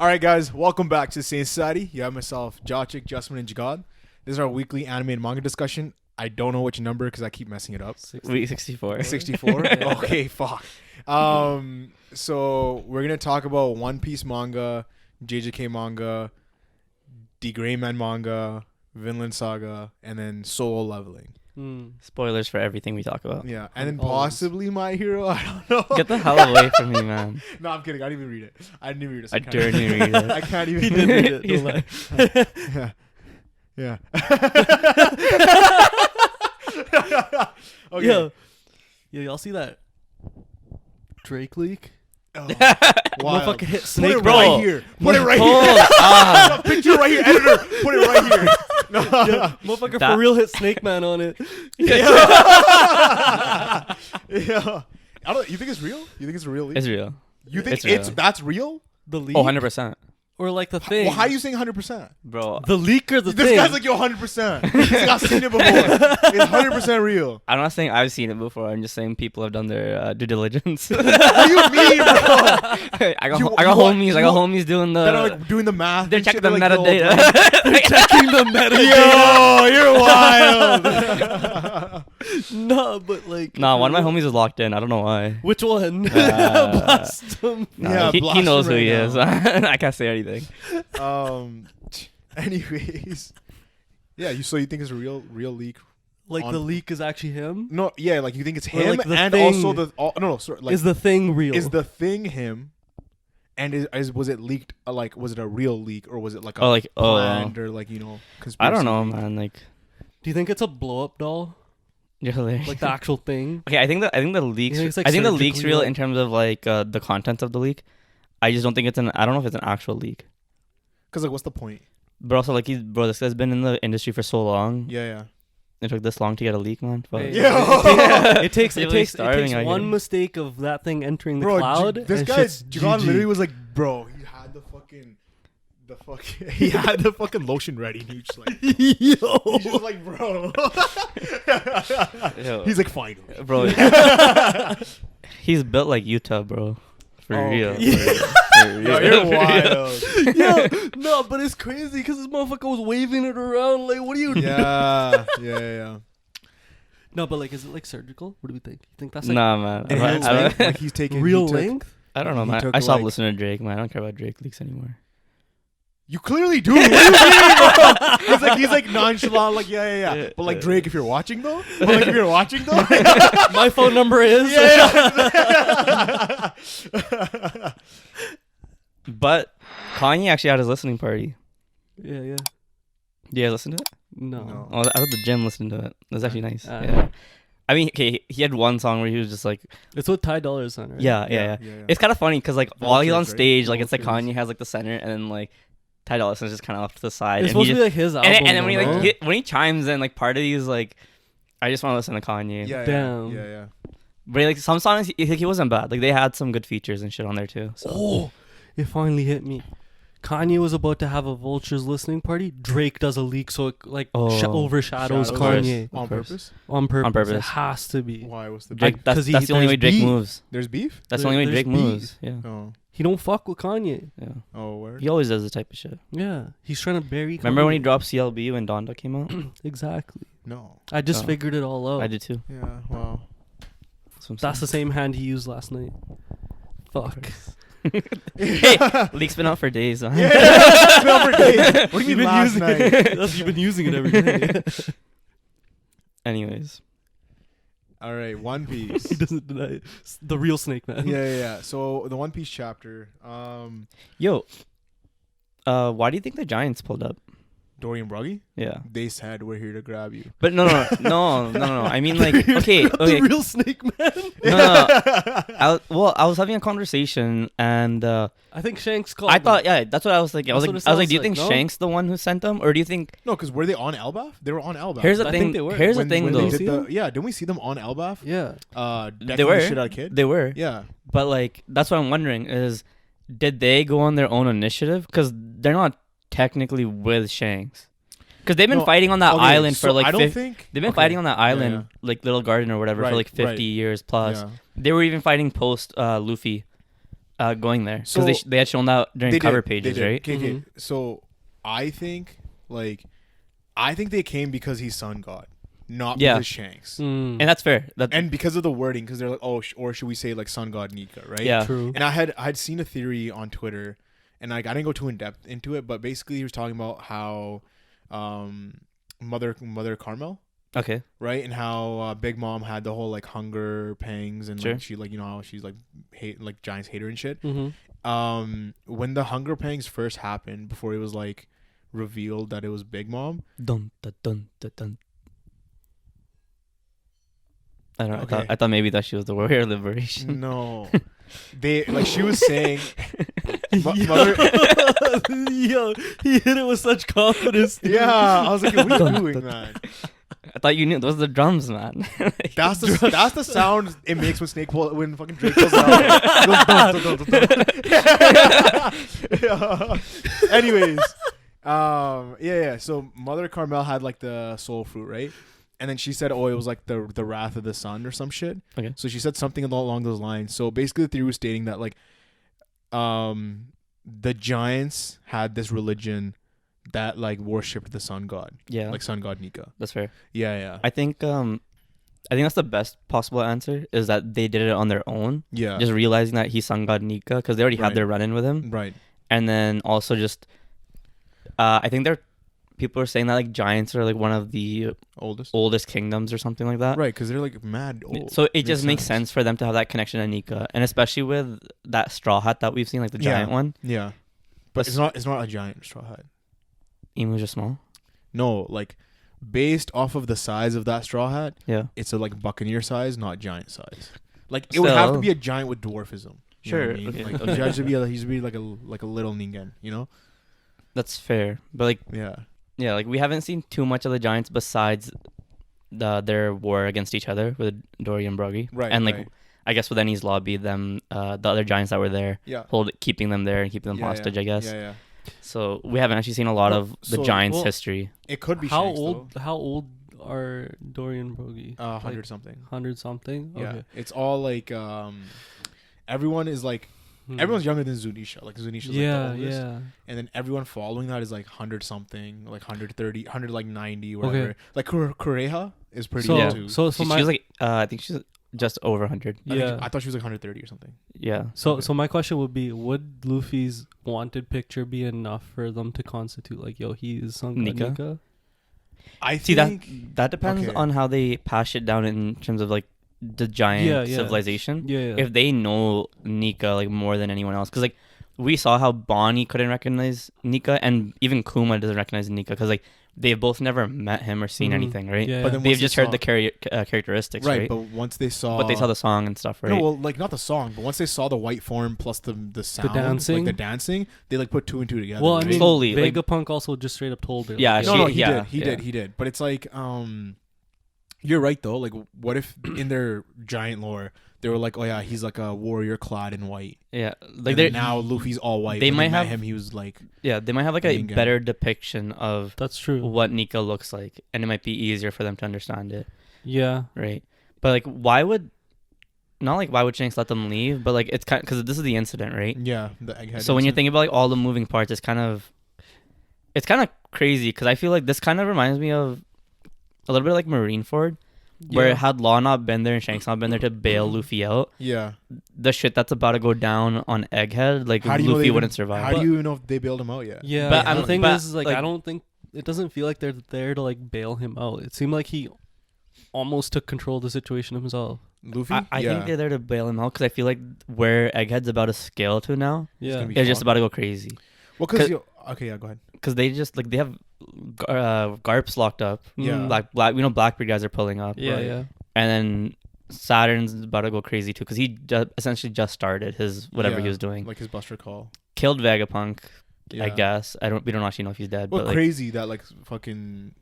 All right, guys, welcome back to Sayin Society. You have myself, Jochik, Justman, and Jagad. This is our weekly anime and manga discussion. I don't know which number because I keep messing it up. 64. 64? Okay, fuck. So we're going to talk about One Piece manga, JJK manga, D.Gray Man Manga, Vinland Saga, and then Solo Leveling. Spoilers for everything we talk about. Yeah, and then possibly My Hero. I don't know. Get the hell away from me, man. No, I'm kidding. I didn't even read it. I didn't even read it. So I didn't even read it. I can't even He did read it. He's Don't lie. Yeah. Okay. Yo, y'all see that Drake leak? Oh, Motherfucker hit Put Snake, it bro. right here. Put it right Hold here. on. Picture right here, editor. Put it right here. No. Yeah, motherfucker That- for real hit Snake Man on it. Yeah. I don't. You think it's real? You think it's a real leak? It's real. You think it's real. that's real? The leak? Oh, 100%. Or like the thing? Well, how are you saying 100%? Bro, The leak or the This thing? guy's like, yo, 100%. He's not seen it before. It's 100% real. I'm not saying I've seen it before. I'm just saying people have done their due diligence. What do you mean, bro? I got You- homies. I got you- homies doing the. That are like doing the math. they're and checking shit. the They're like, yo, metadata. They're checking the metadata. Yo, you're wild. No, but like... Nah, one of my homies is locked in. I don't know why. Which one? Blast him. Nah, Yeah, he blast knows him who right he is. now. I can't say anything. Anyways, yeah. So you think it's a real leak? Like On- the leak is actually him? No, yeah. Like you think it's Or, him, like, the and thing- also the no, sorry. Like Is the thing real? is the thing him? And was it leaked? Like was it a real leak or was it like a Oh, like planned or like conspiracy? I don't know, leak? man. Like, Do you think it's a blow-up doll? really. Like the actual thing? Okay, I think the leaks. think it's, like, I think the leaks surgically real done? in terms of like the content of the leak. I just don't think it's an. I don't know if it's an actual leak. Because like, what's the point? But also, like, this guy's been in the industry for so long. Yeah. It took this long to get a leak, man. Fuck. Hey, Yeah. It takes Really starving out one here. mistake of that thing entering the Bro, cloud. this and guy, shit's John, GG. literally was like, bro, he had the fucking lotion ready. And he just like, he's just like, bro. Yo. He's like, finally. Bro. He's built like YUTA, bro. For Oh, real. okay. For real. Yo, you're wild. Yeah, no, but it's crazy because this motherfucker was waving it around. Like, what are you doing? Yeah. No, but like, is it like surgical? What do we think? You think that's like Nah, man. And I his don't- length, like he's taking real he took- length? I don't know, He man. took, I stopped like- listening to Drake, man. I don't care about Drake leaks anymore. You clearly do. What do you mean, bro? He's like nonchalant, like yeah. But like Drake, if you're watching though, My phone number is. yeah. But Kanye actually had his listening party. Yeah. Yeah, listen to it. No. Oh, I was at the gym listening to it. It was actually nice. Ah. Yeah. I mean, okay, he had one song where he was just like, It's what Ty Dolla is on, right? yeah. It's kind of funny because like while he's on Vultures, right? stage, like it's like Vultures. Kanye has like the center, and then like Ty Dolla $ign's just kind of off to the side. It's and he supposed to be like his album. and then when he though, like no? when he chimes in, like part of you is like, I just want to listen to Kanye. Yeah. Damn. Yeah. But like some songs, he wasn't bad. Like they had some good features and shit on there too. So. Oh, it finally hit me. Kanye was about to have a Vultures listening party. Drake does a leak, so it like overshadows Shadows. Kanye On Of course. purpose. on purpose. On purpose. It has to be. Why? What's the Drake, beef? that's 'cause the only way there's Drake beef. moves. There's beef. That's the only way There's Drake beef. moves. Yeah. Oh. He don't fuck with Kanye. Yeah. Oh, word. He always does this type of shit. Yeah, he's trying to bury. Remember when he Kanye. dropped CLB when Donda came out? Exactly. No. I just Oh. figured it all out. I did too. Yeah. Wow. That's the same hand he used last night. Fuck. Hey, leak's been out for days. Huh? Yeah. It's been over days. What do you You've mean been last using night? it. You've been using it every day. Anyways, All right. One Piece. He doesn't deny it. The real Snake Man. Yeah. So the One Piece chapter. yo, why do you think the Giants pulled up? Dorian Bruggy. Yeah, They said we're here to grab you. but no. I mean, like, okay. The real Snake Man. No. I was having a conversation and I think Shanks called. I thought, yeah, that's what I was thinking. I was That's like, what it do you sounds think like, no? Shank's the one who sent them, or do you think? No, because were they on Elbaf? They were on Elbaf. Here's the I thing. think they were. Here's when, the thing, when though. they See did them? didn't we see them on Elbaf? Yeah. They were. Shit out of kid. They were. Yeah. But like, that's what I'm wondering is, did they go on their own initiative? Because they're not technically with Shanks. Because they've been No, fighting on that okay, island so for like I don't think they've been okay. fighting on that island, Yeah. like Little Garden or whatever, for Right, like 50 right. years plus. Yeah. They were even fighting post Luffy. going there because So- they had shown that during They cover did, pages, they did. right? Okay, Mhm. so I think they came because he's sun god, not Yeah. because Shanks. Mm. And that's fair. And because of the wording, because they're like, oh, or should we say like sun god Nika, right? Yeah. True. And I had seen a theory on Twitter, and like I didn't go too in depth into it, but basically he was talking about how, Mother Carmel, Okay. right, and how Big Mom had the whole like hunger pangs, and Sure. like she like how she's like Giants hate her and shit. Mm-hmm. When the hunger pangs first happened, before it was like revealed that it was Big Mom. Dun, dun, dun, dun, dun. I don't know. Okay. I thought maybe that she was the warrior of liberation. No, they like she was saying, Mother. Yo, he hit it with such confidence. dude. Yeah, I was like, what are you doing, man? I thought you knew those are the drums, man. That's the sound it makes when fucking Drake pulls it out. It goes dun, dun, dun, dun, dun. Yeah. Anyways, yeah. So Mother Carmel had like the soul fruit, right? And then she said, oh, it was like the wrath of the sun or some shit. Okay. So she said something along those lines. So basically, the theory was stating that like, the giants had this religion that like worshipped the sun god, Yeah, like sun god Nika. that's fair. Yeah. I think that's the best possible answer is that they did it on their own, Yeah. just realizing that he's sun god Nika because they already Right. had their run in with him, Right. and then also just I think people are saying that like giants are like one of the oldest kingdoms or something like that. Right, because they're like mad old. So it just makes sense for them to have that connection to Nika, and especially with that straw hat that we've seen, like the giant one. Yeah, but it's not a giant straw hat. Emus are small. No, like based off of the size of that straw hat, Yeah. it's a like buccaneer size, not giant size. Like it would have to Still. be a giant with dwarfism. You know what I Sure, mean? okay, Like okay. a giant should be like a little ningen. You know? That's fair, but like Yeah. like we haven't seen too much of the giants besides their war against each other with Dory and Broggy. Right. And like right. I guess with Ennie's lobby, the other giants that were there, Yeah. keeping them there and keeping them Yeah, hostage, yeah. I guess. Yeah. So we haven't actually seen a lot Well, of the so- giants' well, history. It could be How Shanks, old? How old are Dorian Broggy? 100 something. 100 something. Yeah. Okay. It's all like everyone is like everyone's younger than Zunisha. Like Zunisha's like the oldest. Yeah. And then everyone following that is like 100 something, like 130, 100 like 90, whatever. Okay. Like Kureha is pretty So, old too. so She my was like I think she's just over 100. I thought she was like 130 or something. Yeah. So my question would be: would Luffy's wanted picture be enough for them to constitute like, yo, he is Sun God Nika? Nika? I See think that depends okay. on how they pass it down in terms of like the giant Yeah. civilization. Yeah. If they know Nika like more than anyone else, because like we saw how Bonnie couldn't recognize Nika, and even Kuma doesn't recognize Nika because like they've both never met him or seen Mhm. anything, right? Yeah. But then They've once just they heard the characteristics, right? but once they saw But they saw the song and stuff, right? No, well, like not the song, but once they saw the white form plus the sound, dancing? like the dancing, they like put two and two together. well, I right? mean, Slowly, like- Vegapunk also just straight up told her. Yeah, like, no, she- no, he yeah, did, he yeah. did, he did. But it's like, you're right though. Like, what if in their giant lore they were like, oh yeah, he's like a warrior clad in white. Yeah, like Like they now Luffy's all white. they When might met have- him. He was like, they might have like a Ningen. better depiction of That's true. what Nika looks like, and it might be easier for them to understand it, Yeah. right? But like, why would Shanks let them leave? But like, it's kind because this is the incident, right? yeah, the egghead. So when you're incident. thinking about like all the moving parts, it's kind of crazy because I feel like this kind of reminds me of a little bit like Marineford, where Yeah. had Law not been there and Shanks not been there to bail Luffy out, yeah, the shit that's about to go down on Egghead, like how do you know Luffy they wouldn't even- survive. How do you know if they bailed him out yet? Yeah. But the I'm- thing but, is, like, like- I don't think it doesn't feel like they're there to like bail him out. It seemed like he almost took control of the situation himself. Luffy. I think they're there to bail him out because I feel like where Egghead's about to scale to now, Yeah. gonna be it's just fun. about to go crazy. Well, because okay, yeah, go ahead. Because they just like they have Garps locked up. Yeah. Black Blackbeard guys are pulling up. Yeah. Right. Yeah. And then Saturn's about to go crazy too because he essentially just started his whatever he Yeah, was doing. like his Buster call. Killed Vegapunk, Yeah. I guess. We don't actually know if he's dead. Well, but like, crazy that like fucking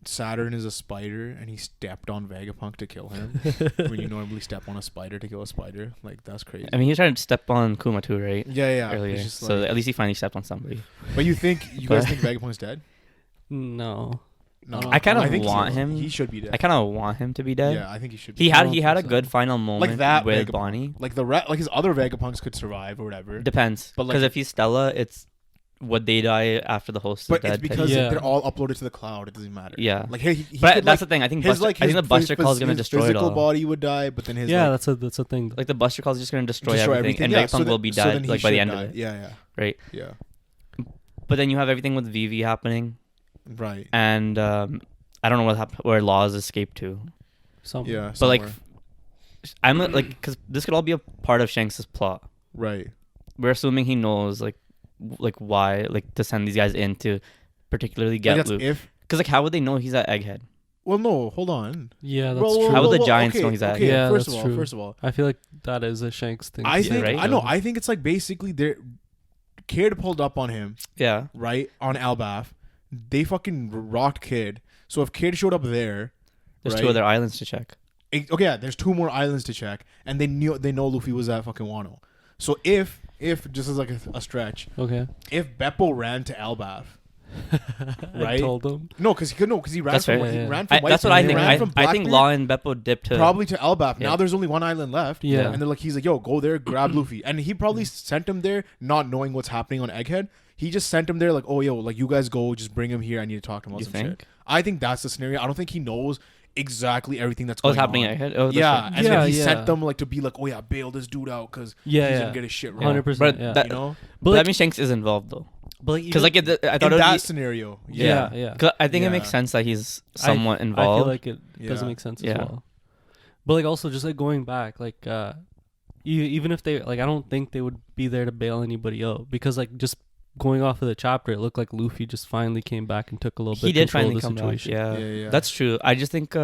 Saturn is a spider and he stepped on Vegapunk to kill him. When you normally step on a spider to kill a spider, like that's crazy. I mean, he tried to step on Kuma too, right? yeah. Earlier. It's just So like, at least he finally stepped on somebody. but you guys think Vegapunk's dead? No. No, I I kind of think want him. He should be dead. I kind of want him to be dead. Yeah, I think he should. Be He dead. had a so. good final moment that with Vegapunk. Bonnie. Like like his other Vegapunks could survive or whatever. Depends, But, because like- if he's Stella, it's would they die after the host is But dead? it's because Yeah. they're all uploaded to the cloud. It doesn't matter. Yeah. Like he But could, that's like, the thing. I think his Buster, like I think his the Buster Call is gonna his destroy it physical all. body would die, but then his Yeah, like, that's a thing. Like the Buster Call is just gonna destroy everything, and Yeah, Vegapunk will be so dead then he like by the should end die. of it, Yeah, right? yeah. But then you have everything with Vivi happening, Right. and I don't know where Laws escaped to. Something. Yeah. But like, somewhere. I'm like, because this could all be a part of Shanks' plot. Right. We're assuming he knows like why to send these guys in to particularly Like get that's Luke. if. Because like, how would they know he's at Egghead? Well, no. Hold on. Yeah, that's Well, true. How would the Giants okay, know he's at okay, Egghead? Yeah, first that's of all, true. first of all, I feel like that is a Shanks thing. I to think do. right? I know. I think it's like basically they're Kid pulled up on him, Yeah. right, on Albaf. They fucking rocked Kid. So if Kid showed up there, There's right, two other islands to check. Okay, yeah, there's 2 more islands to check, and they know Luffy was at fucking Wano. So if just as like a stretch, Okay. if Beppo ran to Albaf, I Right? told them. no, because he ran That's from fair. he Yeah. ran from White. That's what I he think. ran from I think Blackbeard, Law and Beppo dipped to probably to Albaf. Yeah. Now there's only 1 island left. Yeah. And they're like, he's like, yo, go there, grab Luffy. And he probably sent him there not knowing what's happening on Egghead. He just sent him there like, oh, yo, like, you guys go, just bring him here. I need to talk to him about You some think? shit. I think that's the scenario. I don't think he knows exactly everything that's what's going happening on. at Egghead. Oh, that's Yeah, right. and Yeah, then he yeah. sent them like to be like, oh yeah, bail this dude out because Yeah, he's yeah. gonna get his shit wrong. 100%. But yeah. that- You know, But like- that means Shanks is involved though. but Because like I thought in it would that be, scenario, yeah, yeah, yeah. 'cause I think it Yeah. makes sense that he's somewhat I involved. feel like it doesn't Yeah. make sense Yeah. as well. But like also just like going back, like even if they like, I don't think they would be there to bail anybody out because like just going off of the chapter, it looked like Luffy just finally came back and took a little bit. He did control finally of the come back. situation. Yeah. Yeah. That's true. I just think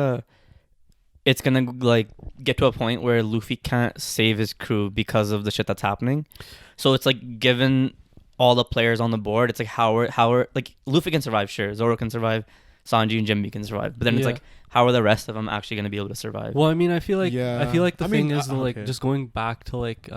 it's gonna like get to a point where Luffy can't save his crew because of the shit that's happening. So it's like given all the players on the board, it's like how are like Luffy can survive, sure. Zoro can survive, Sanji and Jimmy can survive, but then it's Yeah. like how are the rest of them actually gonna be able to survive? Well, I mean, I feel like Yeah. the I mean, thing is like okay. just going back to like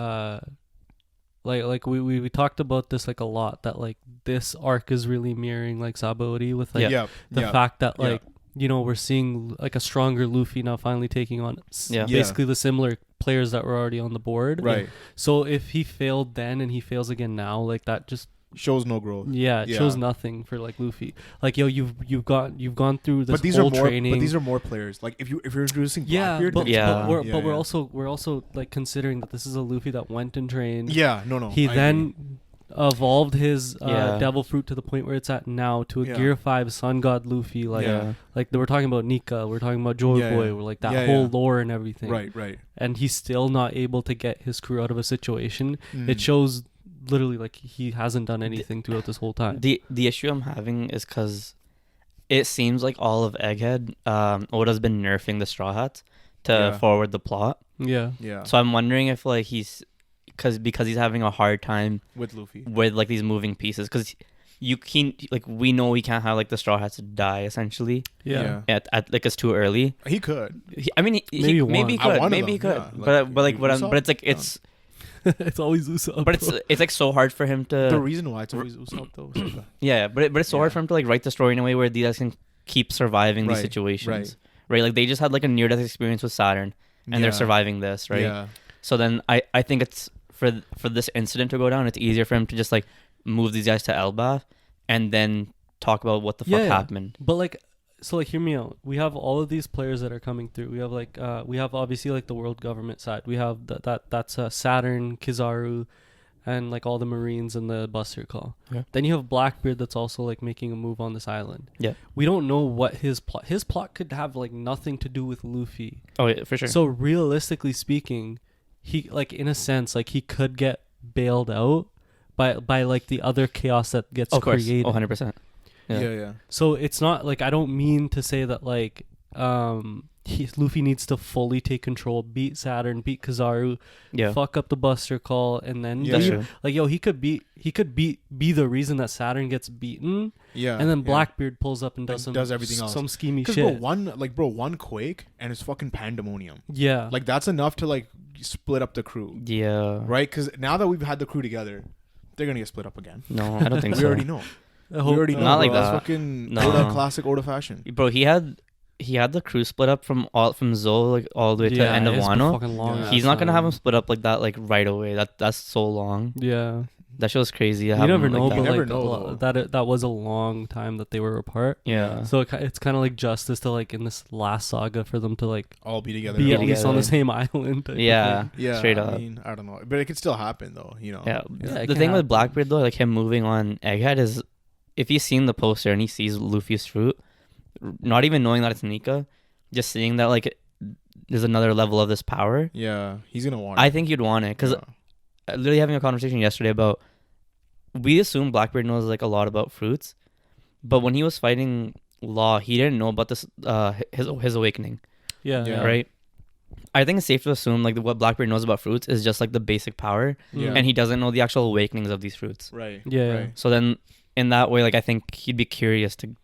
we talked about this like a lot that like this arc is really mirroring like Sabaody with like yeah, the yeah. fact that Yeah. like you know we're seeing like a stronger Luffy now finally taking on Yeah. basically the similar players that were already on the board. Right. So if he failed then and he fails again now, like that just Shows no growth. it Yeah. shows nothing for like Luffy. Like yo, you've gone through this But these whole are more. training. But these are more players. Like if you're introducing yeah, Blackbeard, but, then it's Yeah. but, we're, Yeah, but we're yeah. we're also like considering that this is a Luffy that went and trained. Yeah, no. He I then agree. evolved his Yeah. devil fruit to the point where it's at now to a Yeah. Gear 5 Sun God Luffy. Like Yeah. like we're talking about Nika, we're talking about Joy Yeah, Boy, yeah. we're like that Yeah, whole yeah. lore and everything. Right. And he's still not able to get his crew out of a situation. Mm. It shows literally like he hasn't done anything throughout this whole time. The issue I'm having is because it seems like all of Egghead, Oda's been nerfing the Straw Hats to Yeah. forward the plot. Yeah. Yeah. So I'm wondering if like he's because he's having a hard time With Luffy. with like these moving pieces because you can like we know we can't have like the Straw Hats die essentially Yeah. at like it's too early. He could. I mean Maybe one. maybe he I could wanted maybe he them, could yeah. but like what I'm Usopp? but it's like it's It's always Usopp. but it's like so hard for him The to reason why it's always Usopp though. Saga. yeah but it's so hard Yeah. for him to like write the story in a way where these guys can keep surviving these Right, situations right like they just had like a near death experience with Saturn and they're Yeah. surviving this right Yeah. so then I think it's for this incident to go down it's easier for him to just like move these guys to Elbaf and then talk about what the fuck Yeah. happened. But like, so like, hear me out. We have all of these players that are coming through. We have like, we have obviously like the world government side. We have that's Saturn, Kizaru, and like all the Marines and the Buster Call. Yeah. Then you have Blackbeard that's also like making a move on this island. Yeah. We don't know what his plot. His plot could have like nothing to do with Luffy. Oh yeah, for sure. So realistically speaking, he like in a sense like he could get bailed out by like the other chaos that gets of course, created. 100%. Yeah. So it's not like I don't mean to say that like Luffy needs to fully take control, beat Saturn, beat Kizaru, Yeah, fuck up the Buster Call, and then Yeah. that's leave. true. Like yo, he could be the reason that Saturn gets beaten, Yeah. and then yeah. Blackbeard pulls up and does Like, does everything else. some schemy Because shit. one quake and it's fucking pandemonium. Yeah, Like that's enough to like split up the crew, Yeah. right? Because now that we've had the crew together, they're gonna get split up again. No, I don't think We so. already know. I We hope already know. Not like bro. That's that. fucking No. Oda, classic Oda fashion. Bro, he had the crew split up from Zo like all the way to the end of it's been Wano. fucking long Yeah. ass He's not gonna have time. him split up like that like right away. That's so long. Yeah, That show's crazy. you never know, Like but You never like know, that was a long time that they were apart. yeah. So it's kind of like justice to like in this last saga for them to like All be together. be at together. least on the same island. type of Yeah. thing. Yeah, Straight I up. mean, I don't know, but it could still happen though. You know. Yeah. Yeah, it The can thing with happen. Blackbeard though, like him moving on Egghead is, if he's seen the poster and he sees Luffy's fruit, not even knowing that it's Nika, just seeing that like there's another level of this power, Yeah, he's gonna want. I think you'd want it. Because literally having a conversation yesterday about, we assume Blackbeard knows like a lot about fruits, but when he was fighting Law, he didn't know about this his awakening, Yeah, Yeah. right? I think it's safe to assume like what Blackbeard knows about fruits is just like the basic power, Yeah. and he doesn't know the actual awakenings of these fruits. Right. Yeah. Right. So then, in that way, like I think he'd be curious to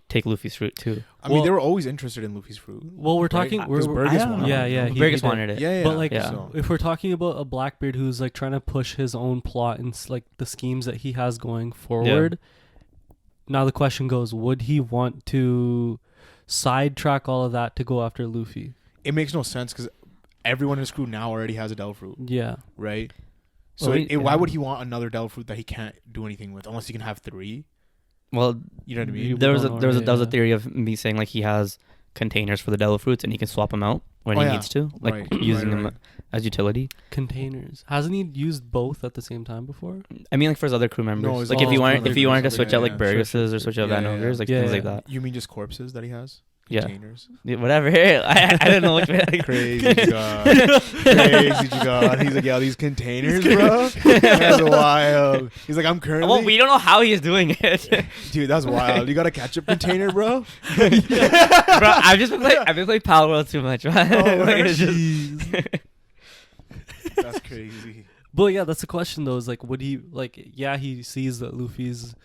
take Luffy's fruit too. I mean, Well- they were always interested in Luffy's fruit. Well, we're Right? talking. Because We're, Burgess I don't wanted know. yeah, it, yeah. you know? he Burgess did. wanted it. Yeah, yeah. But like, Yeah. So, if we're talking about a Blackbeard who's like trying to push his own plot and like the schemes that he has going forward, now the question goes: would he want to sidetrack all of that to go after Luffy? it makes no sense because everyone in his crew now already has a devil fruit, Yeah, right? So Well, why yeah. would he want another devil fruit that he can't do anything with unless he can have 3? Well, You know what I mean? there was don't know, there was yeah. a theory of me saying like he has containers for the devil fruits and he can swap them out when Oh, he yeah. needs to, like Right, using right, them right. as utility. containers. Hasn't he used both at the same time before? I mean, like for his other crew members, it's like all if you for wanted other if you wanted to crews, switch yeah, out like yeah. Burgesses or switch out Yeah, Van yeah, Ogres, yeah. like Yeah, things yeah. like that. You mean just corpses that he has? Yeah. Containers. Yeah, whatever. I don't know which way. Crazy God. Crazy God. He's like, yeah, these containers, bro. That's wild. He's like, I'm currently. Well, we don't know how he's doing it, Dude, that's wild. You got a ketchup container, bro? bro. I've been playing Power World too much, man. Oh, Like, it's just- jeez. That's crazy. But yeah, that's the question though. Is like, would he like? Yeah, he sees that Luffy's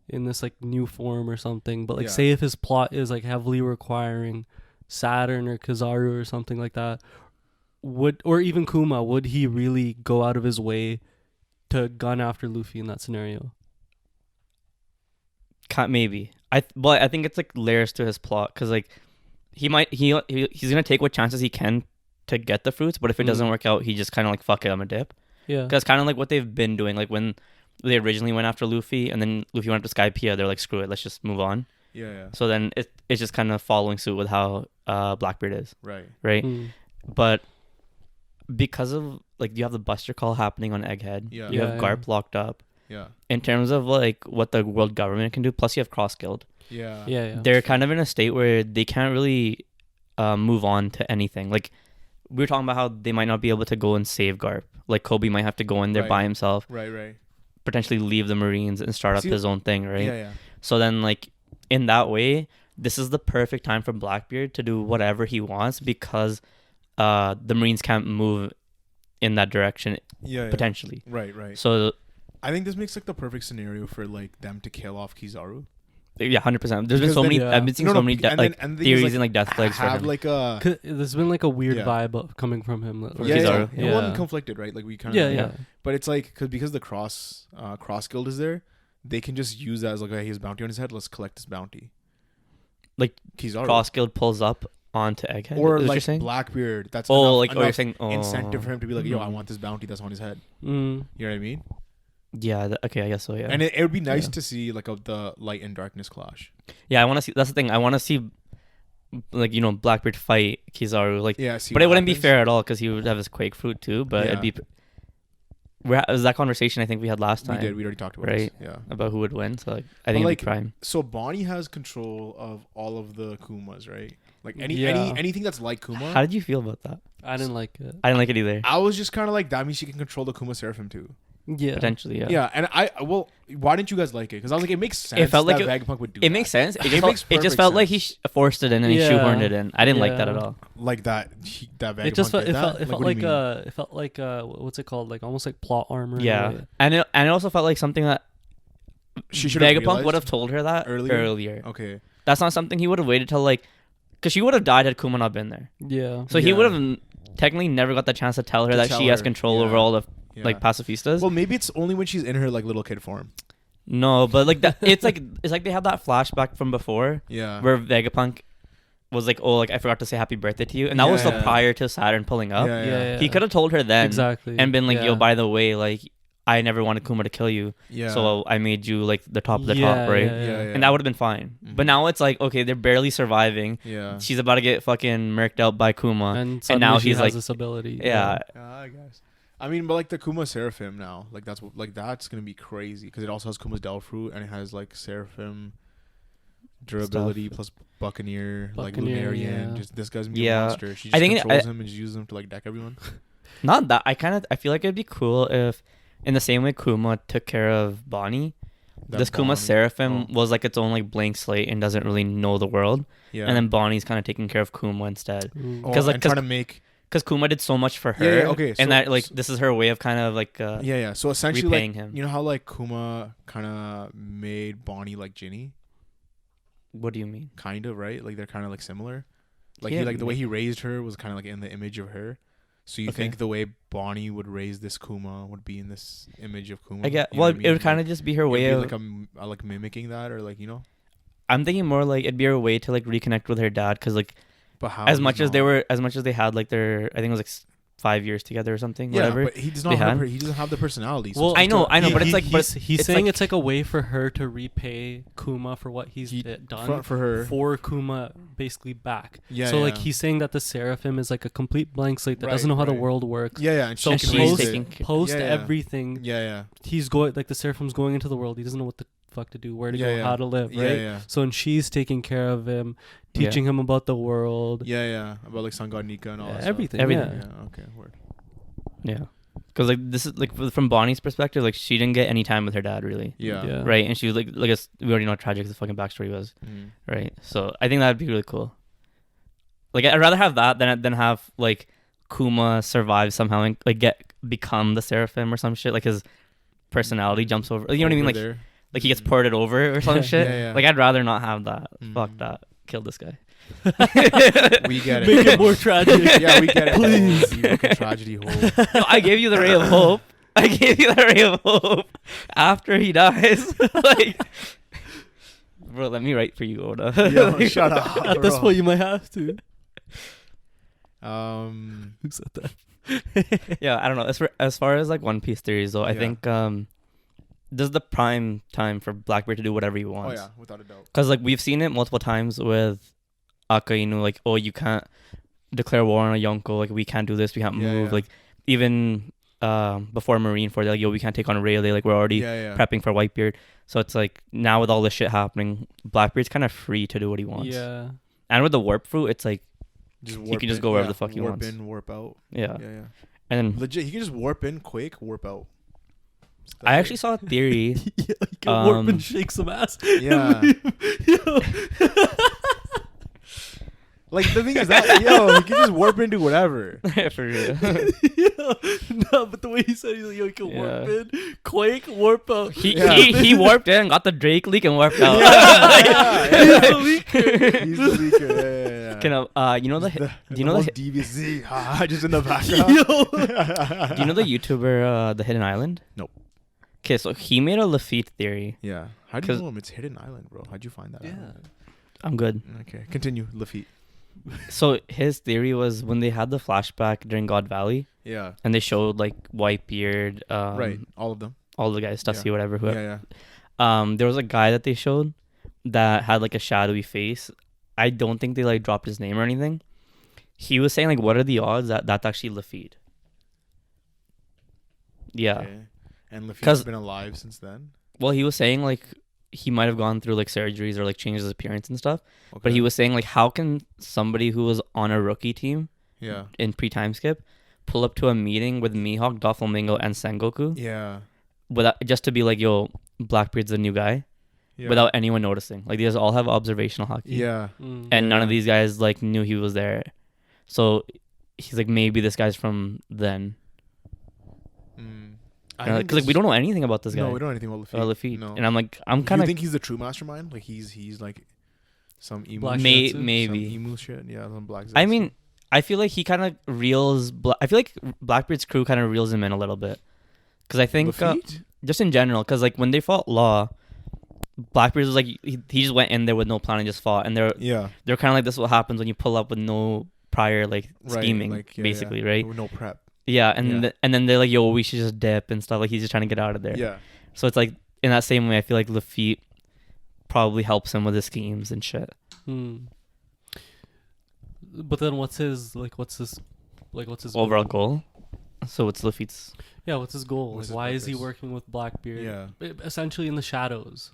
in this like new form or something. But like, Yeah. say if his plot is like heavily requiring Saturn or Kizaru or something like that, or even Kuma, would he really go out of his way to gun after Luffy in that scenario? Maybe. But I think it's like layers to his plot because like he's gonna take what chances he can to get the fruits, but if it doesn't work out, he just kind of like fuck it, I'm a dip. Yeah. Because kind of like what they've been doing, like when they originally went after Luffy and then Luffy went after Skypiea, they're like, screw it, let's just move on. Yeah, yeah. So then it's just kind of following suit with how Blackbeard is, Right. right? Mm. But because of like you have the Buster Call happening on Egghead, Yeah. you Yeah, have yeah. Garp locked up. Yeah. In terms of like what the world government can do, plus you have Cross Guild. Yeah. Yeah. They're kind of in a state where they can't really move on to anything. Like we were talking about how they might not be able to go and save Garp. Like Kobe might have to go in there Right. by himself, Right, right. potentially leave the Marines and start up See- his own thing, right? Yeah, yeah. So then like in that way, this is the perfect time for Blackbeard to do whatever he wants because the Marines can't move in that direction Yeah, yeah. potentially. Right, right. So I think this makes like the perfect scenario for like them to kill off Kizaru. yeah, 100%. There's been Because so then- many. yeah. I've been seeing so many and like and the thing is, theories and like death flags for have him. like a 'Cause there's been like a weird Yeah. vibe coming from him. For yeah, yeah, Kizaru. yeah. It wasn't conflicted, right? Like we kind of Yeah, yeah. But it's like because the cross guild is there, they can just use that as like, hey, he has bounty on his head. Let's collect this bounty. Like Kizaru, Cross Guild pulls up onto Egghead. or is what you're like saying? Blackbeard. That's Oh, enough, like you're enough saying incentive for him to be like, yo, I Mhm. want this bounty that's on his head. Mm. You know what I mean? Yeah. Okay, I guess so. Yeah. And it would be nice Yeah. to see like the light and darkness clash. Yeah, I want to see. That's the thing. I want to see, like Blackbeard fight Kizaru. Like, Yeah, see but what it wouldn't be happens. fair at all because he would have his Quake fruit too. But it'd Yeah. be. It was that conversation I think we had last time. We did. We already talked about Right. this. Yeah. About who would win. So like, I But, think like, it'd be Prime. So Bonnie has control of all of the Kumas, right? Like Yeah. anything that's like Kuma. How did you feel about that? I didn't like it. I didn't like it either. I was just kind of like, that means she can control the Kuma Seraphim too. Yeah. Potentially, yeah. Yeah, and why didn't you guys like it? Because I was like, it makes sense. felt like that Vegapunk would do. It makes sense. It It just makes felt, it just perfect felt like sense. he forced it in and he Yeah. shoehorned it in. I didn't like that at Yeah. all. like that. That Vegapunk It just felt. did It that? felt. It felt what do like. you mean? It felt like. What's it called? Like almost like plot armor. in a Yeah, way. and it also felt like something that She should have Vegapunk realized would have told her that earlier? Okay. That's not something he would have waited till like, because she would have died had Kuma not been there. Yeah. So he Yeah. would have technically never got the chance to tell her To that tell she has her, control yeah. over all the Yeah. like pacifistas. Well, maybe it's only when she's in her like little kid form. No, but like that, it's like they had that flashback from before Yeah. where Vegapunk was like, "Oh, like I forgot to say happy birthday to you," and that was still Yeah. prior to Saturn pulling up. Yeah. He could have told her then exactly and been like, yeah. "Yo, by the way, like I never wanted Kuma to kill you, Yeah. so I made you like the top of the Yeah, top, right?" yeah. And that would have been fine. Mhm. But now it's like, okay, they're barely surviving. Yeah. She's about to get fucking murked out by Kuma. And now now she he's has like- this ability. Yeah. I guess. I mean, but like the Kuma Seraphim now, like that's gonna be crazy because it also has Kuma's Devil Fruit and it has like Seraphim durability plus Buccaneer, like Buccaneer, Lunarian. yeah. Just this guy's gonna be Yeah. a monster. She I just think controls him and just uses him to like deck everyone. Not that. I feel like it'd be cool if, in the same way Kuma took care of Bonnie, That this Kuma Bonnie- Seraphim oh, was like its own like blank slate and doesn't really know the world. yeah. And then Bonnie's kind of taking care of Kuma instead. Ooh. Oh, 'cause, like, and trying to make Because Kuma did so much for her. Yeah, okay, so- and that like so- this is her way of kind of like yeah. So essentially, repaying like him. you know how like Kuma kind of made Bonnie like Ginny, What do you mean? kind of, right? Like they're kind of like similar. Like Yeah, he like the way ma- he raised her was kind of like in the image of her. So you Okay. think the way Bonnie would raise this Kuma would be in this image of Kuma? I get. You know Well, what I it would mean? kind of Like, just be her it would way be of. like like mimicking that, or like I'm thinking more like it'd be her way to like reconnect with her dad, because like But how? as he's much as not- they had like their, I think it was like 5 years together or something, Yeah, whatever. but he does they not have had. her, he doesn't have the personality. So Well, it's I know, just- but it's like, he's it's saying like- it's like a way for her to repay Kuma for what he's He- done for her. for Kuma basically back. Yeah, so like yeah. he's saying that the Seraphim is like a complete blank slate that Right, doesn't know how the right. world works. Yeah, and So And she can she's raise taking it. ca- Post Yeah, yeah. everything, Yeah, he's going like the Seraphim's going into the world. He doesn't know what the fuck to do, where to Yeah, go, yeah. how to live, yeah, right? yeah, So and she's taking care of him, Yeah. teaching him about the world, yeah. About like Sun God Nika and all that stuff. everything. Everything. Yeah. Yeah, okay, word. Yeah, because like this is like from Bonnie's perspective, like she didn't get any time with her dad really, Yeah. Yeah. right? And she was like we already know how tragic the fucking backstory was, Mhm. right? So I think that'd be really cool. Like I'd rather have that than have like Kuma survive somehow and like become the Seraphim or some shit. Like his personality jumps over. You know what I mean? Over Like there. like he gets ported over or some shit. Yeah, yeah. Like I'd rather not have that. Fuck Mhm. that. Kill this guy. We get it. Make it more tragic. Yeah, we get it. Please. You fucking tragedy hole. No, I gave you the ray of hope. I gave you the ray of hope after he dies. Like, bro, let me write for you, Oda. Yo, shut up. At this bro. point, you might have to. Who said that? Yeah, I don't know. As far as like One Piece theories, though, I Yeah. think this is the prime time for Blackbeard to do whatever he Oh wants. yeah, without a doubt. Because like we've seen it multiple times with Akainu, like, oh, you can't declare war on a Yonko, like we can't do this, we can't Yeah, move. yeah. Like even before Marineford, they're like, yo, we can't take on Rayleigh, like we're already Yeah, yeah. prepping for Whitebeard. So it's like now with all this shit happening, Blackbeard's kind of free to do what he wants. Yeah. And with the warp fruit, it's like Just He warp can just in, go wherever yeah, the fuck he warp wants. in, warp out. yeah. Yeah, yeah. And then Legit, he can just warp in, quake, warp out. I actually saw a theory. Yeah, you can warp Um, and shake some ass. Yeah. Yo. Like the thing is that he can just warp into whatever. For real. Yeah. No, but the way he said, he's like, yo, you can warp Yeah. in, quake, warp out. He warped in, got the Drake leak, and warped out. He's the leaker. He's the leaker. Yeah. Can you know the do you know most the devious Z? Just in the background. Yo. do you know the YouTuber the Hidden Island? Nope. Okay, so he made a Lafitte theory. Yeah. How do you 'Cause- know him? It's Hidden Island, bro. How'd you find that? Yeah. out? I'm good. Okay. Continue. Lafitte. So his theory was when they had the flashback during God Valley, Yeah. and they showed like Whitebeard, Right. All of them. all the guys, Stussy, Yeah. whatever, whoever. Yeah, yeah. There was a guy that they showed that had like a shadowy face. I don't think they like dropped his name or anything. He was saying like, what are the odds that that's actually Lafitte? Yeah. Okay. And 'Cause- Lafitte's been alive since then. Well, he was saying like he might have gone through like surgeries or like changed his appearance and stuff. Okay. But he was saying like, how can somebody who was on a rookie team Yeah. in pre-time skip pull up to a meeting with Mihawk, Doflamingo, and Sengoku Yeah. without just to be like, yo, Blackbeard's the new guy, Yeah. without anyone noticing? Like these all have observational hockey. Yeah. Mm. And none of Yeah. these guys like knew he was there. So he's like, maybe this guy's from then. Because like we don't know anything about this guy. No, we don't know anything about Lafitte. Lafitte. No. And I'm like, I'm Do kind you of think he's the true mastermind? Like he's like some emo Black shit? Shotsu? Some maybe. emo shit? Yeah, some black. I Zetsu. mean, I feel like he kind of reels. I feel like Blackbeard's crew kind of reels him in a little bit, Because I think Lafitte? just in general, because like when they fought Law, Blackbeard was like he just went in there with no plan and just fought, and they're kind of like, this is what happens when you pull up with no prior like scheming, like, basically, right? With no prep. Yeah, and and then they're like, yo, we should just dip and stuff. Like he's just trying to get out of there. Yeah. So it's like in that same way, I feel like Lafitte probably helps him with his schemes and shit. But then what's his Overall goal? So it's Lafitte's. Yeah, what's his goal? What's Like, his why is he purpose? working with Blackbeard? Yeah. Essentially in the shadows.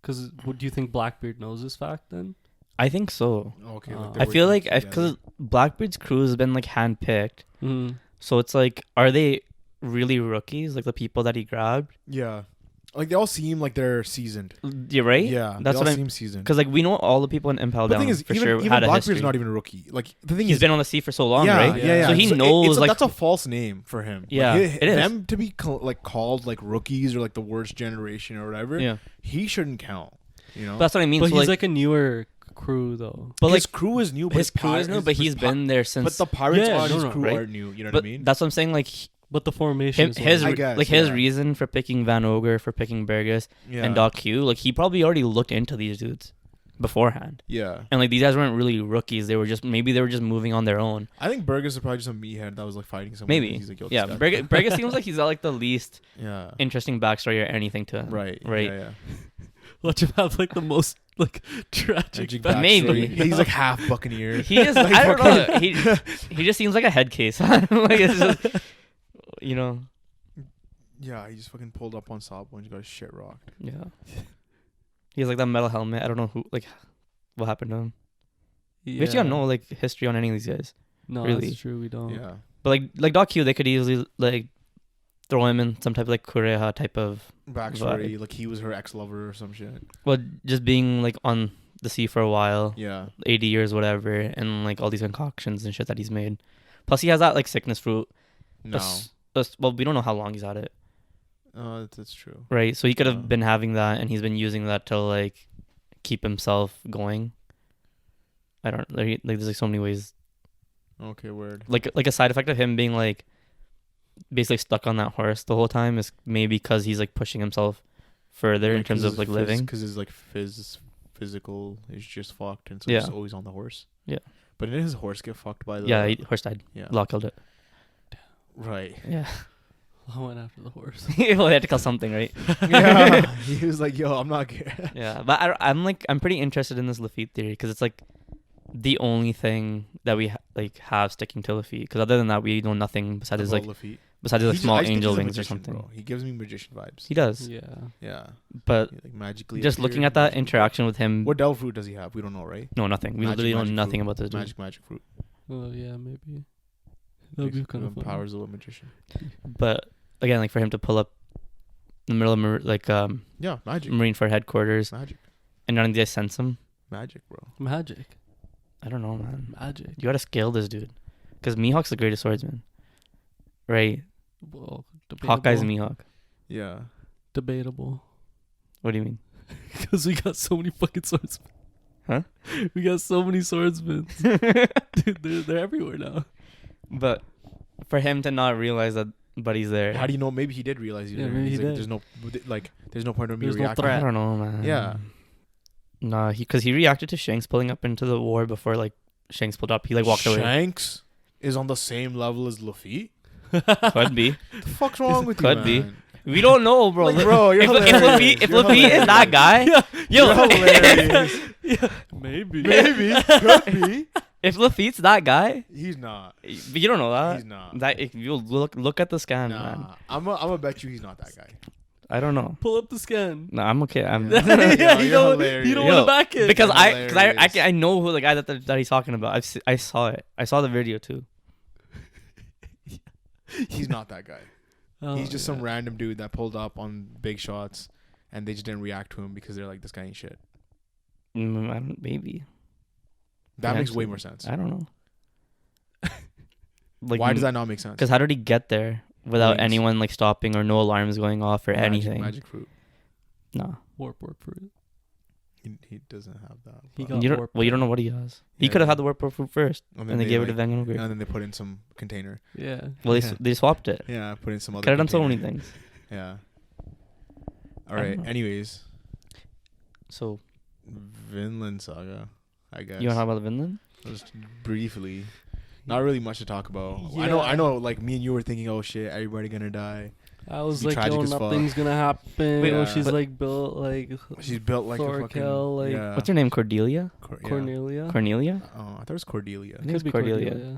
Because do you think Blackbeard knows this fact then? I think so. Okay. I feel like because Blackbeard's crew has been like handpicked, so it's like, are they really rookies? Like the people that he grabbed? Yeah. Like they all seem like they're seasoned. You're right. Yeah. That's they what all I'm. seem seasoned. Because like we know all the people in Impel But the Down thing is, for even sure had a Blackbeard's history. not even a rookie. Like the thing He's is, been on the sea for so long, yeah, right? Yeah. So he knows like that's a false name for him. Yeah, Like, it is. Them to be called like rookies or like the worst generation or whatever. Yeah, He shouldn't count. You know. but that's what I mean. But so he's like a newer crew though. but his like crew is new. But his crew is new, but he's been there since. But the pirates Yeah, on his no, crew right? are new. You know but what I mean? that's what I'm saying. Like But the formation is his I guess, his yeah. reason for picking Van Ogre, for picking Burgess and Doc Q, like he probably already looked into these dudes beforehand. Yeah. And like these guys weren't really rookies. They were just moving on their own. I think Burgess is probably just a meathead that was like fighting someone. Maybe. He's like, yo, Yeah, this guy- Burgess seems like he's got like the least Yeah. interesting backstory or anything to him. Right. Right. Yeah. let you have like the most like tragic But maybe. backstory. He's like half Buccaneer. He is. Like, I don't know. He just seems like a head case. Like it's just, you know. Yeah, he just fucking pulled up on Sabo and just got his shit rocked. Yeah. He has like that metal helmet. I don't know what happened to him. We actually got no like history on any of these guys. No, really. that's true. We don't. Yeah. But like Doc Q, they could easily like throw him in some type of like Kureha type of Backstory, like he was her ex-lover or some shit. well, just being like on the sea for a while, Yeah. 80 years, whatever, and like all these concoctions and shit that he's made. Plus, he has that like sickness fruit. No. Well, we don't know how long he's had it, That's true. right? So he could have Yeah. been having that, and he's been using that to like keep himself going. I don't like. There's like so many ways. Okay, word. Like a side effect of him being like basically stuck on that horse the whole time is maybe because he's like pushing himself further in terms of like living. Because his like physical is just fucked, and so Yeah. he's always on the horse. Yeah. But didn't his horse get fucked by the? Yeah, horse died. Yeah. Law killed it. Right. Yeah. I went after the horse. Well, they had to kill something, right? Yeah. He was like, "Yo, I'm not." Yeah, but I'm pretty interested in this Lafitte theory because it's like the only thing that we have sticking to Lafitte. Because other than that, we know nothing besides his like Lafitte. small I just think angel he's a wings or magician, something. Bro. He gives me magician vibes. He does, Yeah. Yeah. but He, like magically. just looking at that interaction with him, What devil fruit does he have? We don't know, right? no, nothing. We literally know nothing about this dude. Magic fruit. Oh yeah, maybe. That would be kind of fun. Powers of a magician. But again, like for him to pull up in the middle of Yeah, magic. Marineford headquarters, Magic. and none of these guys sense him. Magic, bro. Magic. I don't know, man. Magic. You gotta scale this dude, because Mihawk's the greatest swordsman, right? Well, debatable. Hawkeye's Mihawk. Yeah. Debatable. What do you mean? Because we got so many fucking swordsmen. Huh? We got so many swordsmen. Dude, they're everywhere now. But for him to not realize that Buddy's there, How do you know? Maybe he did realize he Yeah, did. maybe He's he like, did. there's no point in me There's no reacting. threat. I don't know, man. Yeah. Nah, because he reacted to Shanks pulling up into the war before like Shanks pulled up. He like walked away. Shanks is on the same level as Luffy. Could be. What the fuck's wrong with Could you, be. man? We don't know, bro. Like, bro, you're if hilarious. If You're Luffy is that guy, yo, You're hilarious. Maybe. Maybe. Could be. if Luffy's that guy, He's not. you don't know that. He's not. That if you look at the scan, man. Nah. I'm gonna bet you he's not that guy. I don't know. Pull up the scan. No, I'm okay. I'm Yeah. Yeah, Yo, you you're don't hilarious. want to back it. because Hilarious. I know who the guy that he's talking about. I saw it. I saw the video too. He's not that guy. Oh, He's just yeah. some random dude that pulled up on big shots, and they just didn't react to him because they're like, this guy ain't shit. I don't, maybe. That makes way Potentially. more sense. I don't know. Like, Why does that not make sense? Because how did he get there without Wings. anyone like stopping or no alarms going off or anything? Magic fruit. No. Warp fruit. He doesn't have that. He but- got You don't. warp Well, you don't know fruit. what he has. He Yeah, could have yeah. had the warp fruit first, and they gave it to Vanguard. And then they put in some container. Yeah. Well, Yeah. they swapped it. Yeah, put in some other. Could have done so many container. things. Yeah. All I don't right. know. Anyways, So Vinland Saga. I guess. you want to talk about Vinland? Just briefly. Not really much to talk about. I Yeah. know. Like me and you were thinking, oh shit, everybody gonna die. I was Be like, tragic yo, as fuck. nothing's gonna happen. Wait, Oh, she's but- like built like She's built like a fucking. Thorkel, like- yeah. What's her name? Cordelia. Yeah. Cornelia. Cornelia. Oh, I thought it was Cordelia. I think it's Could be Cordelia.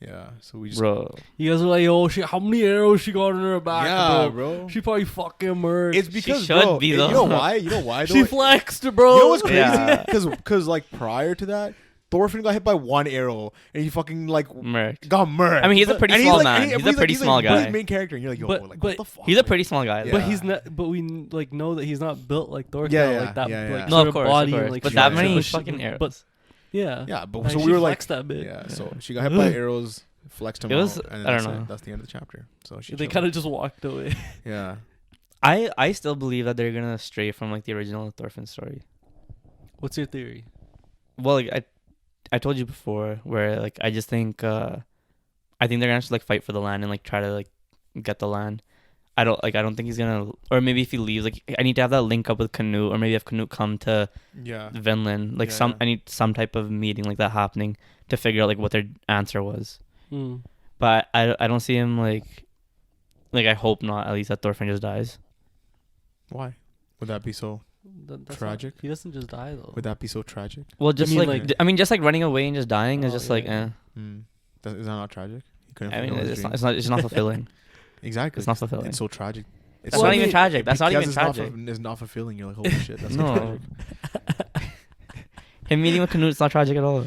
Yeah. So we just. Bro, You guys were like, yo, how many arrows she got in her back, Yeah, bro? bro. She probably fucking murked. It's because should bro, be, you though. know why? You know why? She though? flexed, bro. You know what's crazy? Yeah. Because like prior to that, Thorfinn got hit by one arrow and he fucking like Merc. got murked. I mean, he's a pretty And small like- man. and he- He's but a pretty like- small but guy. he's main character, and you're like, yo, But- like but what the fuck? He's a pretty small guy. Yeah. But he's not. But we like know that he's not built like Thorkel. Yeah, like that. yeah, yeah. Like, No, sort of course, body of and, course. like, But that structure. many But she- fucking arrows. But yeah, Yeah, but Like, so she we were like, flexed that bit. yeah. So she got hit by arrows, flexed him It was- out, and then I that's don't know. it. That's the end of the chapter. So she They chilled. kind of just walked away. yeah. I still believe that they're gonna stray from like the original Thorfinn story. What's your theory? Well, like I told you before, where like I just think I think they're gonna just like fight for the land and like try to like get the land. I don't think he's gonna, or maybe if he leaves, like I need to have that link up with Canute, or maybe have Canute come to Yeah. Vinland, like Yeah. I need some type of meeting like that happening to figure out like what their answer was. Hmm. But I don't see him like I hope not, at least that Thorfinn just dies. Why? Would that be so? That's Tragic? He doesn't just die though. Would that be so tragic? Well, just mean, like, like- I mean, just like running away and just dying is Oh, just yeah, like, yeah. Hmm. Is that not tragic? He couldn't I mean, fulfill his it's dream. not fulfilling. Exactly. It's not fulfilling. It's so tragic. It's That's Well, not I even mean, tragic. That's not because even it's tragic. It's not fulfilling. You're like, holy shit, that's No. so tragic. Him meeting with Canute is not tragic at all.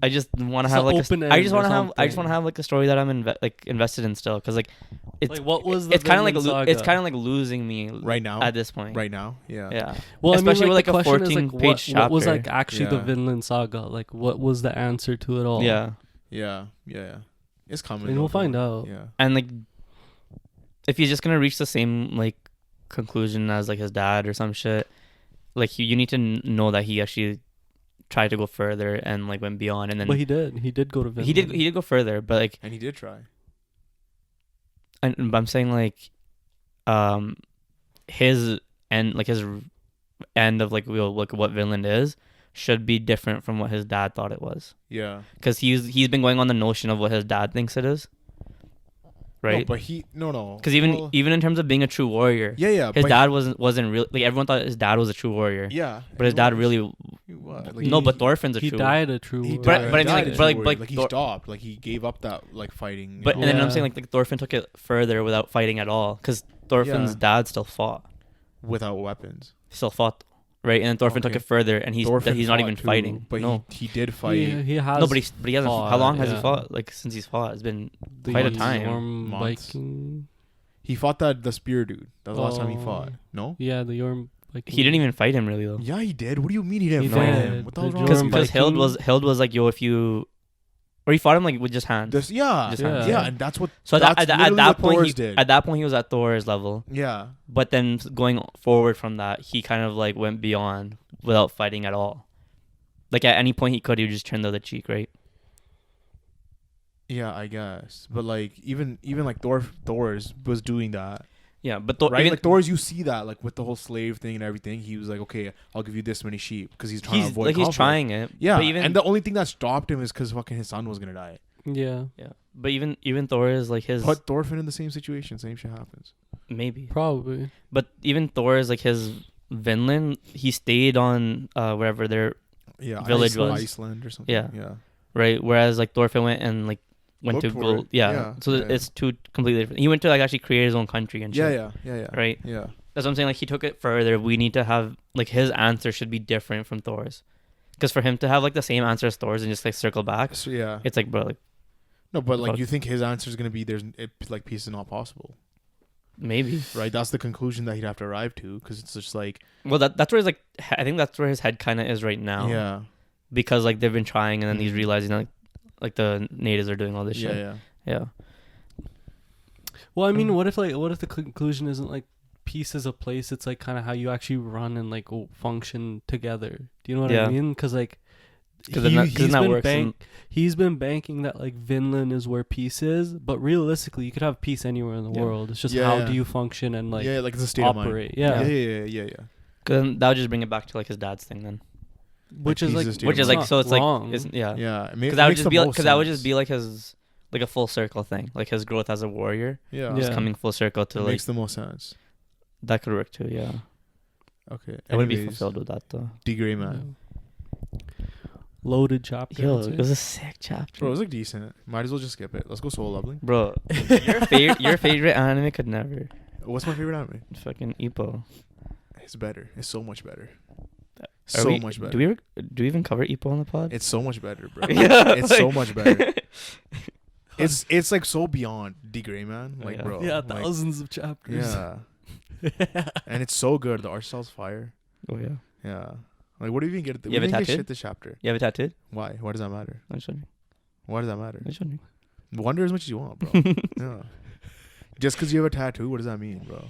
I just want to It's have an like open I end just or want to have something. like a story that I'm invested in still, because like it's Like, what was the it's kind of like Vinland it's Saga? kind of like losing me Right now? at this point. Right now? Yeah. Yeah. Well, Especially I mean, with, like, a the question is, 14-page what was like chapter. actually the Yeah. Vinland Saga? Like, what was the answer to it all? Yeah. Yeah. Yeah. It's coming. And we'll though, find bro. out. Yeah. And like if he's just gonna reach the same like conclusion as like his dad or some shit, like you need to know that he actually tried to go further and like went beyond, and then But he did. He did go to Vinland. he did go further, but like And he did try. but I'm saying like his end, like his end of like what Vinland is should be different from what his dad thought it was, Yeah. because he's been going on the notion of what his dad thinks it is, No, right? but no. Because even Well, even in terms of being a true warrior, yeah. his but dad wasn't real. Like everyone thought his dad was a true warrior, Yeah. but his he dad was. really He was. no. But Thorfinn's a He true. died a true. He warrior. But- but I mean, died like- a but true like- warrior. like he Thor- stopped. Like he gave up that like fighting. you But know? and then I'm Yeah. saying like Thorfinn took it further without fighting at all, because Thorfinn's Yeah. dad still fought, without weapons. right? And then Thorfinn took Okay. it further, and Thorfinn he's not fought even too, fighting. But No, he did fight. he has no, but he hasn't. How long has he yeah. fought? Like since he's fought, it's been the quite a time. Yorm Months. Viking. He fought the spear dude. That was the last time he Oh. fought. No. Yeah, the Yorm Viking. He didn't even fight him really though, Yeah, he did. What do you mean he didn't He fight did. him? What the hell's The wrong? Jordan with because Viking. Hild was like, yo, if you, or he fought him like with just hands. this? Yeah, Just hands. yeah, Yeah. and that's what. So that's at literally that what point, Thor's he, did. at that point he was at Thor's level. Yeah, But then going forward from that, he kind of like went beyond without fighting at all. Like at any point he could, he would just turn the other cheek, right? yeah, I guess. But like even like Thor's was doing that. Yeah, but Thor, Right, even, like Thor's, you see that like with the whole slave thing and everything. He was like, okay, I'll give you this many sheep because he's trying to avoid. he's conflict. trying it. Yeah, but even and the only thing that stopped him is because fucking his son was gonna die. Yeah, but even Thor is like his Put Thorfinn in the same situation, same shit happens. maybe. probably. But even Thor is like his Vinland. He stayed on wherever they're Yeah, Village was. Iceland or something. Yeah. yeah. right. Whereas like Thorfinn went and like went Looked to for go. it. Yeah. Yeah, So yeah. it's two completely different. He went to like actually create his own country and shit. Yeah. Right. Yeah. That's what I'm saying. Like he took it further. We need to have like his answer should be different from Thor's, because for him to have like the same answer as Thor's and just like circle back, So yeah. it's like bro, like No, but like Fuck. you think his answer is gonna be like peace is not possible, maybe. right? That's the conclusion that he'd have to arrive to, because it's just like Well, that's where he's like. I think that's where his head kind of is right now. yeah, Because like they've been trying, and then he's Mhm. realizing that like the natives are doing all this shit. yeah. Yeah. Well, I mean, Mm. what if the conclusion isn't like pieces of place, it's like kind of how you actually run and like function together. Do you know what Yeah. I mean? Because like Because he's been banking that like Vinland is where peace is, but realistically you could have peace anywhere in the Yeah. world. It's just Yeah, how yeah. do you function and like like it's a state of mind. operate. Yeah, Yeah. yeah. Cause that would just bring it back to like his dad's thing then. Which is peace like is state Which of is mind. like so it's wrong. like yeah. Yeah, Because that would just be like, because that would just be like his like a full circle thing, like his growth as a warrior, yeah, Yeah. just coming full circle to it like makes the most sense. that could work too. Yeah, Okay, I would be anyways, fulfilled with that though. D.Gray Man. Loaded chapter. Yo, I'd say. it was a sick chapter, Bro, it was like decent. Might as well just skip it. Let's go Soul Leveling. bro. Your favorite anime could never What's my favorite anime? fucking Ippo. It's better. It's so much better. Are So we- much better. Do we even cover Ippo on the pod? It's so much better, bro. Yeah, It's so like- much better. It's like so beyond D.Gray Man, Oh, like yeah. bro. Yeah, like, thousands of chapters. Yeah, and it's so good. The art style's fire. Oh yeah. Yeah, like what do you even get? At the, You have we it didn't get tattooed? shit this chapter. You have it tattooed? Why? Why does that matter? I'm showing you. Why does that matter? I'm showing Wonder as much as you want, bro. Yeah. Just because you have a tattoo, what does that mean, bro?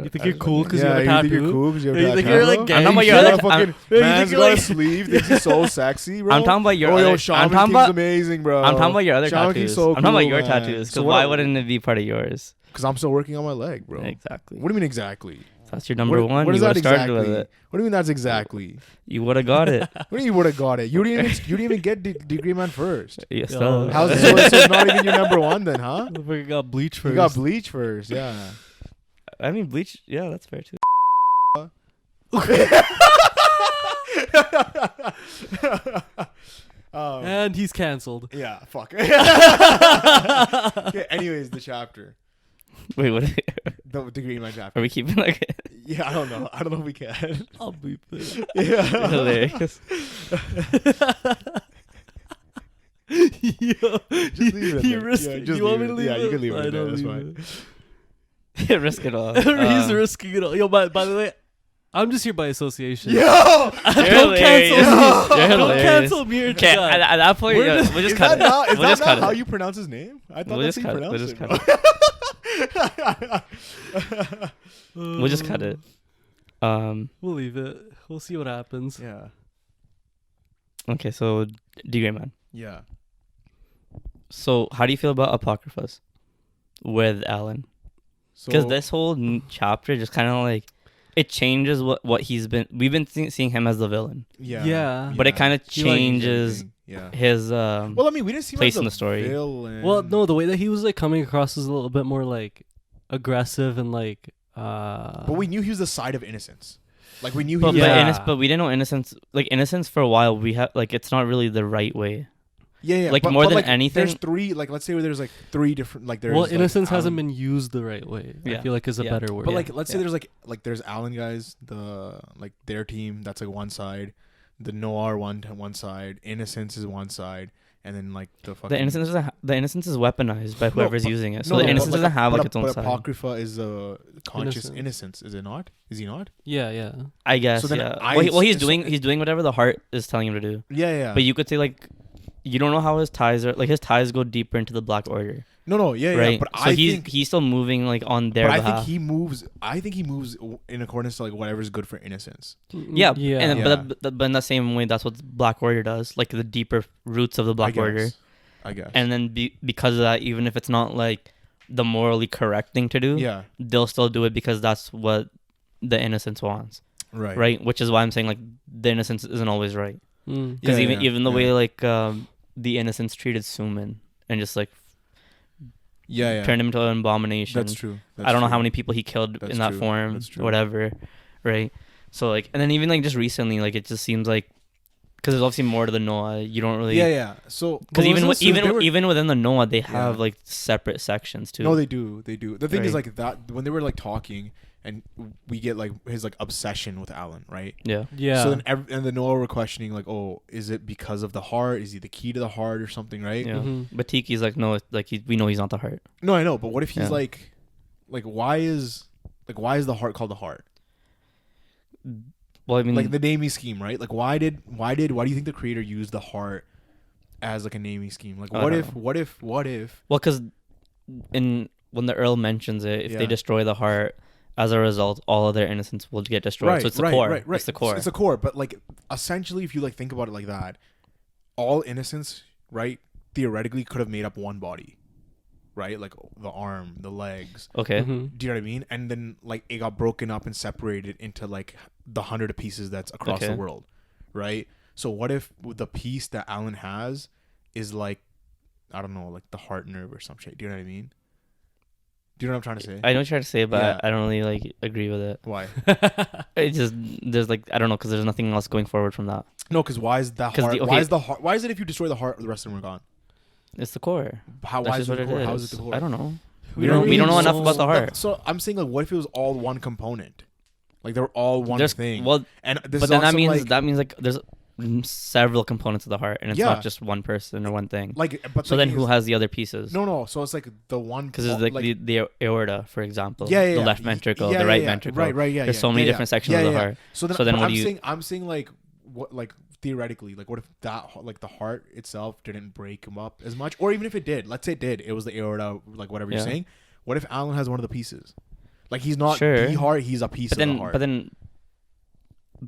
You think you're cool because Yeah, you have a think you're tattoo? cool because you have Yeah, a you think tattoo. you're, like, bro? gang I'm talking about shit? your other. fucking Yeah, you man's think you're, got a like- sleeve. Thinks he's so sexy, bro. I'm talking about your Oh, other. yo, Shaman I'm talking King's about. amazing, bro. I'm talking about your other Shaman tattoos. King's so I'm talking about cool, your man. tattoos. So Because why what- wouldn't it be part of yours? Because I'm still working on my leg, bro. Exactly. What do you mean exactly? That's your number one. What You is would that have started exactly? with it. What do you mean that's exactly? You would have got it. What do you mean you would have got it? You didn't even get D.Gray Man first. Yeah, still. Yeah. How's so it's not even your number one then, huh? We got Bleach first. You got Bleach first, yeah. I mean, Bleach. Yeah, that's fair too. And he's cancelled. Yeah, fuck. Okay, anyways, the chapter. Wait, what? The D.Gray Man chapter. Are we keeping like Yeah, I don't know. I don't know if we can. I'll beep it. Yeah. hilarious? Yo, Just leave it he there. risked Yeah, it. just You want me leave to it. leave Yeah, it? you can leave it I there, don't that's leave fine. it. Risk it all. He's risking it all. Yo, by the way, I'm just here by association. Yo! Don't hilarious. cancel me. You're Don't hilarious. cancel me. Or Okay, John. at that point, We're yeah, just- we'll just Is cut that it. not, is We'll that just not cut how it. you pronounce his name? I thought We'll that's just how you cut it. We'll pronounce just it. cut We'll just cut it. We'll leave it. We'll see what happens. Yeah. Okay, so D.Gray Man. Yeah. So how do you feel about Apocryphas with Alan? Because So, this whole chapter just kind of like it changes what he's been. We've been seeing him as the villain, yeah. Yeah. but it kind of He like changes everything. Yeah. his Well, I mean, we didn't see him place as in a the story. villain. Well, no, the way that he was like coming across is a little bit more like aggressive and like. But we knew he was the side of innocence. Like we knew he But, was. Yeah. but we didn't know innocence. Like innocence for a while, we have like it's not really the right way. Yeah. like, but, more but, than like, anything- there's three. Like let's say there's like three different. Like there's. Well, like, innocence hasn't Alan- been used the right way. I Yeah. feel like is a Yeah. better word. But Yeah. like, let's say Yeah. there's like there's Alan guys, the like their team. That's like one side. The Noir one side. Innocence is one side, and then like the fucking. The innocence is weaponized by whoever's using it. So No, the but, innocence doesn't have like its own but side. Apocrypha is a conscious Innocence. innocence. Is it not? Is he not? Yeah. I guess. So then Yeah. I- Well, he's so- doing whatever the heart is telling him to do. Yeah. But you could say like, you don't know how his ties are. Like his ties go deeper into the Black Order, No. Yeah. right? But so I he's think. he's still moving like on their But I behalf. think he moves. I think he moves in accordance to like whatever's good for innocence. Yeah, Yeah. And Yeah. But in the same way, that's what the Black Order does. Like the deeper roots of the Black Order, I guess. and then because of that, even if it's not like the morally correct thing to do, yeah. they'll still do it because that's what the innocence wants, Right. right? Which is why I'm saying like the innocence isn't always right. Mm. Because Yeah, even the yeah. way like the innocence treated Suman and just like Yeah. turned him into an abomination. That's true. I don't know how many people he killed That's in that true. form, That's true. whatever, right? So like, and then even like just recently, like it just seems like because there's obviously more to the Noah. You don't really, Yeah. So Because but even within the Noah, they have Yeah. like separate sections too. no, they do. They do. The thing is Right. like that when they were like talking, and we get like his like obsession with Alan, right? Yeah, Yeah. So then and the Noah were questioning like, oh, is it because of the heart? Is he the key to the heart or something, right? yeah. Mhm. But Tiki's like, no, it's like we know he's not the heart. No, I know, but what if he's Yeah. like why is the heart called the heart? Well, I mean, Like the naming scheme, right? Like why do you think the creator used the heart as like a naming scheme? Like I what don't if well, because when the Earl mentions it, if Yeah. they destroy the heart, as a result, all of their innocence will get destroyed. Right, So it's the right, core. right, right. It's the core. It's the core, but like essentially, if you like think about it like that, all innocence, right, theoretically could have made up one body, right? Like the arm, the legs. Okay. Mm-hmm. Do you know what I mean? And then like it got broken up and separated into like the 100 pieces that's across the Okay. world, right? So what if the piece that Alan has is like, I don't know, like the heart nerve or some shit? Do you know what I mean? Do you know what I'm trying to say? I know what you're trying to say, but Yeah. I don't really like agree with it. Why? It just there's like I don't know because there's nothing else going forward from that. No, because why is that 'Cause heart? the- Why okay. is the heart? Why is it if you destroy the heart, the rest of them are gone? It's the core. How? That's Why is just it what the it core? is. How is it the core? I don't know. We don't know enough so- about the heart. So I'm saying like, what if it was all one component? Like they're all one There's thing. well, And this but is then also that means like there's several components of the heart, and it's Yeah. not just one person or one thing. like, but So the then thing who is- has the other pieces? No. So it's like the one Because it's like the aorta, for example. Yeah, yeah, The yeah. left ventricle, Yeah, the yeah, right yeah. ventricle. Right, yeah. There's yeah, so many yeah, different yeah. sections Yeah, of the yeah. heart. So then, So then but what do you- I'm saying like, what like theoretically, like what if that like the heart itself didn't break him up as much, or even if it did, let's say it did, it was the aorta, like whatever you're Yeah. saying. What if Alan has one of the pieces? Like he's not Sure. the heart, he's a piece of the heart.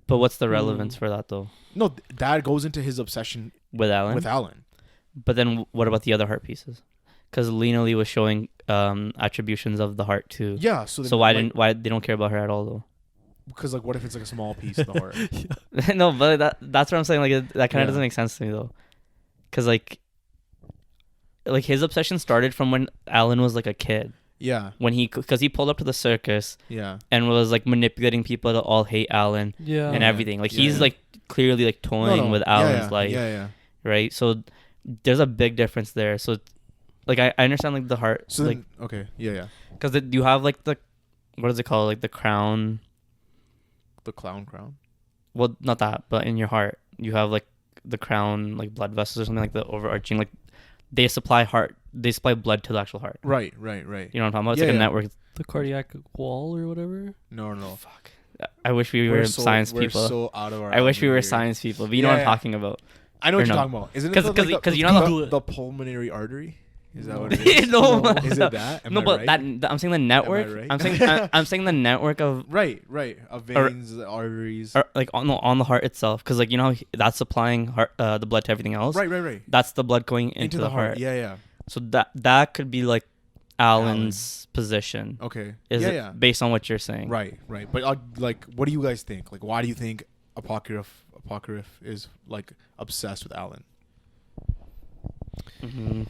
But what's the relevance for that though? No, that goes into his obsession With Alan? with Alan. But then what about the other heart pieces? Because Lena Lee was showing attributions of the heart too. Yeah. So then, So why like, why they don't care about her at all though? Because like, what if it's like a small piece of the heart? No, but that's what I'm saying. Like that kind of Yeah. doesn't make sense to me though. Because like his obsession started from when Alan was like a kid. Yeah. Because he pulled up to the circus Yeah. and was like manipulating people to all hate Alan Yeah. and everything. Like Yeah. he's like clearly like toying with Alan's life, Yeah. right? So there's a big difference there. So like I understand like the heart, So like then, okay. Yeah. because you have like the what is it called, like the crown. The clown crown. Well, not that, but in your heart you have like the crown, like blood vessels or something, like the overarching, like they supply blood to the actual heart. Right. You know what I'm talking about? It's Yeah, like a yeah. network. The cardiac wall or whatever. No. Fuck. I wish we were science we're people. so out of our I wish we were here. science people, but you know Yeah, what I'm yeah. talking about. I know what or you're no. talking about. Isn't it 'Cause- the, like, 'cause the, you know the- the pulmonary artery? Is that what it is? No. Is it that? Am No, I but right? that I'm saying the network. right? I'm saying the network of Right. Of veins, the arteries. or like on the heart itself, because like you know how that's supplying the blood to everything else. Right. That's the blood going into the heart. Yeah. So that could be like Alan's position. Okay. Is it yeah. based on what you're saying? Right. But like, what do you guys think? Like, why do you think Apocryph is like obsessed with Alan? Mm-hmm.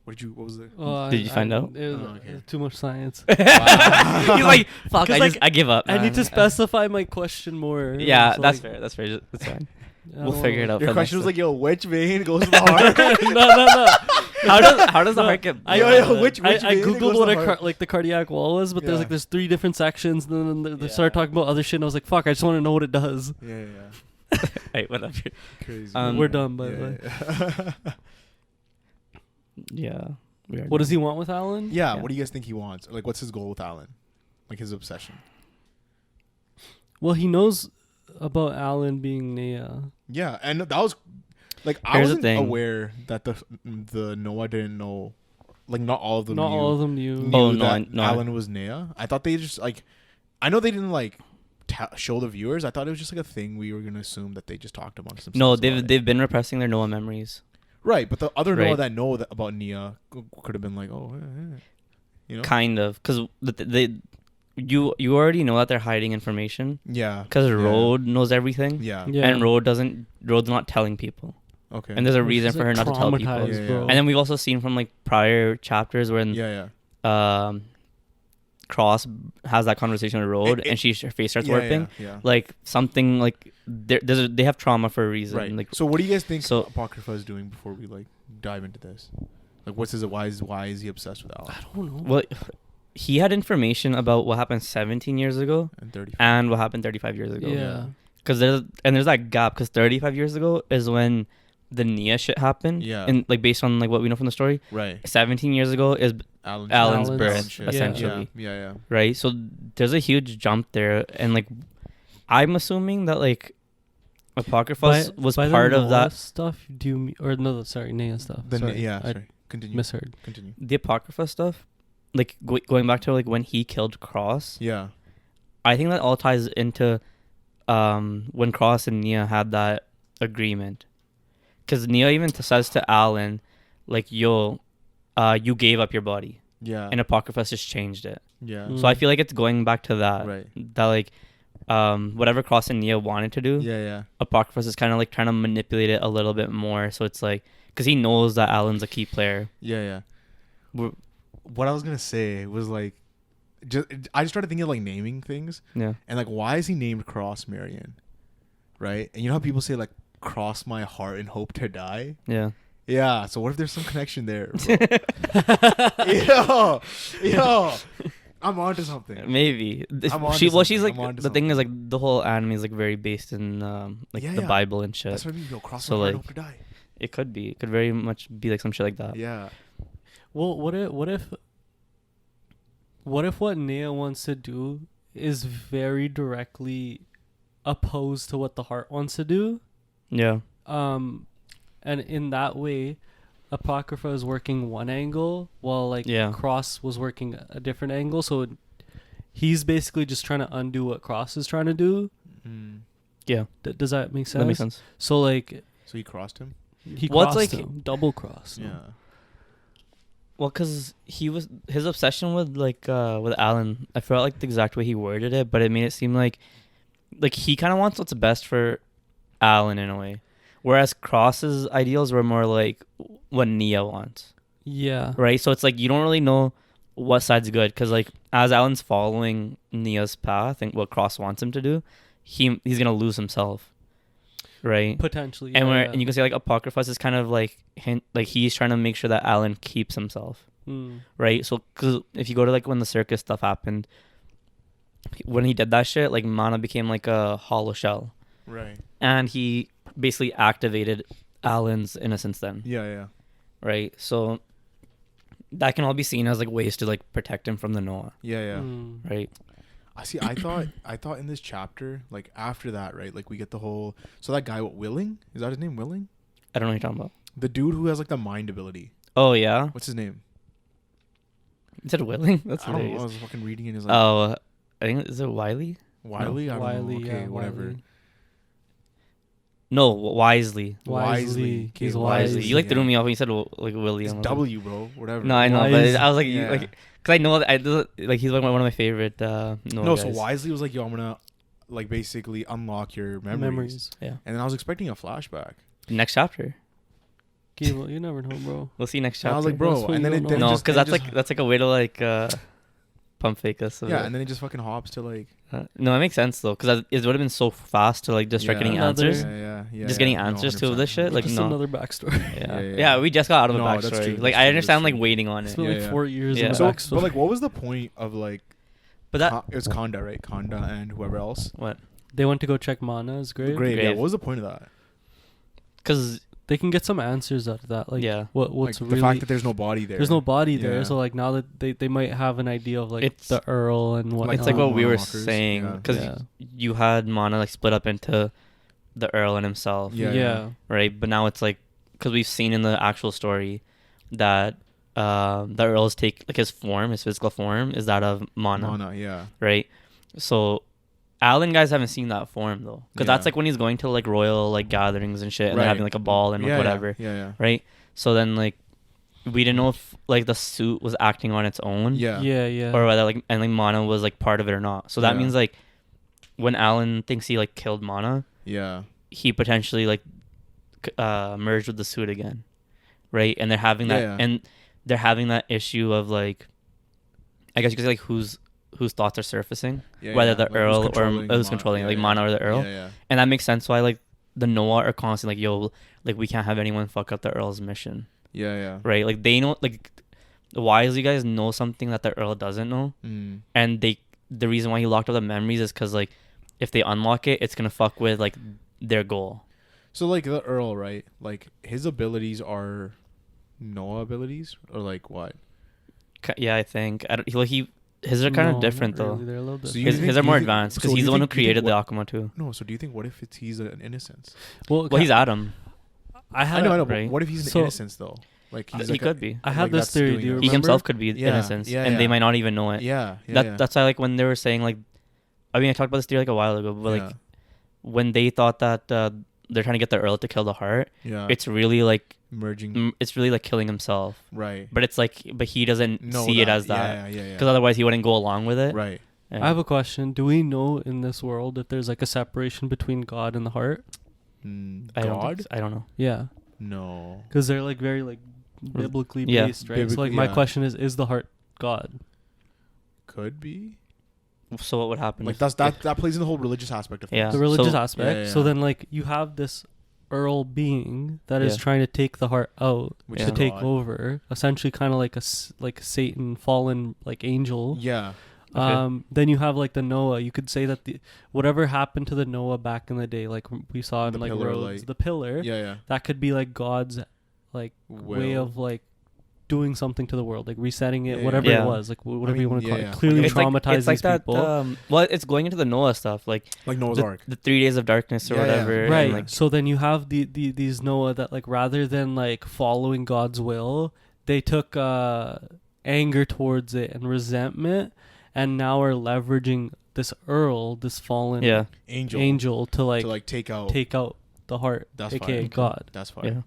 What was it? Did you find out? It was, Oh, okay. too much science. He's like, fuck. 'Cause, like, I give up. I need to specify my question more. Yeah, So, that's like, fair. That's fair. That's fine. I We'll don't figure it know. out. Your for question next was like, yo, which vein goes to the heart? no. how does the heart get? which I vein goes googled to what the a heart? like the cardiac wall was, but Yeah. there's 3 different sections. And then they Yeah. started talking about other shit, and I was like, "Fuck! I just want to know what it does." Yeah. Hey, whatever. Crazy. We're done, by the way. way. Yeah. We are What does done. he want with Alan? Yeah. Yeah. What do you guys think he wants? Like, what's his goal with Alan? Like his obsession. Well, he knows about Alan being Nea. Yeah, and that was like I Here's the wasn't thing. aware that the Noah didn't know. Like, not all of them. Not knew, all of them knew. knew Oh, no, that no. Alan was Nea. I thought they just like. I know they didn't like show the viewers. I thought it was just like a thing we were gonna assume that they just talked amongst themselves. No, about it. they've been repressing their Noah memories. Right, but the other Noah Right. that know that about Nia could have been like, oh, you know, Kind of, because you already know that they're hiding information. yeah, Because yeah. Road knows everything, Yeah. Yeah. and Road's not telling people, Okay. and there's a She's, reason for her like, not to tell people. traumatized, Yeah, bro. yeah. And then we've also seen from like prior chapters when yeah. Cross has that conversation with Road, and her face starts warping. Yeah. Like something like they have trauma for a reason. Right. Like So what do you guys think So- Apocrypha is doing before we like dive into this? Like, why is he obsessed with Alan? I don't know. well, he had information about what happened 17 years ago And 30. and what happened 35 years ago. Yeah. Because there's that gap. Because 35 years ago is when the Nia shit happened. Yeah. And like based on like what we know from the story, Right. 17 years ago is Alan's Alan's birth, shit. essentially. Yeah. right. So there's a huge jump there, and like I'm assuming that like Apocrypha was by the part of Noah that. stuff. Sorry, Nea stuff. Then Sorry, yeah. I Sorry. Continue. misheard. Continue. The Apocrypha stuff like going back to like when he killed Cross, Yeah. I think that all ties into when Cross and Nia had that agreement, because Nia even says to Alan, like, yo, you gave up your body, Yeah. and Apocryphus just changed it. Yeah. So I feel like it's going back to that, Right. that like whatever Cross and Nia wanted to do, Yeah. Apocryphus is kind of like trying to manipulate it a little bit more. So it's like, because he knows that Alan's a key player. Yeah. What I was gonna say was like, I just started thinking of like naming things, Yeah. and like, why is he named Cross Marion, right? And you know how people say like, cross my heart and hope to die. Yeah. Yeah. So what if there's some connection there, bro? yo, I'm onto something. Maybe. I'm onto She's something. like, I'm onto the thing is something. like the whole anime is like very based in like Yeah, the yeah. Bible and shit. That's what I mean. Yo, cross So, my heart and like, hope to die. It could be. It could very much be like some shit like that. Yeah. Well, what if what Nia wants to do is very directly opposed to what the heart wants to do? Yeah. And in that way, Apocrypha is working one angle while like Yeah. Cross was working a different angle. So he's basically just trying to undo what Cross is trying to do. Mm. Yeah. Does that make sense? That makes sense. So like So he crossed him. he Well, it's crossed like- him, double crossed. Yeah. Well, because his obsession with like with Alan, I felt like the exact way he worded it, but it made it seem like he kind of wants what's best for Alan in a way, whereas Cross's ideals were more like what Nia wants, Yeah. right? So it's like you don't really know what side's good, because like as Alan's following Nia's path and what Cross wants him to do, he's gonna lose himself, right? Potentially. And yeah, and you can say like Apocryphus is kind of like he's trying to make sure that Alan keeps himself. Mm. Right, so because if you go to like when the circus stuff happened, when he did that shit, like Mana became like a hollow shell, Right. and he basically activated Alan's innocence then, Yeah. right? So that can all be seen as like ways to like protect him from the Noah, Yeah. Mm. right? I see. I thought in this chapter, like after that, right? Like we get the whole. So that guy, Willing, is that his name? Willing, I don't know what you're talking about. the dude who has like the mind ability. Oh yeah, What's his name? is it Willing? That's I don't know. I hilarious. was fucking reading it. Is like Oh, I think is it Wiley? Wiley. I don't Wiley, know. Okay, yeah, whatever. Wiley. No, Wisely. Wisely. Okay, He's Wisely. Wisely, You like threw yeah. me off when you said like William. It's I was like, W, bro. Whatever. No, I know, Wise. but I was like, Yeah. like, cause I know that like he's like one of my favorite. Noah No, so guys. Wisely was like, yo, I'm gonna like basically unlock your memories. Yeah. And then I was expecting a flashback. Next chapter. Gable, you never know, bro. We'll see next And chapter. I was like, That's bro. what And then you it don't then know. no, just- because then that's just- like a way to like pump fake us. yeah, and then it just fucking hops to like No, it makes sense though, because it would have been so fast to like just start Yeah. getting Another- answers. Yeah. Just getting No, answers to 100%. this shit, like, Just no. another backstory. Yeah. Yeah. Yeah, we just got out of a No, that's backstory. true, Like that's I true, understand that's like true. waiting on It's it. been Yeah, like yeah. 4 years Yeah. in the So, backstory. but like, what was the point of like? But that It was Kanda, right? Kanda and whoever else. what? They went to go check Mana's grave. Grave. Yeah. Grave. What was the point of that? Because They can get some answers out of that. Like, yeah, what's Like really the fact that there's no body there. there's no body there, Yeah. so like now that they might have an idea of like It's- the Earl and what. it's like what we were Moonwalkers, saying, yeah. because Yeah. you had Mana like split up into the Earl and himself. Yeah. Yeah. Right, but now it's like, because we've seen in the actual story that the Earl's take, like his physical form is that of Mana, Yeah. right? So Alan guys haven't seen that form though, because that's Yeah. like when he's going to like royal like gatherings and shit, and they're Right. having like a ball and like, Yeah. whatever, Yeah. right? So then like we didn't know if like the suit was acting on its own, Yeah. Yeah. or whether like and like Mana was like part of it or not. So that Yeah. means like when Alan thinks he like killed Mana, Yeah. he potentially like merged with the suit again, right? And they're having that, Yeah. and they're having that issue of like, I guess you could say like whose thoughts are surfacing, Yeah, whether yeah. the Like, Earl who's or controlling who's Mana. controlling it, Yeah, like yeah. Mana or the Earl, Yeah. and that makes sense why like the Noah are constantly like, yo, like we can't have anyone fuck up the Earl's mission, Yeah. right? Like they know, like wisely guys know something that the Earl doesn't know, Mm. and the reason why he locked up the memories is because like if they unlock it, it's gonna fuck with like their goal. So like the Earl, right? Like his abilities are Noah abilities, or like what? Yeah, I think I don't, his are kind of No, different not though. really. They're a little So bit. you His think- are do more you think- advanced so because do he's you the one who think- do you think created the what- Akuma too. No. So do you think what if he's an innocence? Well, Well, he's Adam, I I had know, a, but right? what if he's an So- innocence though? Like He he's like could be. I had like this that's theory. doing Do you it. remember? He himself could be Yeah, innocent, yeah, and they yeah. might not even know it. Yeah, yeah. That's why like when they were saying like, I mean I talked about this theory like a while ago, but like when they thought that they're trying to get the Earl to kill the heart, it's really like merging. it's really like killing himself. Right. But it's like, but he doesn't see it as that. Yeah. Because otherwise he wouldn't go along with it. Right. Yeah. I have a question. Do we know in this world if there's like a separation between God and the heart? I God? don't know. Yeah, No. because they're like very like biblically Yeah. based, right? So like Biblically, my yeah. question is the heart God? Could be. So what would happen? Like if- that plays in the whole religious aspect of things. Yeah. The religious So- aspect. Yeah. So then like you have this Earl being that is Yeah. trying to take the heart out Which to is take God. over, essentially kind of like like Satan fallen like angel. Yeah. Okay. Then you have like the Noah. You could say that the whatever happened to the Noah back in the day, like we saw in The like pillar of roads, light. the pillar. Yeah. That could be like God's like way Will. of like doing something to the world, like resetting it, Yeah, whatever yeah. it was, like whatever you want to call yeah. it. Clearly It's traumatized it's like these that. people. Well, it's going into the Noah stuff, like Noah's Ark. the 3 days of darkness or Yeah, yeah. whatever. and, Right. like, So then you have these Noah that like rather than like following God's will, they took anger towards it and resentment, and now are leveraging this Earl, this fallen yeah. Angel to like take out. take out the heart, That's aka fine. God. That's fine. Yeah.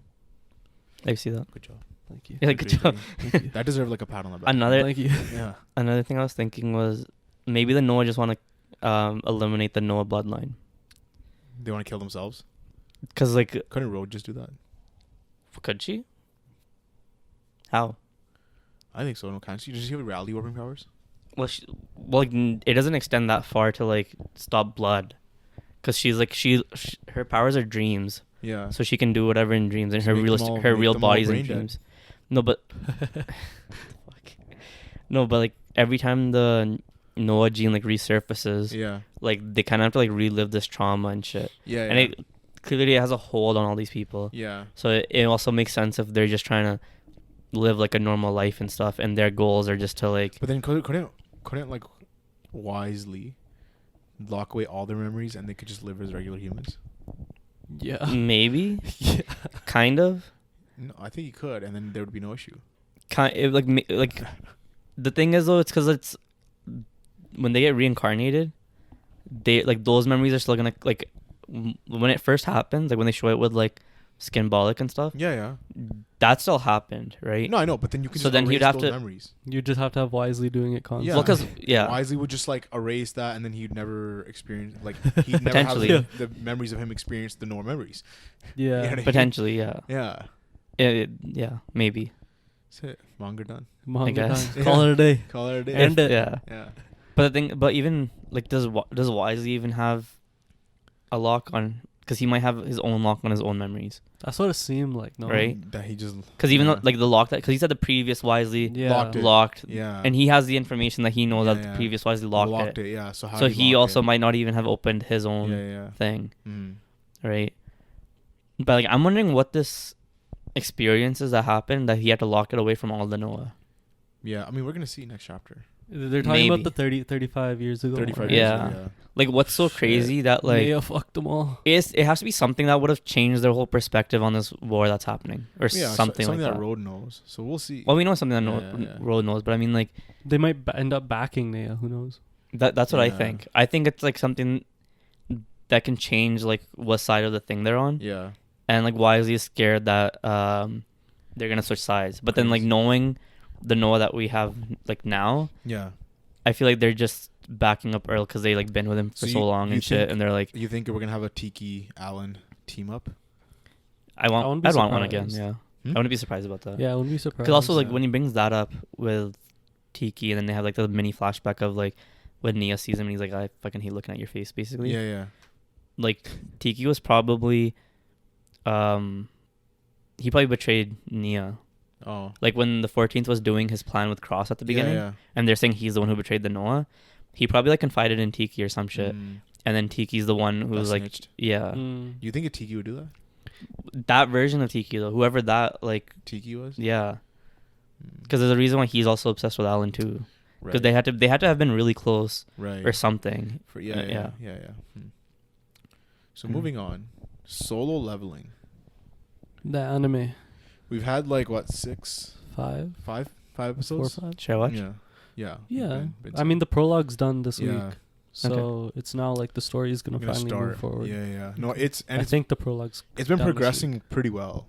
I see that. Good job. Thank you. Yeah, good job. That deserves like a pat on the back. Another Thank you. Yeah. another thing I was thinking was maybe the Noah just want to eliminate the Noah bloodline, They want to kill themselves. because like Couldn't Road just do that? could she? How? I think so. No, can't she? Does she have reality warping powers? Well, it doesn't extend that far to like stop blood, because she's like her powers are dreams, Yeah. so she can do whatever in dreams, and Just make them all- her make real them all body's in brain dead. dreams. No, but fuck. No, but like every time the Noah gene like resurfaces, Yeah. like they kind of have to like relive this trauma and shit, Yeah. and it clearly has a hold on all these people. Yeah. So it also makes sense if they're just trying to live like a normal life and stuff, and their goals are just to like. But then couldn't like wisely lock away all their memories and they could just live as regular humans? Yeah. Maybe, Yeah. kind of. No, I think you could, and then there would be no issue. Like the thing is though, it's because it's when they get reincarnated, they like those memories are still gonna like when it first happens, like when they show it with like Skinbolic and stuff, Yeah. that still happened, right? No, I know, but then you can So just then he'd erase have those to- memories. You just have to have wisely doing it constantly. Yeah. Well, because Wisely would just like erase that, and then he'd never experience like he'd never have Potentially. the memories of him experience the normal memories. Yeah. You know what I mean? potentially, yeah, Yeah. yeah, maybe. That's it. Manga done. Manga guess. time. Call it a day. Call it a day. End it. Yeah, Yeah. but but even like does Wisely even have a lock on? Because he might have his own lock on his own memories. That's what it seemed like. No. Right. That he just. Because even yeah. though like the lock because he said the previous Wisely Yeah. Locked it. locked, Yeah. and he has the information that he knows Yeah, that the yeah. previous Wisely locked it. Yeah. So how? So did he lock also it? might not even have opened his own Yeah. thing, Mm. right? But like I'm wondering what this experiences that happened that he had to lock it away from all the Noah. Yeah. I mean, we're gonna see next chapter. They're talking about Maybe. the 35 years ago. 35 right? years Yeah. ago, Like what's so Shit. crazy that like Maya fucked them all. it has to be something that would have changed their whole perspective on this war that's happening or Yeah. something like that that. Road knows. So we'll see. Well, we know something that Yeah. Road knows, but I mean like They might end up backing Naya. Who knows? that's what I Yeah. think. I think it's like something that can change like what side of the thing they're on. Yeah. And like Wisely is scared that they're gonna switch sides. But then like Crazy. knowing the Noah that we have like now, Yeah. I feel like they're just backing up Earl because they like been with him for So so you- long you and shit, think- and they're like, You think we're gonna have a Tiki Allen team up? I'd wouldn't be want one again. surprised. Yeah, Hmm? I wouldn't be surprised about that. Yeah, I wouldn't be surprised. Because also like yeah. when he brings that up with Tiki, and then they have like the mini flashback of like when Nia sees him, and he's like, I fucking hate looking at your face, basically. Yeah. Like Tiki was probably, he probably betrayed Nia. Oh. Like when the 14th was doing his plan with Cross at the beginning, Yeah. and they're saying he's the one who betrayed the Noah, he probably like confided in Tiki or some shit, Mm. and then Tiki's the one who That was like, snitched. yeah, Mm. You think a Tiki would do that? that version of Tiki though, whoever that like, Tiki was. yeah, Mm. because there's a reason why he's also obsessed with Alan too, because Right. they had to have been really close Right. or something. For, yeah. So Mhm. moving on, Solo Leveling. The anime. We've had like what 6, 5, 5 4, episodes. 5. Should I watch? Yeah, yeah, Yeah. Been I mean, the prologue's done this Yeah. week, so it's now like the story is gonna gonna finally start. move forward. Yeah, yeah. No, I I think the prologue's it's been done this progressing pretty well.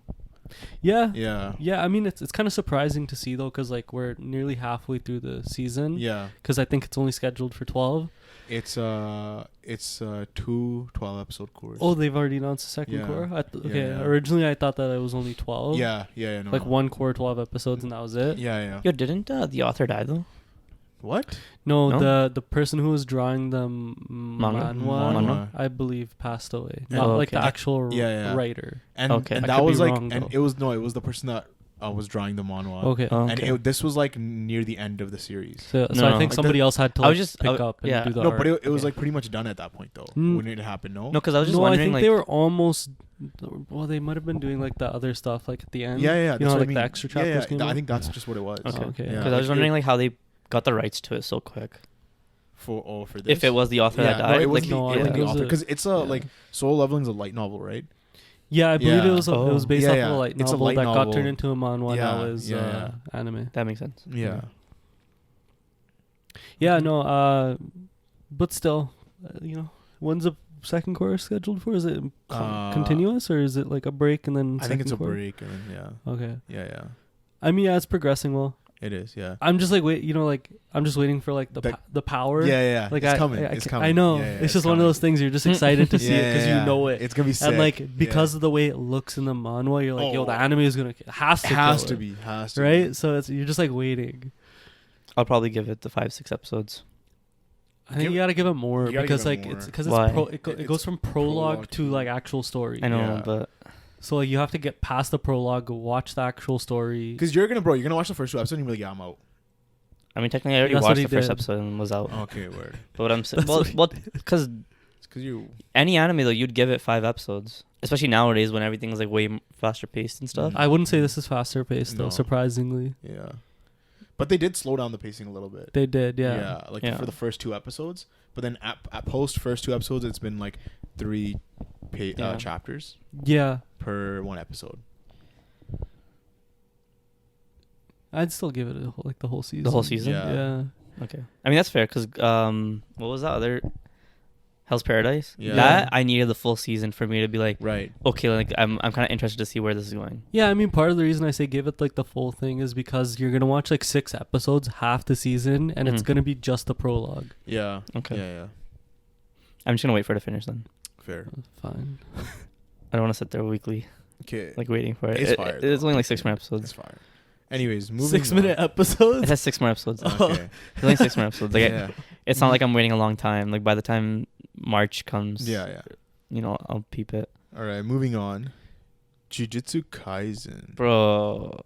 Yeah. Yeah. Yeah, I mean it's kind of surprising to see though, because like we're nearly halfway through the season. Yeah. Because I think it's only scheduled for 12. It's 2 12-episode course. Oh, they've already announced the second Yeah. core. Okay, Yeah. originally I thought that it was only 12. Yeah, yeah, no, Like no. one core, 12 episodes, and that was it. Yeah, yeah. Yo, didn't the author die though? What? No, No? the person who was drawing the Manga? manhwa, I believe, passed away. Not Oh, like the okay. actual Yeah, yeah. writer. And, Okay. and I that could was be like, wrong, and though. it was the person that was drawing the manhwa. Okay. Oh, And okay. this was like near the end of the series. So No, I no. think Like somebody else had to I like, was just- pick up and yeah. do the No, art. but it was Okay. like pretty much done at that point though Mm. when it happened. No. No, because I was just No, I wondering think like they were almost. Well, they might have been doing like the other stuff like at the end. Yeah, yeah. You That's know, what like I mean. the extra Yeah, chapters yeah. came I out? think that's just what it was. Okay. Okay. Yeah. because I was wondering like how they got the rights to it so quick. for this. If it was the author that no, died, it was like no, I the, think the it was author a- because it's a yeah. like Soul Leveling's a light novel, right? Yeah, I believe Yeah. it was it was Oh. based Yeah, off yeah. of a light It's a novel light that got novel. turned into a manhwa. Yeah, Now is yeah, anime. that makes sense. Yeah. Yeah, no. But still, when's the second course scheduled for? Is it continuous or is it like a break and then? I think it's a second course? break and then, yeah. Okay. Yeah, yeah. I mean, yeah, it's progressing well. It is, yeah. I'm just like I'm just waiting for like the power. Yeah, yeah. Like it's coming. It's coming. I know. Yeah, yeah, it's just one of those things you're just excited to see it because you know it. It's gonna be sick. And like because of the way it looks in the manhwa, you're like, yo, the anime is gonna has kill to it. be, has to Right? be. So you're just like waiting. I'll probably give it the 5-6 episodes. I think you gotta give it more you gotta because give it like more. it's because Why? it goes from prologue to like actual story. I know, Yeah. but So like, you have to get past the prologue, watch the actual story. Because you're gonna watch the first 2 episodes and you're like, yeah, I'm out. I mean, technically, I already That's what watched he the first did. episode and was out. Okay, word. But what I'm saying, That's well, because It's because you. any anime though, you'd give it 5 episodes, especially nowadays when everything is like way faster paced and stuff. I wouldn't say this is faster paced though. No. Surprisingly, Yeah. But they did slow down the pacing a little bit. they did. Yeah. Yeah, like Yeah. for the first 2 episodes. But then at post first 2 episodes, it's been like 3 Yeah. chapters Yeah. per 1 episode. I'd still give it the whole season. The whole season? Yeah. Yeah. Okay, I mean that's fair because what was that other Hell's Paradise? Yeah. That I needed the full season for me to be like, Right. okay, like I'm kind of interested to see where this is going. Yeah, I mean, part of the reason I say give it like the full thing is because you're gonna watch like 6 episodes, half the season, and it's Mhm. gonna be just the prologue. Yeah. Okay. Yeah, yeah. I'm just gonna wait for it to finish then. Fair. Fine. I don't want to sit there weekly, Okay. like waiting for it. It's fire, It's though. only like 6 more It's episodes. fire. Anyways, moving 6-minute It episodes. has 6 more episodes. Okay. It's only 6 more episodes. Like yeah. it's not like I'm waiting a long time. Like by the time March comes, Yeah, yeah. I'll peep it, All right, moving on. Jujutsu Kaisen. bro.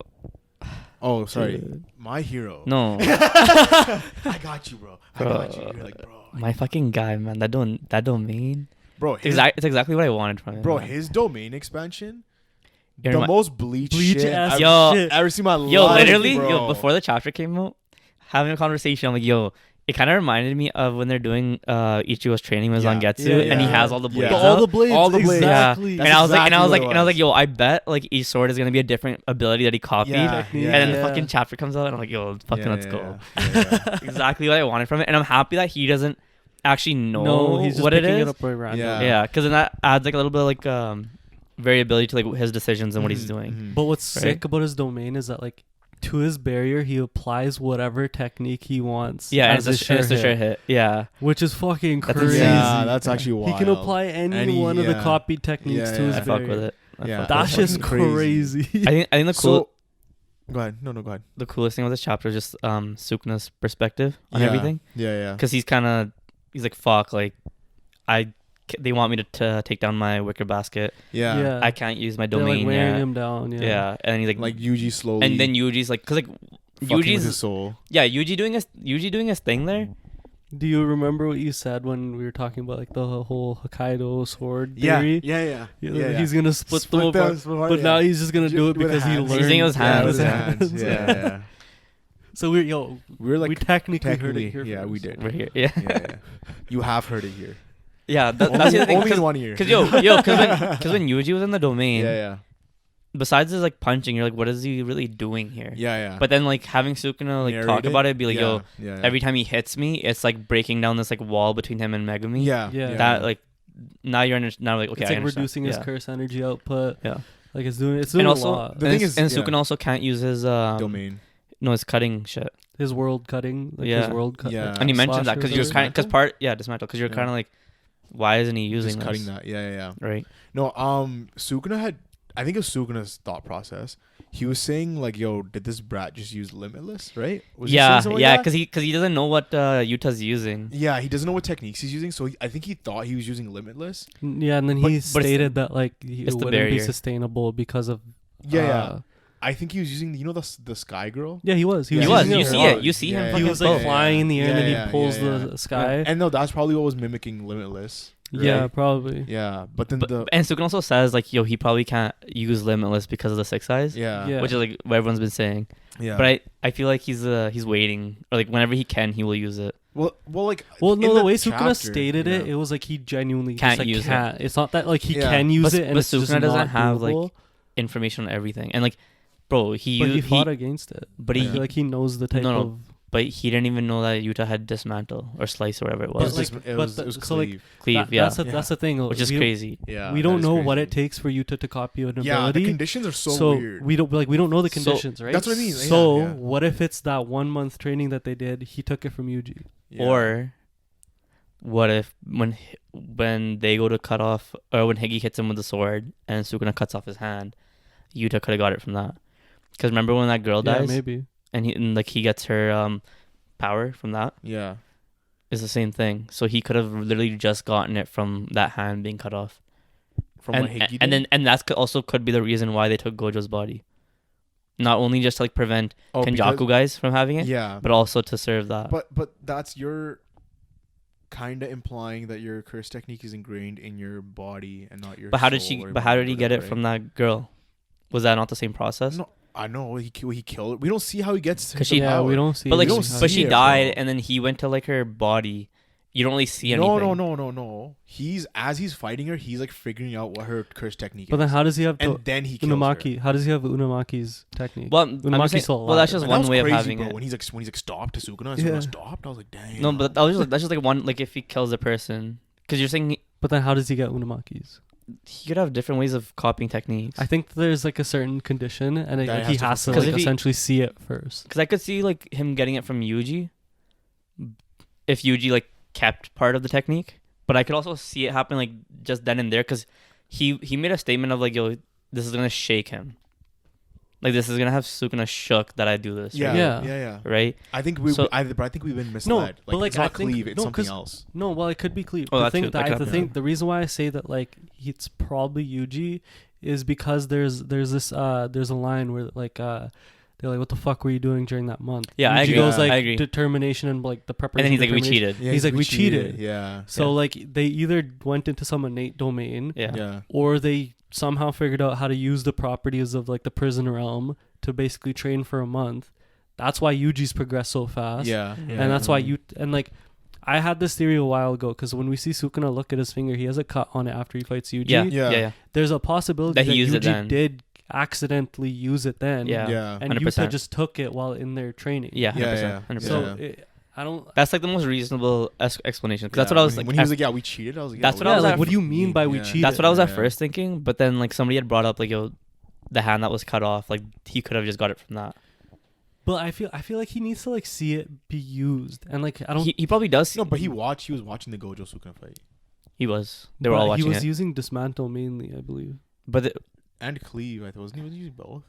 Oh, sorry. Dude. My Hero. No, I got you, bro. I got you. Bro. You're like, bro. my fucking guy, man. That domain. Bro, It's exactly what I wanted from him. bro, man. his domain expansion. You're The my- most bleach Bleach shit ass I've Yo, shit. ever seen in my Yo, life, literally, bro. before the chapter came out, having a conversation, I'm like, yo, it kind of reminded me of when they're doing Ichigo's training with Yeah. Zangetsu, Yeah, and he yeah. has all the blades. Yeah. out. All the blades. All the blades. Yeah. Exactly. That's And I was like, exactly what it was. yo, I bet like each sword is gonna be a different ability that he copied. Yeah, Technique. And then the Yeah. fucking chapter comes out, and I'm like, yo, fucking Yeah, let's yeah, go. yeah, yeah. Exactly what I wanted from it, and I'm happy that he doesn't actually know No, he's just what it picking is. it up right random. Yeah. Yeah, because then that adds like a little bit of like variability to like his decisions and what he's Mhm, doing. mhm. But what's Right? sick about his domain is that like to his barrier he applies whatever technique he wants. Yeah, and as it's a sure hit. Yeah, which is fucking That's crazy. insane. Yeah, that's actually wild. He can apply any one of the copied techniques Yeah, to his yeah. I fuck barrier. with it. I Yeah. fuck That's with it. just Fucking crazy. crazy. I think the So, go ahead. No, go ahead. the coolest thing with this chapter is just Sukuna's perspective on Yeah. everything, Yeah, yeah. because he's like, fuck, like they want me to take down my wicker basket. Yeah. I can't use my They're like domain wearing yet. him down. Yeah. Yeah, and he's like, Like Yuji slowly. and then Yuji's like, cause like fucking with his Yuji's soul. Yuji doing his thing there. Do you remember what you said when we were talking about like the whole Hokkaido sword Yeah. theory? Yeah. He's gonna split them apart. But now he's just gonna do it With because he hands. learned. He's using his Yeah, hands. with his hands. Yeah. So We're like we technically heard it here. yeah, we first. did. We're here. Yeah, Yeah. You have heard it here. yeah. That's the other thing. Only in Cause, 1 year. cause when Yuji was in the domain, Yeah. besides his like punching, you're like, what is he really doing here? Yeah. But then like having Sukuna like talk Narrate about it, be like, yo, yeah. every time he hits me, it's like breaking down this like wall between him and Megumi. Yeah. Yeah. Like now now like okay, it's I like understand. reducing his curse energy output. Yeah. Like it's doing And also, a lot. The thing is, and Sukuna also can't use his domain. No, his cutting shit. His world cutting, like Yeah. his world cut. Yeah. And you mentioned that because you're kind Dismantle? because you're Yeah. kind of like, why isn't he using Just this? cutting that. Yeah. Right. No, Sukuna had, I think it was Sukuna's thought process. He was saying like, "Yo, did this brat just use Limitless?" Right? Was he saying something like that? because he doesn't know what Yuta's using. Yeah, he doesn't know what techniques he's using, so I think he thought he was using Limitless. Yeah, and then But he it's stated that like it it's the wouldn't be barrier. sustainable because of. Yeah. I think he was using, the Sky Girl. Yeah, he was. Yeah, He he was. using You it see a lot. it. You see him. Yeah, He fucking was like both. flying in the air, and then he pulls yeah. the sky. And no, that's probably what was mimicking Limitless. Yeah, right? probably. Yeah, but then And Sukuna also says like, yo, he probably can't use Limitless because of the 6 eyes. Yeah. Which is like what everyone's been saying. Yeah. But I feel like he's waiting, or like whenever he can, he will use it. Well, no, in the way Sukuna chapter, stated it was like he genuinely Can't just, like, use it. can't. It's not that like he Yeah. can use But- it, and but it's just Sukuna doesn't not have, like, doable. Information on everything, and like, bro, But he fought he against it. but I he feel like he knows the type No, no. of. but he didn't even know that Yuta had dismantle or slice or whatever it It But, was, was. like, it but was, the- it was so, like, Cleave. Cleave, That's the thing, which is we crazy. Yeah, we that don't is know crazy. what it takes for Yuta to copy an Yeah, the ability. conditions are so weird. we don't know the So- conditions, right? That's what I mean. So Yeah. what if it's that 1 month training that they did? He took it from Yuji. Yeah. Or what if when they go to cut off, or when Higi hits him with the sword and Sukuna cuts off his hand, Yuta could have got it from that. Because remember when that girl Yeah, dies, maybe. and he gets her power from that. Yeah. It's the same thing. So he could have literally just gotten it from that hand being cut off. From what Higgy and did? then that's also could be the reason why they took Gojo's body. Not only just to like prevent Kenjaku guys from having it, Yeah. but also to serve that. But that's your kind of implying that your curse technique is ingrained in your body and not your. But how did soul or But how did he mind or get it whatever, from that girl? Was that not the same process? No, I know he killed. We don't see how he gets. 'Cause the she- Yeah, power. we don't see. But like, We don't but see she it, died, bro. and then he went to like her body. You don't really see anything. No. He's fighting her. He's like figuring out what her curse technique But is. then how does he have and then he kills Unamaki? her. How does he have Unamaki's technique? Well, I'm Unamaki's saying, still well, that's alive. just And that one was way crazy, of having bro. it. When he's like stopped to Sukuna, and Yeah. Sukuna stopped. I was like, dang. No, but that's just like one. Like if he kills a person, because you're saying But then how does he get Unamaki's? he could have different ways of copying techniques. I think there's like a certain condition, and That he has to has to fulfill. like Because if he- essentially see it first. Because I could see like him getting it from Yuji, if Yuji like kept part of the technique. But I could also see it happen like just then and there, because he made a statement of like, yo, this is gonna shake him. Like this is gonna have Sukuna shook that I do this. Yeah, right? yeah. Right? I think So- I think we've been misled. but, like, it's not I think- Cleave. It's no, something 'cause- else. No, well, it could be Cleave. Oh, the that thing, too. That could happen. the reason why I say that like it's probably Yuji is because there's this there's a line where like they're like, what the fuck were you doing during that month? Yeah, I Yuji agree. goes I like agree. determination and like the And preparation. then he's like, we determination. cheated. Yeah, He's like, we cheated. Yeah. So Yeah. like they either went into some innate domain, Yeah. Yeah. or they somehow figured out how to use the properties of like the prison realm to basically train for a month. That's why Yuji's progressed so fast. Yeah. And that's why like I had this theory a while ago, because when we see Sukuna look at his finger, he has a cut on it after he fights Yuji. Yeah. Yeah. Yeah. There's a possibility That that, he used it Yuji then. did accidentally use it then. Yeah. Yeah. And 100%. Yuta just took it while in their training. Yeah. 100%. Yeah, 100%. So Yeah. I don't. That's like the most reasonable explanation. 'Cause that's Yeah, what I was when like. he was like, yeah, we cheated. I was like, That's yeah, what I was like, at what do you mean by we Yeah. cheated? That's what I was at Yeah. first thinking. But then like somebody had brought up like, yo, the hand that was cut off, like he could have just got it from that. But I feel like he needs to like see it be used, and like I don't. He probably does. No, but he was watching the Gojo Sukuna fight. He was. They were all watching He was it. using dismantle mainly, I believe. But it And Cleave, I thought wasn't he using both?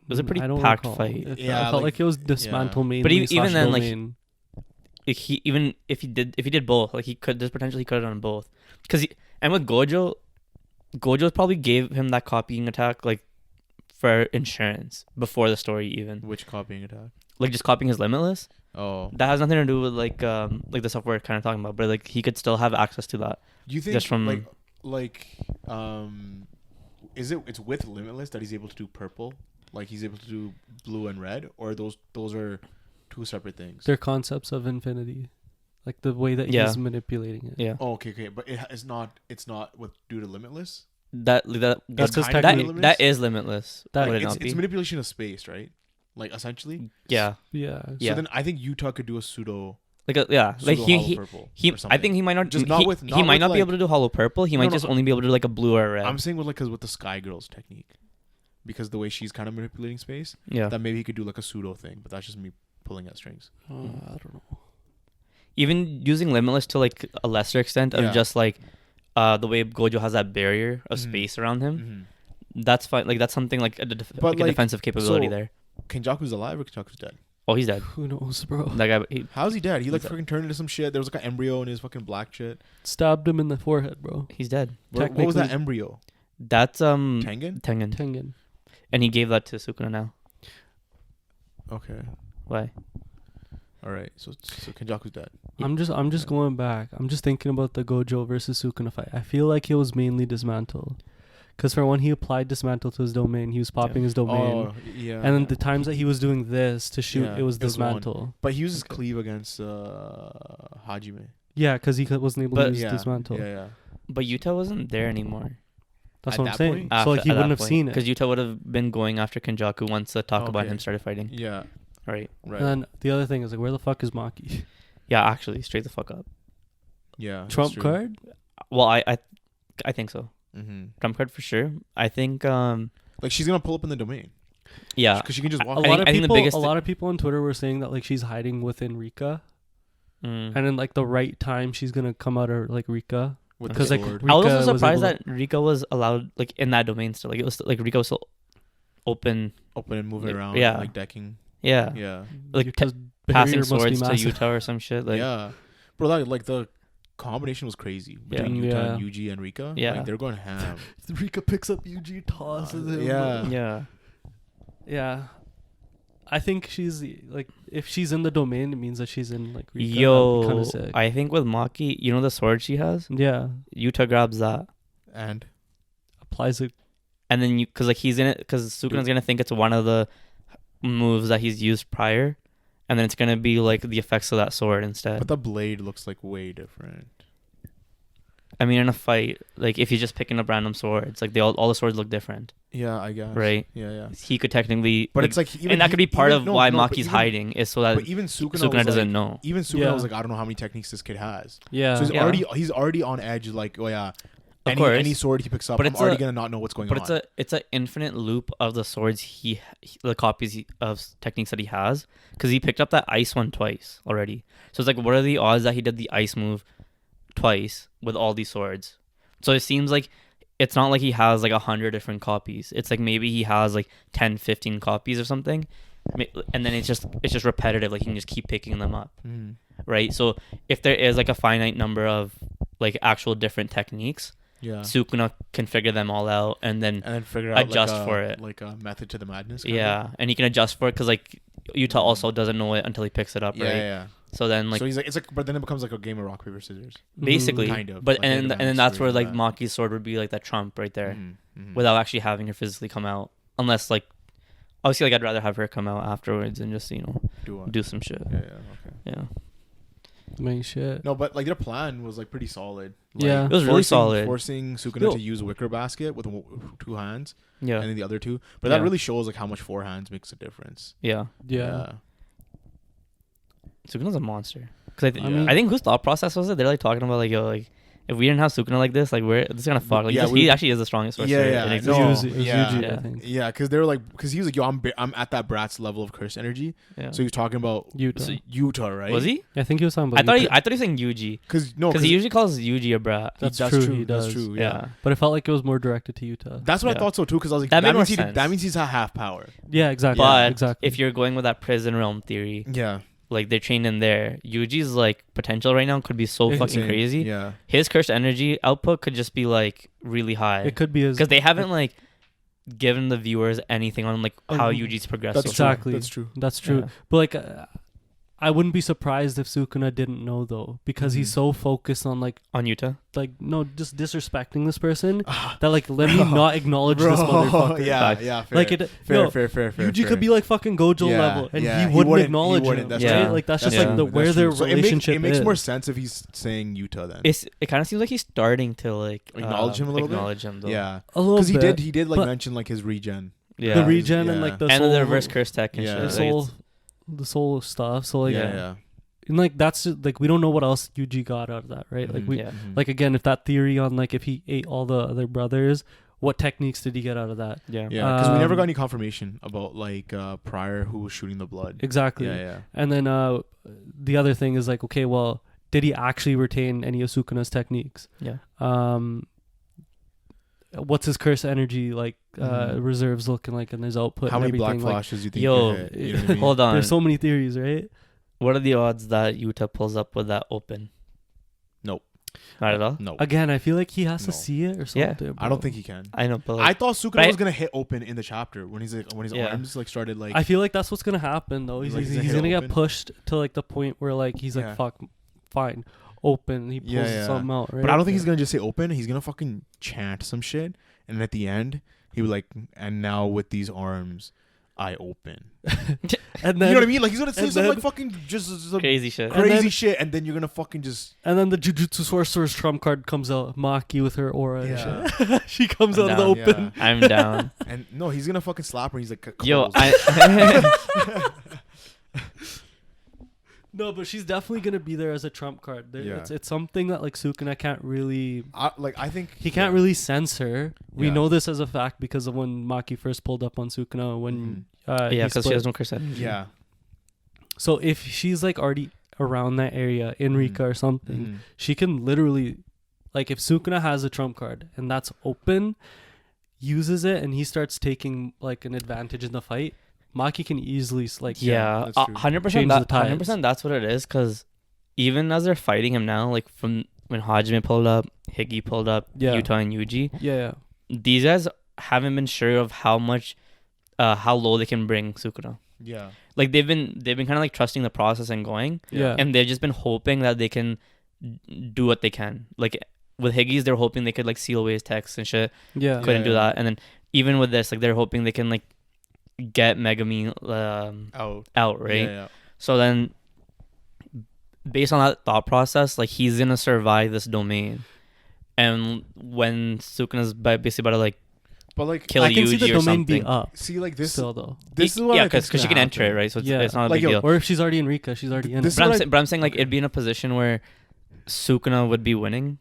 was a pretty I don't packed recall. fight. Yeah, I felt like- like it was dismantle mainly. But even / then, like, domain. He even if he did both, like there's potentially he could have done both. And with Gojo probably gave him that copying attack like for insurance before the story even. Which copying attack? Like just copying his limitless. Oh. That has nothing to do with like the stuff we're kind of talking about, but like he could still have access to that. Do you think Just from- it's with Limitless that he's able to do purple? Like he's able to do blue and red, or those are two separate things? They're concepts of infinity, like the way that Yeah. he's manipulating it. Yeah. Oh, okay, but it's not with due to Limitless. That's That's just kind of technically- limitless. that is limitless. That- would it it's, not be? it's manipulation of space, right? Like essentially. Yeah, Yeah. So Yeah. then I think YUTA could do a pseudo like hollow he purple. he. or I something. think he might not. Just he, not with- he not might with, not be like- able to do hollow purple. He might No, just no, only be able to do like a blue or a red. I'm saying with the Sky Girl's technique, because the way she's kind of manipulating space, Yeah. that maybe he could do like a pseudo thing. But that's just me pulling at strings. I don't know. Even using limitless to like a lesser extent of Yeah. just like the way Gojo has that barrier of Mhm. space around him. Mm-hmm. That's fine. Like that's something like a, But, like a like, defensive capability so- there. Kenjaku's alive or Kenjaku's dead? Oh, he's dead. Who knows, bro? That guy. He, How's he dead? He like He's freaking turned into some shit. There was like an embryo in his fucking black shit. Stabbed him in the forehead, bro. he's dead. What was that Technically- embryo? That's Tengen? Tengen, Tengen. and he gave that to Sukuna now. Okay. Why? All right. So Kenjaku's dead. I'm just going back. I'm just thinking about the Gojo versus Sukuna fight. I feel like it was mainly dismantle. Because for when he applied dismantle to his domain, he was popping his domain. Oh, yeah. And then the times that he was doing this to shoot, Yeah, it was it was one. dismantle. But he uses cleave against Hajime. Yeah, because he wasn't able But- to use Yeah. dismantle. Yeah. But Yuta wasn't there anymore. That's At what I'm that saying. point? So like he wouldn't have seen it. because Yuta would have been going after Kenjaku once the talk about Okay. him started fighting. Yeah. Right. Right. And then the other thing is like, where the fuck is Maki? Yeah, actually, straight the fuck up. Yeah. that's Trump true. card? Well, I think so. Mm-hmm. Trump card for sure. I think Like she's gonna pull up in the domain yeah. because she can just A walk. think- lot of I think the people, biggest a thi- lot of people on Twitter were saying that like she's hiding within Rika, Mm. and in like the right time she's gonna come out of like Rika. with the Because like sword. Rika I was also was surprised able that Rika was allowed like in that domain still. Like it was like Rika was still open. Open and moving like, around. yeah. Like decking. Yeah. Yeah. Like Yuka's Passing barrier must be swords to massive. Yuta or some shit. Like yeah. Bro, that, like the combination was crazy between Yeah. Yuta and Yeah. Yuji and Rika. Yeah. Like, they're going ham. Rika picks up Yuji, tosses him. Yeah. yeah. Yeah. I think she's like, if she's in the domain, it means that she's in like Rika. Kind Yo, of sick. I think with Maki, you know the sword she has. Yeah. Yuta grabs that, And Applies it. and then you because like he's in it because Sukuna's gonna think it's one of the moves that he's used prior, and then it's gonna be like the effects of that sword instead. but the blade looks like way different. I mean, in a fight, like if he's just picking up random swords, like all the swords look different, Yeah, I guess. right? Yeah, yeah. He could technically, But like, it's like even and that could be part of why but Maki's even- hiding is so that But even Sukuna, Sukuna was doesn't like, know. Even Sukuna Yeah. was like, I don't know how many techniques this kid has. Yeah. So Yeah. he's already on edge. Like, oh yeah, Of course. any sword he picks up, But I'm it's already a- gonna not know what's going But on. it's an infinite loop of the swords the copies of techniques that he has, because he picked up that ice one twice already. So it's like, what are the odds that he did the ice move twice with all these swords? So it seems like it's not like he has like 100 different copies. It's like maybe he has like 10, 15 copies or something, and then it's just repetitive. Like he can just keep picking them up, Mhm. right? So if there is like a finite number of like actual different techniques, Yeah. Sukuna can figure them all out and then And then figure out adjust like for it. like a method to the madness. kinda. yeah, and he can adjust for it because like Yuta also doesn't know it until he picks it up, Yeah, right? yeah. So then like So he's like, it's like, but then it becomes like a game of rock paper scissors. basically, Kind of, but like and Advanced then that's where like version of Maki's sword would be like that trump right there, Mhm, mhm. without actually having her physically come out, unless like obviously like I'd rather have her come out afterwards and just do some shit. Yeah, okay. Yeah, Main shit. No, but like their plan was like pretty solid. Like, Yeah. It was really solid. Forcing Sukuna Yo. to use wicker basket with two hands, yeah, and then the other two. But Yeah. that really shows like how much four hands makes a difference. yeah. Yeah. Sukuna's a monster. Because I mean- I think whose thought process was it? They're like talking about like yo like. If we didn't have Sukuna like this, like this is gonna fuck. Like Yeah, he actually is the strongest sorcerer Yeah, in yeah. existence. No, It was yeah. Yuji, Yeah. I think. Yeah, because they were like, because he was like, yo, I'm at that Bratz level of curse energy. Yeah. So he was talking about Yuta. So- Yuta, right? Was he? I think he was talking about I thought Yuta. I thought he was saying Yuji. Because He usually calls Yuji a brat. That's true, he That's does. true. Yeah. Yeah. But it felt like it was more directed to Yuta. That's what Yeah. I thought so too. Because I was like, That made more means sense. that means he's at half power. Yeah, exactly. But exactly. if you're going with that prison realm theory, Yeah. like they're trained in there, Yuji's like potential right now could be so fucking Insane. crazy. Yeah. His cursed energy output could just be like really high it could be his. because they haven't like given the viewers anything on like how Oh, Yuji's progressed. That's so far. Exactly. True. That's true. That's true. Yeah. But like, I wouldn't be surprised if Sukuna didn't know though, because he's so focused on like On YUTA. no, just disrespecting this person that like let me not acknowledge this motherfucker. Yeah, fair. Like it, fair. Yuji could be like fucking Gojo Yeah, level, and yeah, he wouldn't acknowledge him. That's right. Right? Like that's That's just like true. where their So relationship it makes is. more sense if he's saying Yuta then. It kind of seems like he's starting to like Acknowledge him a little bit? acknowledge him though. Yeah, a little because bit. he did like but- mention like his regen. Yeah. The regen and Yeah. like the and soul, the reverse curse tech and Yeah. shit. the Like, soul, it's- the soul stuff. So like, yeah. and like that's just, like we don't know what else Yuji got out of that, right? Like we Yeah. like again, if that theory on like if he ate all the other brothers, what techniques did he get out of that? Yeah. Yeah, because we never got Um, any confirmation about like prior who was shooting the blood. Exactly. Yeah. And then the other thing is like, okay, well, did he actually retain any of Sukuna's techniques? Yeah. What's his curse energy like? Mhm. Reserves looking like, and his output. How and many black everything, like, flashes do you think? Yo, you hit? You know what I mean? Hold on. There's so many theories, right? What are the odds that Yuta pulls up with that open? Nope. Not at all. No, Again, I feel like he has to No. see it or Yeah. something. I don't think he can. I know, but I like, thought Sukuna Right. was gonna hit open in the chapter when his Yeah. arms like started like. I feel like that's what's gonna happen though. He's, Like, he's, he's gonna he's hit gonna get open? pushed to like the point where like he's Yeah. like, fuck, fine, open. He pulls Yeah. something out, right? But I don't think he's gonna just say open. He's gonna fucking chant some shit, and at the end he would like, and now with these arms, I open. And You then know what I mean? Like he's gonna say and some then- like fucking just some crazy shit. And crazy then- shit, and then you're gonna fucking just. and then the Jujutsu Sorcerer's trump card comes out, Maki with her aura and Yeah. shit. She comes I'm out of the down. open. I'm down. And no, he's gonna fucking slap her. And he's like, Yo, "Cuddles." No, but she's definitely gonna be there as a trump card. Yeah. It's something that like Sukuna can't really. I think He can't really sense her. We Yeah. know this as a fact because of when Maki first pulled up on Sukuna when yeah, he because she split. has no curse energy. Yeah. So if she's like already around that area, Enrika or something, Mhm. she can literally, like, if Sukuna has a trump card and that's open, uses it, and he starts taking like an advantage in the fight, Maki can easily like Yeah, that's true. 100%. Change the tides. 100%. That's what it is. Because even as they're fighting him now, like from when Hajime pulled up, Higi pulled up, Yeah. Yuta and Yuji, yeah. these guys haven't been sure of how much, how low they can bring Sukuna. Yeah. Like they've been kind of like trusting the process and going, Yeah. and they've just been hoping that they can do what they can. Like with Higgy's, they're hoping they could like seal away his text and shit. Yeah. Couldn't do Yeah. that, and then even with this, like they're hoping they can like get Megami out, right? Yeah. So then, based on that thought process, like he's gonna survive this domain, and when Sukuna's basically about to like But like, kill I can see the Yuji or domain be something. up see, like this. still though. This is what I yeah, think because she can enter it, right? So it's, Yeah. it's not a Like, big yo, deal. Or if she's already in Rika, she's already in This it. is what I- But I'm saying like it'd be in a position where Sukuna would be winning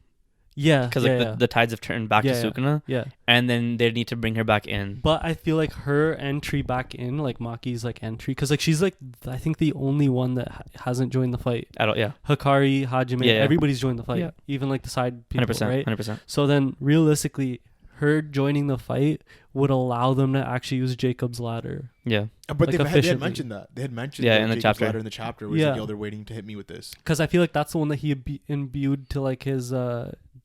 Yeah. because yeah, like the tides have turned back Yeah, to yeah. Sukuna, yeah. and then they need to bring her back in. But I feel like her entry back in, like Maki's like entry, because like she's like I think the only one that hasn't joined the fight. At all, yeah, Hikari, Hajime, Yeah, yeah. everybody's joined the fight, Yeah. even like the side people, 100%, right? 100%. So then realistically, her joining the fight would allow them to actually use Jacob's ladder. Yeah, But like, they had efficiently. mentioned that. They had mentioned Yeah, the in the Jacob's chapter. ladder in the chapter where it's like, Yeah. yo, they're waiting to hit me with this. Because I feel like that's the one that he imbued to like his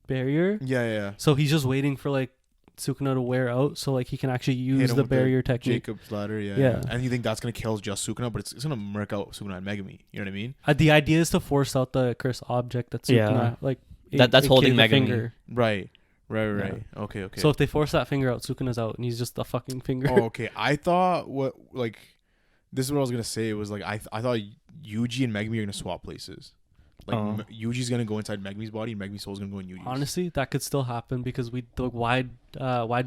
barrier. Yeah. So he's just waiting for like Sukuna to wear out, so like he can actually use him the with the barrier technique. Jacob's ladder, yeah. Yeah. And you think that's gonna kill just Sukuna, but it's gonna murk out Sukuna and Megami. You know what I mean? The idea is to force out the cursed object that Sukuna Yeah. like. That's holding the Megami. finger. Right. Yeah. Okay. So if they force that finger out, Sukuna's out, and he's just a fucking finger. Oh, okay. I thought this is what I was gonna say. It was like I thought Yuji and Megami are gonna swap places. Like Oh. Yuji's gonna go inside Megami's body, and Megami's soul's gonna go in Yuji's. Honestly, that could still happen because why'd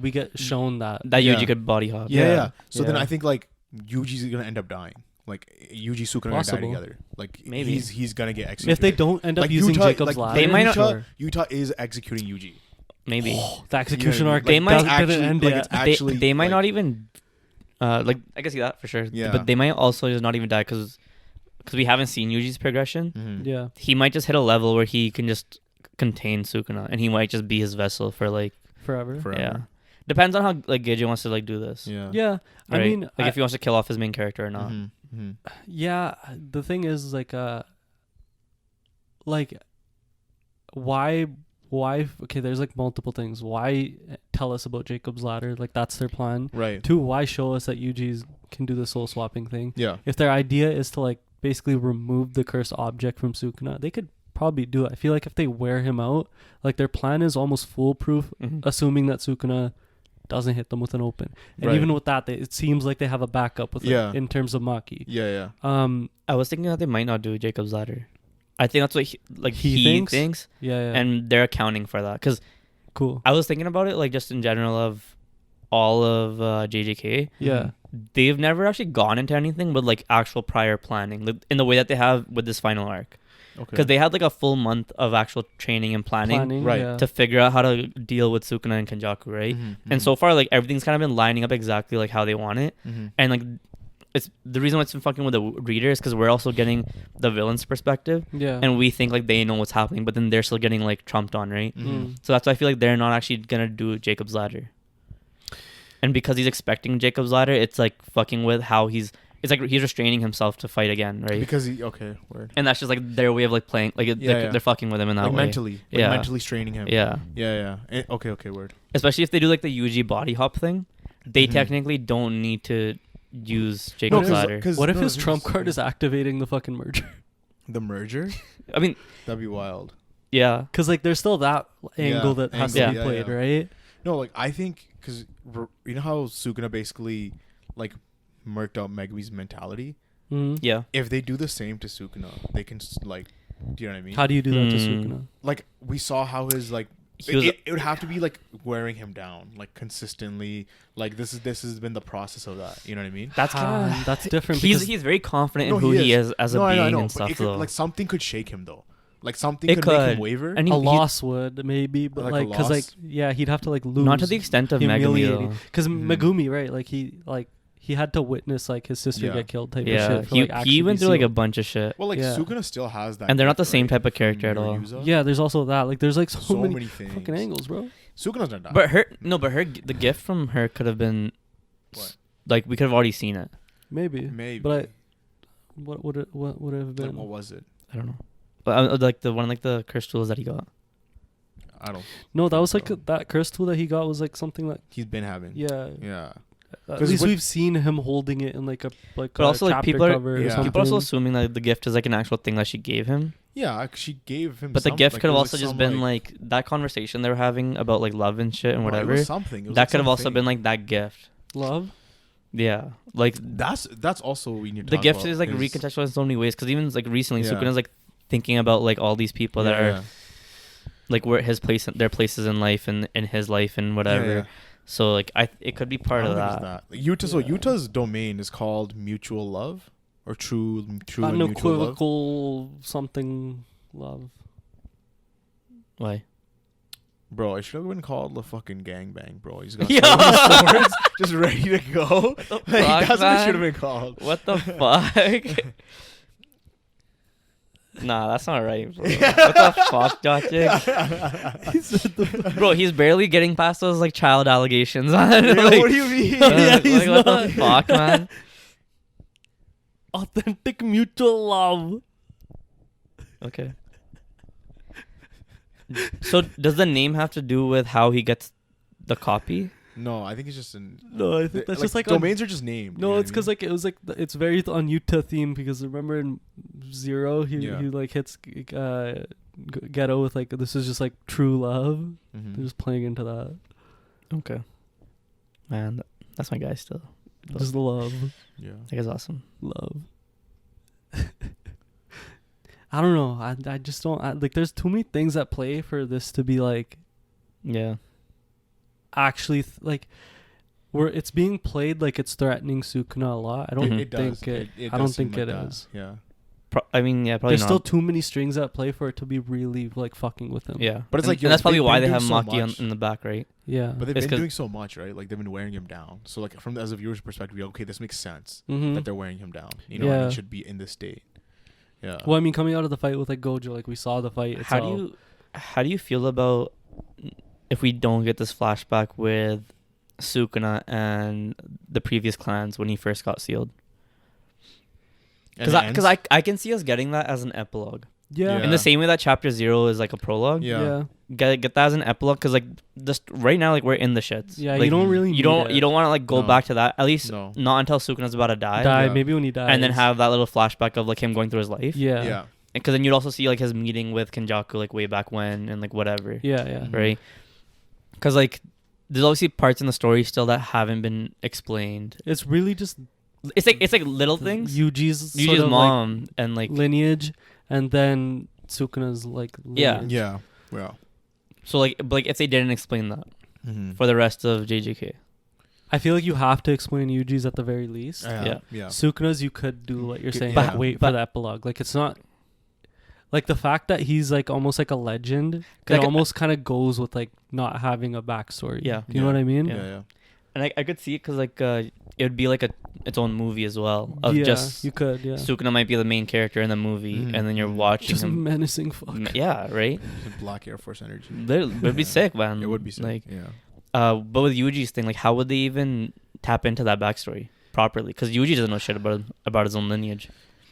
we get shown that? that Yeah. Yuji could body hop. Yeah. So then Yeah. I think like Yuji's gonna end up dying. Like Yuji, Sukuna are gonna die Possible. together. Like Maybe. he's gonna get executed. If they don't end up Like, using Yuta- Jacob's like, ladder, they might not- sure. Yuta is executing Yuji. Maybe The execution You know what I arc mean? They might doesn't actually- end like, yet. it's actually they might like- not even like I can see that for sure. Yeah. But they might also just not even die because we haven't seen Yuji's progression. Mhm. Yeah, He might just hit a level where he can just contain Sukuna, and he might just be his vessel for like forever. Forever. yeah. Depends on how like Geiji wants to like do this. Yeah. Yeah, I right? mean, like if he wants to kill off his main character or not. Mhm. Mhm. yeah. The thing is, like why? Okay, there's like multiple things. Why tell us about Jacob's ladder? Like that's their plan. Right. 2, why show us that Yuji's can do the soul swapping thing? Yeah. If their idea is to like basically remove the cursed object from Sukuna, they could probably do it. I feel like if they wear him out, like their plan is almost foolproof, assuming that Sukuna doesn't hit them with an open. And Right. even with that, it seems like they have a backup with like, in terms of Maki. Yeah, yeah. I was thinking that they might not do Jacob's Ladder. I think that's what he thinks. Yeah. And they're accounting for that. Because Cool. I was thinking about it, like, just in general of all of JJK. Yeah. They've never actually gone into anything with, like, actual prior planning. Like, in the way that they have with this final arc. Okay. Because they had, like, a full month of actual training and planning Right. Yeah. to figure out how to deal with Sukuna and Kenjaku, right? And so far, like, everything's kind of been lining up exactly, like, how they want it. And, like, it's the reason why it's been fucking with the reader is because we're also getting the villain's perspective. Yeah. And we think, like, they know what's happening, but then they're still getting, like, trumped on, right? Mm. So that's why I feel like they're not actually gonna do Jacob's Ladder. And because he's expecting Jacob's Ladder, it's like fucking with how it's like he's restraining himself to fight again, right? Because word. And that's just like their way of like playing, like they're fucking with him in that Like way. mentally, mentally straining him. Yeah. Okay, word. Especially if they do like the Yuji body hop thing, they technically don't need to use No, Jacob's Ladder. What if his trump card is activating the fucking merger? the merger? I mean, That'd be wild. yeah. Because like there's still that angle that has to be played, right? No, like I think because you know how Sukuna basically like murked out Megumi's mentality. Mm. Yeah. If they do the same to Sukuna, they can like, do you know what I mean? How do you do that to Sukuna? Like we saw how his like it would have to be like wearing him down like consistently. Like this has been the process of that. You know what I mean? That's kind of that's different. He's very confident in who he is as a being I know, and but stuff. it could, Though. like something could shake him though. Like something It could make could. him waver. And a loss would maybe, but Like a like because like loss? he'd have to like lose. not to the extent of Megumi though. Because Megumi, right? Like he had to witness like his sister get killed type of Yeah, shit. For, like, he went actually through like a sealed. bunch of shit. Well, like Yeah. Sukuna still has that, And they're not the gift, same right? type of character at In all. Ryuza. Yeah, there's also that. Like there's like so many things. fucking angles, bro. Sukuna's not that. But the gift from her could have been, What? like we could have already seen it. Maybe. But what would it have been? Like, what was it? I don't know. But like the one like the cursed tools that he got. I don't. No, that was like so. that curse tool that he got was like something that He's been having. yeah. At 'Cause least what- we've seen him holding it in like a But also like chapter people are cover or yeah. people are also something. assuming that the gift is like an actual thing that she gave him. Yeah, she gave him. But the some, gift like, could have it was, also like, just some, been like that conversation they were having about like love and shit and no, whatever. It was something. It was That like could have also something. been like that gift. Love. Yeah, like That's also what we need to the talk gift about is like recontextualized in so many ways. Because even like recently, Yeah. Sukuna's like thinking about like all these people that are like where their places in life and in his life and whatever. Yeah. So like it could be part of that. YUTA, so Yeah. YUTA's domain is called mutual love or true and mutual love. Unequivocal something love. Why? Bro, it should have been called the fucking gangbang, bro. He's got Yeah. so many swords just ready to go. What the Like, fuck, that's what it man? should have been called. What the fuck? Nah, that's not right, bro. What the fuck, Jotic? Bro, he's barely getting past those like child allegations. Yeah, Like, what do you mean? Yeah, he's like, what not. the fuck, man? Authentic mutual love. Okay. So does the name have to do with how he gets the copy? No, I think it's just an. No, I think that's just like on- domains are just named. No, it's because like it was like it's very on Yuta theme because remember in Zero he like hits Ghetto with like this is just like true love. They're just playing into that. Okay. Man, that's my guy still. Just love, Yeah. That guy's awesome. love. I don't know. I just don't like. There's too many things at play for this to be like Yeah. actually like where it's being played like it's threatening Sukuna a lot. I don't Mhm. It think does. it. It I don't does seem think like it that. is. Yeah. I mean, yeah, probably There's not. still too many strings at play for it to be really like fucking with him. Yeah, But it's and, like, and yo, that's probably they've why been they have doing so Maki much. in the back, right? Yeah. But they've It's been 'cause- doing so much, right? Like they've been wearing him down. So like from as a viewer's perspective, you're okay, this makes sense Mhm. that they're wearing him down. You know, and Yeah. he should be in this state. Yeah. Well, I mean, coming out of the fight with like Gojo, like we saw the fight itself. How do you feel about if we don't get this flashback with Sukuna and the previous clans when he first got sealed? And it Because ends? I can see us getting that as an epilogue. Yeah. Yeah. In the same way that chapter 0 is like a prologue. Yeah. get that as an epilogue, because like just right now, like we're in the shits. Yeah, like, you don't really. you don't want to like go No. back to that, at least No. not until Sukuna's about to die. die. Yeah. Maybe when he dies. And then have that little flashback of like him going through his life. Yeah. Yeah. Because then you'd also see like his meeting with Kenjaku like way back when and like whatever. Yeah. Yeah. Right. Because like there's obviously parts in the story still that haven't been explained. It's really just It's like little things. Yuji's Yuji's sort of, mom and like lineage, and then Sukuna's like Yeah. lineage. Yeah. Yeah. so like if they didn't explain that Mm-hmm. for the rest of JJK. I feel like you have to explain Yuji's at the very least. Yeah. Yeah. Sukuna's you could do what you're saying, But- like wait but- for the epilogue. Like it's not like the fact that he's like almost like a legend. It Like, almost kind of goes with like not having a backstory. Yeah. Do you know what I mean? Yeah. Yeah. Yeah. And I could see it because like it would be like its own movie as well of Yeah, just you could. Yeah. Sukuna might be the main character in the movie, Mhm. and then you're watching Just him. menacing fuck. Yeah, right. Black Air Force energy. It'd be sick, man. It would be sick. Like, yeah. but with Yuji's thing, like, how would they even tap into that backstory properly? Because Yuji doesn't know shit about his own lineage,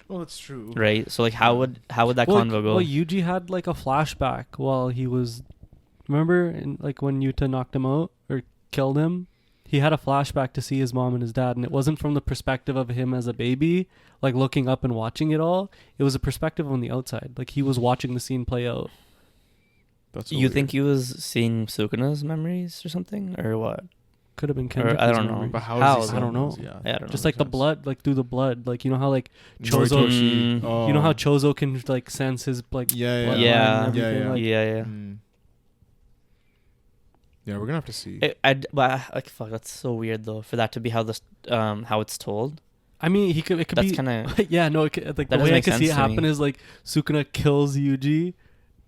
Well, that's true. right? So like, how would that well, convo go? Well, Yuji had like a flashback while he was. Remember, like when Yuta knocked him out or killed him, he had a flashback to see his mom and his dad, and it wasn't from the perspective of him as a baby, like looking up and watching it all. It was a perspective on the outside, like he was watching the scene play out. That's so You weird. think he was seeing Sukuna's memories or something, or what? Could have been Or, I Kenjaku's don't know. memory. But how? How? Is he I don't know. seeing those? Yeah, I don't Just know. like the Makes sense. blood, like through the blood, like you know how like Chozo. Mm. Oh. you know how Chozo can like sense his like Yeah. bloodline Yeah. and Yeah, everything, yeah. like, Yeah. Mm. Yeah, we're gonna have to see. But like, fuck, that's so weird though. For that to be how it's told. I mean, it could That's be kind of yeah, no, it could, like That the way doesn't I make could see it sense to happen me. is like Sukuna kills Yuji,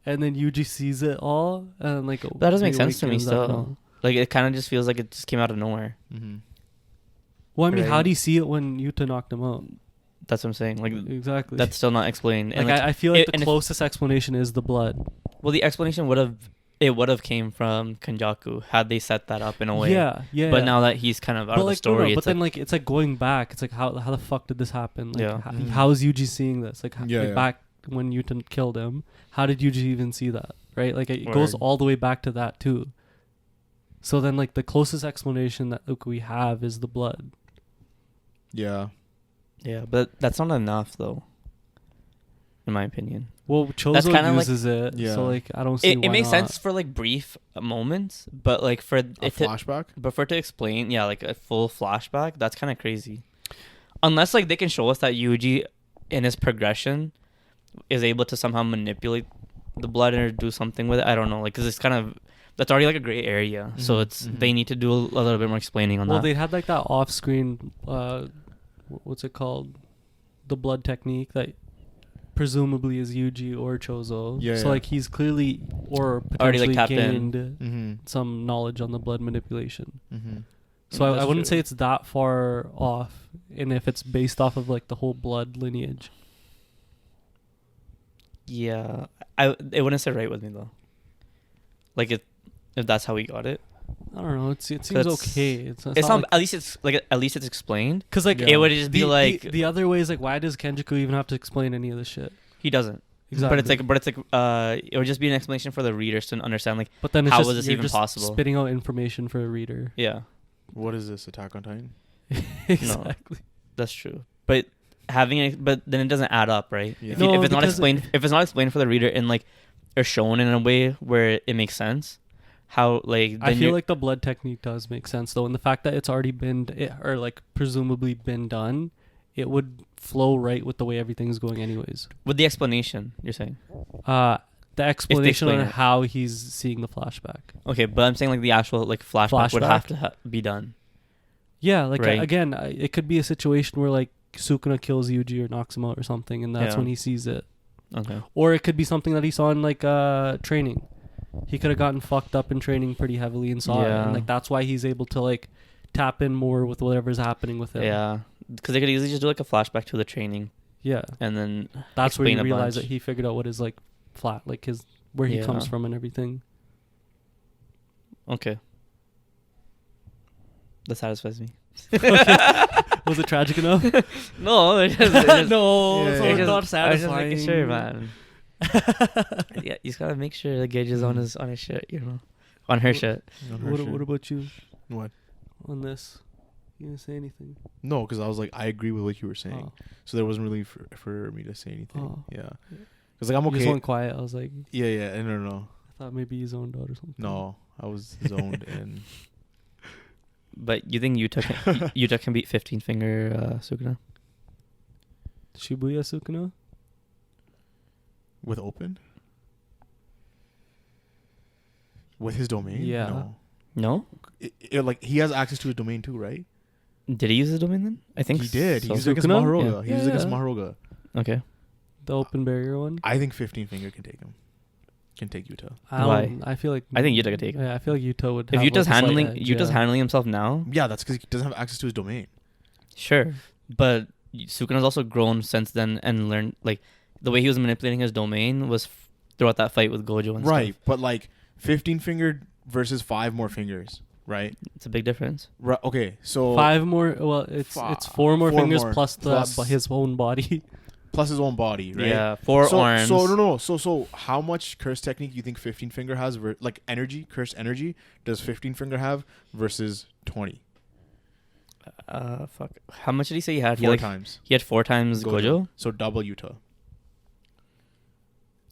and then Yuji sees it all, and like that doesn't make sense to me. awakens, I don't Still, know. like it kind of just feels like it just came out of nowhere. Mm-hmm. Well, I mean, how Right. do you see it when Yuta knocked him out? That's what I'm saying. Like Exactly. that's still not explained. And like I feel like the and if- closest explanation is the blood. well, the explanation would have came from Kenjaku had they set that up in a way. Yeah, yeah. But yeah. now that he's kind of out but of the like story, but it's then like, like it's like going back. It's like how the fuck did this happen? Like, Yeah. Mhm. how is Yuji seeing this? Like, Yeah, like yeah. back when Yuta killed him, how did Yuji even see that? Right? Like it goes Word. all the way back to that too. So then, like the closest explanation that we have is the blood. Yeah. yeah, but that's not enough though, in my opinion. Well, That's Chozo kinda like- uses it, Yeah. so like I don't see. It why makes not. sense for like brief moments, but like for A it to, flashback. but for it to explain, yeah, like a full flashback, that's kind of crazy. Unless like they can show us that Yuji, in his progression, is able to somehow manipulate the blood or do something with it. I don't know, like because it's kind of that's already like a gray area. So Mhm, it's mhm. they need to do a little bit more explaining on Well, that. they had like that off-screen, what's it called, the blood technique that presumably is Yuji or Chozo. Yeah, So yeah. like he's clearly or Already, like, potentially tapped in. gained Mm-hmm. some knowledge on the blood manipulation. Mm-hmm. So I That's wouldn't true. say it's that far off, and if it's based off of like the whole blood lineage. Yeah, it wouldn't sit right with me though. Like if that's how we got it. I don't know. It seems That's- okay. It's It's not not. At least it's explained. because like Yeah. It would just be like the other way is like, why does Kenjaku even have to explain any of this shit? he doesn't. Exactly. But it's like it would just be an explanation for the readers to understand. Like But then it's how just, was this you're even just possible? spitting out information for a reader. yeah, What is this? Attack on Titan? Exactly. that's true. But having it, but then it doesn't add up, right? Yeah. If, No, if it's not because- explained, if it's not explained for the reader and like or shown in a way where it makes sense, how like I then feel you're- like the blood technique does make sense though, and the fact that it's already been or like presumably been done, it would flow right with the way everything's going anyways. with the explanation you're saying. The explanation on explain it. how he's seeing the flashback. Okay, but I'm saying like the actual like flashback would Flashback? have to be done. Yeah, like Right. again, it could be a situation where like Sukuna kills Yuji or knocks him out or something, and that's Yeah. when he sees it. Okay. Or it could be something that he saw in like training. He could have gotten fucked up in training pretty heavily and saw it, Yeah. and like that's why he's able to like tap in more with whatever's happening with him. Yeah, because they could easily just do like a flashback to the training Yeah. and then That's where you explain a realize bunch. that he figured out what is like flat, like his where he comes Yeah. from and everything. okay. That satisfies me. Was it tragic enough? No, it just No, Yeah, so yeah. it's not I was just satisfying. making sure, man. Yeah, he's gotta make sure the gauge is on his shit, on her shit. What about you What? on this? You didn't say anything. No, because I was like, I agree with what you were saying. Oh. So there wasn't really for me to say anything. Oh. Yeah. Because like I'm You okay. just went quiet. I was like, Yeah. No. I thought maybe you zoned out or something. No, I was zoned in. But you think Yuta can beat 15 finger Sukuna? Shibuya Sukuna? With open? With his domain? Yeah. No? Like he has access to his domain too, right? Did he use his domain then? I think He did. So. He used it against Sukuna? Maharoga. Yeah. He used it against Yeah. Maharoga. Okay. The open barrier one? I think 15 finger can take him. Can take Yuta. I feel like... I think Yuta could take him. Yeah, I feel like Yuta would If have Yuta's like a slight handling edge, Yuta's yeah. handling himself now, Yeah, that's because he doesn't have access to his domain. sure. But Sukuna's also grown since then and learned, like, the way he was manipulating his domain was throughout that fight with Gojo and Right, stuff. but like 15 fingered versus 5 more fingers, right? It's a big difference. Right. Okay, so 5 more... Well, it's 4 more 4 fingers more, plus plus- his own body. plus his own body, right? Yeah, 4 arms. So how much curse technique you think 15 finger has? Like energy, curse energy, does 15 finger have versus 20? Fuck. How much did he say he had? 4 times. He had 4 times Gojo. So double Yuta.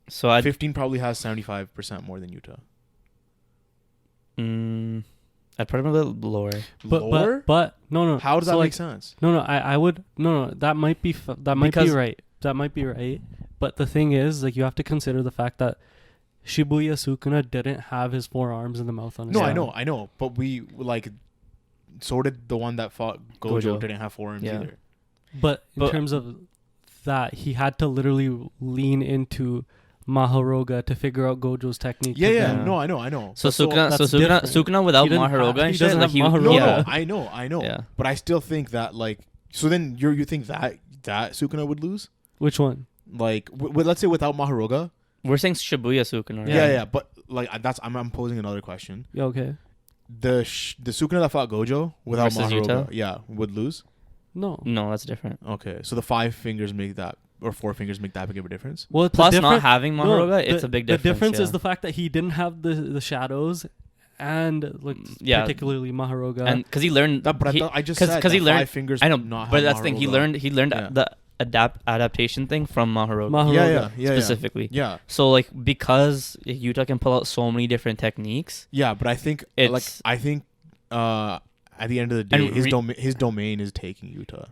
So I'd 15 probably has 75% more than Yuta. I'd put him a little lower. Lower? But no. How does So, that like, make sense? No, I would no. That might be that might be Because- right. That might be right. But the thing is, like, you have to consider the fact that Shibuya Sukuna didn't have his 4 arms and the mouth on his No, head. I know. But we like, so did the one that fought Gojo. Gojo. Didn't have 4 arms Yeah. either. But in terms of that, he had to literally lean into Maharoga to figure out Gojo's technique. Yeah. Yeah. No, I know. So But Sukuna without He didn't have- Maharoga he and shit, doesn't like have he, Maharoga. No, yeah. I know. Yeah. But I still think that like, so then you think that Sukuna would lose? Which one? Like, let's say without Maharoga. We're saying Shibuya Sukuna, right? Yeah. But like, I'm posing another question. Yeah, okay. The Sukuna that fought Gojo without Versus Maharoga, Yuta? would lose. No. No, that's different. Okay, so the 5 fingers make that, or 4 fingers make that big of a difference. Well, it's Plus, a not different- having no, Maharoga, the- it's a big difference. The difference yeah. is the fact that he didn't have the shadows and like Yeah. particularly Maharoga. and because he learned That, but he, I just 'cause- said 'cause he that learned- 5 fingers. I know, not but have that's the thing. He Maharoga. learned Yeah. the adaptation thing from Maharoga Maharoga. Yeah. specifically. Yeah. So like because Yuta can pull out so many different techniques, Yeah, but I think It's- at the end of the day, And his domain is taking Yuta.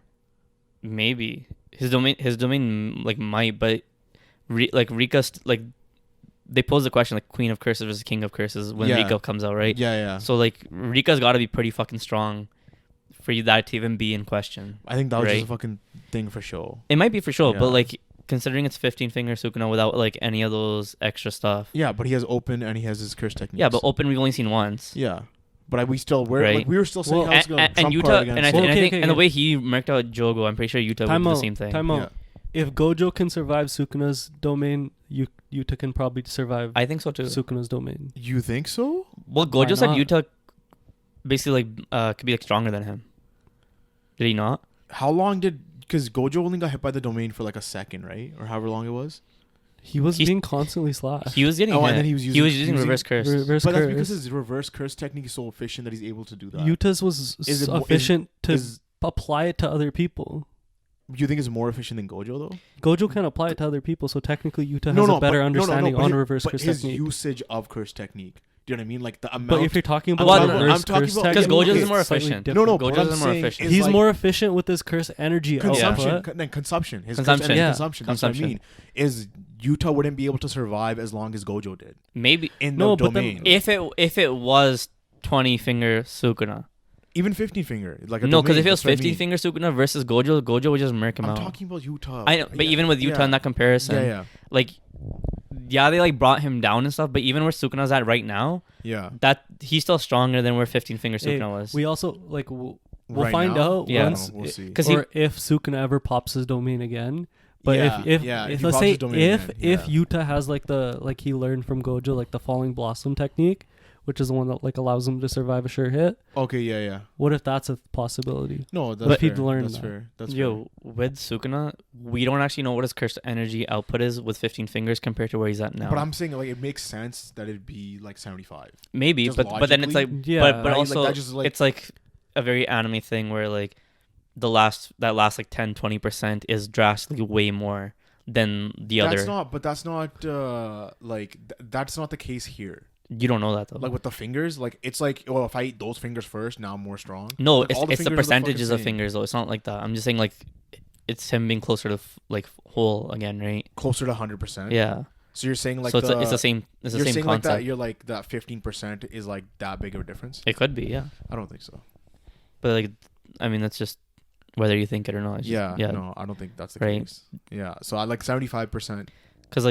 maybe his domain like might, but Rika like they pose the question like Queen of Curses versus King of Curses when Yeah. Rika comes out, right? Yeah. So like Rika's got to be pretty fucking strong for you that to even be in question. I think that was just Right. a fucking thing for show. It might be for sure, Yeah. but like considering it's 15 finger Sukuna without like any of those extra stuff. Yeah, but he has open and he has his curse techniques. Yeah, but open we've only seen once. yeah, but we were Right. we were still saying Well, how it's gonna And trump Yuta card and I, against think, Well, and I okay, think okay, and the okay. way he marked out Jogo, I'm pretty sure Yuta would do the same thing. Time out. Yeah. If Gojo can survive Sukuna's domain, Yuta can probably survive I think so too. Sukuna's domain. You think so? Well, Gojo said not? Yuta basically could be like stronger than him. Did he not? How long did? Because Gojo only got hit by the domain for like a second, right, or however long it was. He was He's- being constantly slashed. He was getting Oh, hit. and then he was using reverse curse. Reverse But that's curse. because his reverse curse technique is so efficient that he's able to do that. Yuta's was Is it mo- efficient to Is apply it to other people. you think it's more efficient than Gojo though? Gojo can apply it to other people, so technically Yuta has a better understanding but on his- reverse but curse his technique. usage of curse technique. Do you know what I mean? Like the amount. But if you're talking about Well, reverse I'm talking curse about- Because technique, Gojo's it's more slightly efficient. different. no, but Gojo's what I'm more saying efficient. is He's like more efficient with his curse energy consumption output. than consumption. His Consumption. curse energy Yeah. consumption. That's what I mean. Is Yuta wouldn't be able to survive as long as Gojo did Maybe in No, the but then- domain. if it was 20 finger Sukuna. Even 15 finger, like a No, because domain, if it was that's what I 15 mean. finger Sukuna versus Gojo would just murk him I'm out. talking about Yuta. I know, but even with Yuta in that comparison, yeah, like, yeah, they like brought him down and stuff. But even where Sukuna's at right now, yeah. that he's still stronger than where 15 finger Sukuna Hey, was. we also like we'll Right find now? out Yeah. once, We'll see. 'Cause or if Sukuna ever pops his domain again. But Yeah, if yeah, if he let's pops say his domain if again, if yeah. Yuta has like he learned from Gojo like the falling blossom technique, which is the one that like allows him to survive a sure hit. Okay, yeah. What if that's a possibility? No, that's But fair. he'd learn That's that. fair. That's Yo, with Sukuna, we don't actually know what his cursed energy output is with 15 fingers compared to where he's at now. fair. But I'm saying like it makes sense that it'd be like 75. Maybe, just but then it's like, logically, Yeah, but right? also like, that just, like, it's like a very anime thing where like that last like 10-20% is drastically way more than the that's other. not. But that's not that's not the case here. You don't know that though. Like with the fingers, like it's like, oh, if I eat those fingers first, now I'm more strong. No, Like, all it's the fingers are percentages fucking of same. fingers though. It's not like that. I'm just saying like it's him being closer to like whole again, right? Closer to 100%. Yeah. So you're saying like so it's the same. It's the you're same saying like concept. that. You're like that 15% is like that big of a difference. It could be, yeah. I don't think so. But like, I mean, that's just whether you think it or not. It's just- Yeah. No, I don't think that's the Right. case. Yeah. So I like 75%. Because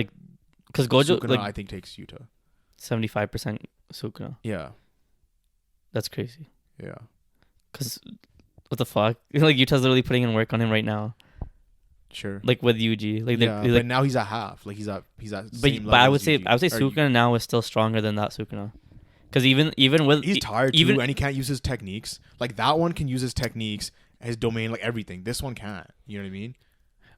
Gojo Sukuna, like I think takes Yuta. 75% Sukuna. Yeah. That's crazy. Yeah. Because what the fuck? Like Yuta's literally putting in work on him right now. Sure. Like with Yuji. Like yeah, like but now he's at half. Like he's at same but I level would as say Yuji. Or Sukuna now is still stronger than that Sukuna. Because even with he's tired even too, and he can't use his techniques. Like that one can use his techniques, his domain, like everything. This one can't. You know what I mean?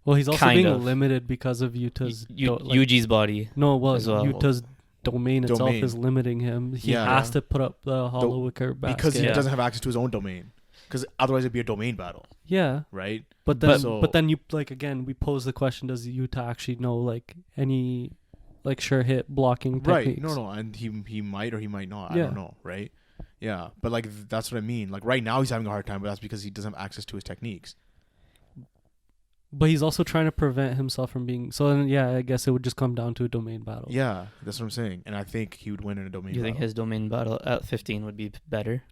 Well, he's also Kind being of. limited because of Yuta's Yuji's body. no, well, as well. Yuta's domain itself Domain. is limiting him. He Yeah. has to put up the hollow wicker basket. Because he Yeah. doesn't have access to his own domain. Because otherwise it'd be a domain battle, yeah, right? but then So- but then you like again we pose the question: does Yuta actually know like any like sure hit blocking techniques? Right. No, and he might or he might not. I Yeah. don't know, right? Yeah. But like that's what I mean. Like right now he's having a hard time, but that's because he doesn't have access to his techniques. But he's also trying to prevent himself from being. So then, yeah, I guess it would just come down to a domain battle. Yeah, that's what I'm saying. And I think he would win in a domain You battle. think his domain battle at 15 would be better?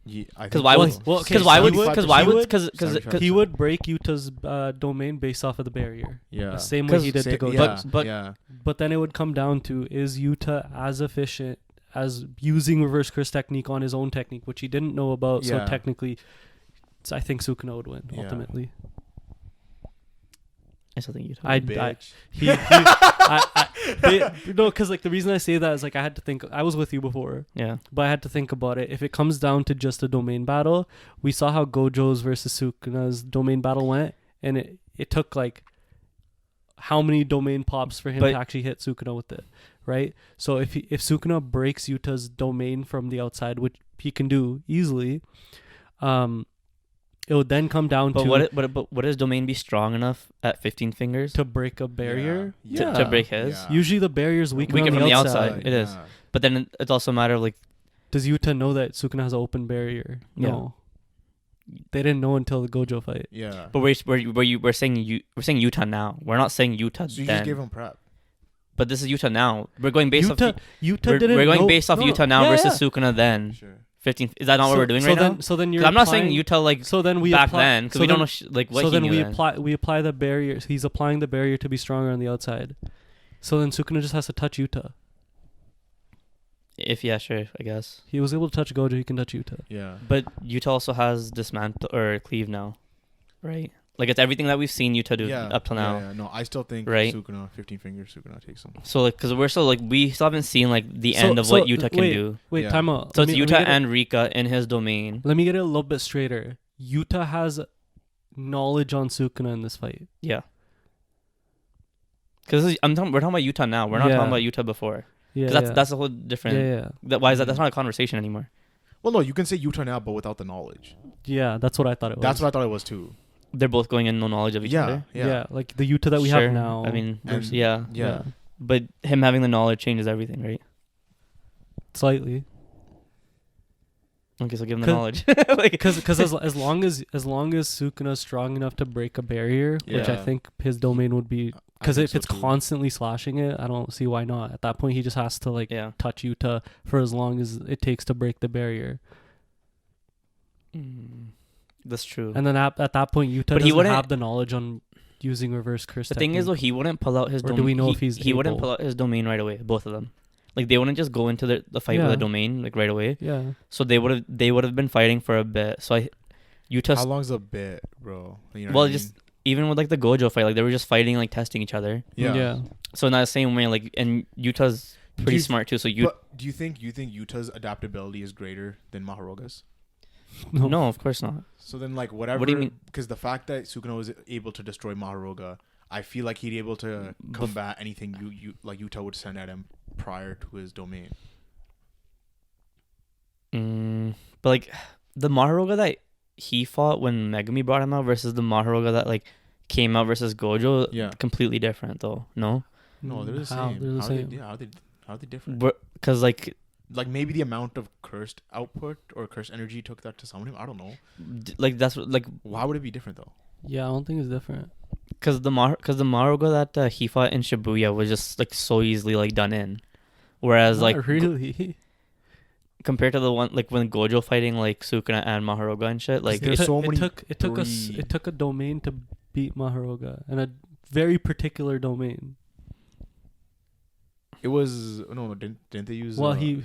Yeah, Because why would? Well, okay, Because why would? 75%. Because why would? would- Because 75%. He would break Yuta's domain based off of the barrier. Yeah. The same way he did to Say- go. yeah, But- yeah. But then it would come down to, is Yuta as efficient as using reverse curse technique on his own technique, which he didn't know about. Yeah. So technically, I think Sukuna would win Yeah. ultimately. I still think Yuta. I Bitch. no, because like the reason I say that is like I had to think. I was with you before, yeah. but I had to think about it. If it comes down to just a domain battle, we saw how Gojo's versus Sukuna's domain battle went, and it took like how many domain pops for him But- to actually hit Sukuna with it, right? So if Sukuna breaks Yuta's domain from the outside, which he can do easily, it would then come down But to but would his domain be strong enough at 15 fingers to break a barrier. Yeah. to break his? Yeah. Usually the barrier's weaker Weaker on from the the outside. outside. It is. But then it's also a matter of like Does Yuta know that Sukuna has an open barrier? Yeah. No. They didn't know until the Gojo fight. Yeah. but we're saying Yuta now. We're not saying Yuta So you then. just gave him prep. But this is Yuta now. We're going based off. Yuta didn't We're going know- based off no, Yuta now yeah, versus yeah. Sukuna then. Sure. 15. Is that not what we're doing right now? So then 'Cause you're I'm not saying applying- Yuta like So then we back apply, then because so we don't then- know like what so he then knew we then. apply the barrier. He's applying the barrier to be stronger on the outside. So then Sukuna just has to touch Yuta. If yeah, sure, I guess. He was able to touch Gojo. He can touch Yuta. Yeah. But Yuta also has dismantle or cleave now, right? Like it's everything that we've seen Yuta do Yeah. up till now. Yeah. No, I still think Right? Sukuna, 15 fingers, Sukuna takes him. So like, because we're still like we still haven't seen like the So- end of so, what Yuta can wait. do. Wait, Yeah. time out. So Let it's me- let me Yuta get it- and Rika in his domain. Let me get it a little bit straighter. Yuta has knowledge on Sukuna in this fight. Yeah. Because we're talking about Yuta now. We're not Yeah. talking about Yuta before. Yeah, Because yeah. that's a whole different. yeah. Why is that? That's not a conversation anymore. Well, no, you can say Yuta now, but without the knowledge. Yeah, that's what I thought it was. That's what I thought it was too. They're both going in no knowledge of each Yeah. other. Yeah. like the Yuta that we Sure. have now. I mean, And- yeah. Yeah. But him having the knowledge changes everything, right? Slightly. Okay, so give him the 'Cause- knowledge. Like, Because as long as Sukuna's strong enough to break a barrier, which I Yeah. think his domain would be, I because think if so it's too. constantly slashing it, I don't see why not. At that point, he just has to like yeah. touch Yuta for as long as it takes to break the barrier, That's true. and then at that point, Yuta But he doesn't wouldn't- have the knowledge on using reverse curse. The thing is, though, he wouldn't pull out his Or domain. do we know if he's he wouldn't able? pull out his domain right away. Both of them, like they wouldn't just go into the fight with Yeah. a domain like right away. yeah, So they would have been fighting for a bit. So Yuta. How long's a bit, bro? You know Well, what I just mean? even with like the Gojo fight, like they were just fighting, like testing each other. Yeah. yeah. So in that same way, like and Yuta's pretty smart too. So But do you think Yuta's adaptability is greater than Maharoga's? no, of course not. So then, like, whatever. What do you mean? Because the fact that Sukuna was able to destroy Maharoga, I feel like he'd be able to combat anything like Yuta would send at him prior to his domain. But like the Maharoga that he fought when Megami brought him out versus the Maharoga that like came out versus Gojo, completely different though. No, they're the How? same. They're the same. How are they different? because like Maybe the amount of cursed output or cursed energy took that to summon him. I don't know. like that's what, like Why would it be different though? Yeah, I don't think it's different. because the Maharoga that he fought in Shibuya was just like so easily like done in, whereas Not like really. compared to the one like when Gojo fighting like Sukuna and Maharoga and shit, like There's so many. It took a domain to beat Maharoga, and a very particular domain. It was didn't they use? Well, he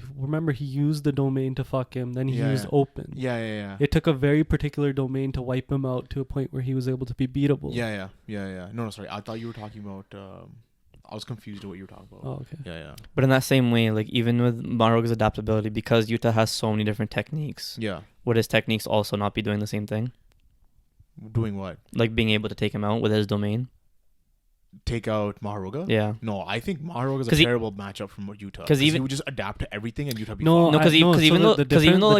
used the domain to fuck him. Then he used open. Yeah. It took a very particular domain to wipe him out to a point where he was able to be beatable. Yeah. No, sorry. I thought you were talking about. I was confused with what you were talking about. Oh, okay. Yeah. But in that same way, like even with Maharoga's adaptability, because Yuta has so many different techniques, Yeah. would his techniques also not be doing the same thing? Doing what? Like being able to take him out with his domain? Take out Maharoga? Yeah. No, I think Maharoga is a 'Cause he- terrible matchup from Yuta. 'cause Because he even- would just adapt to everything and Yuta be No, fine. No, because so even the though like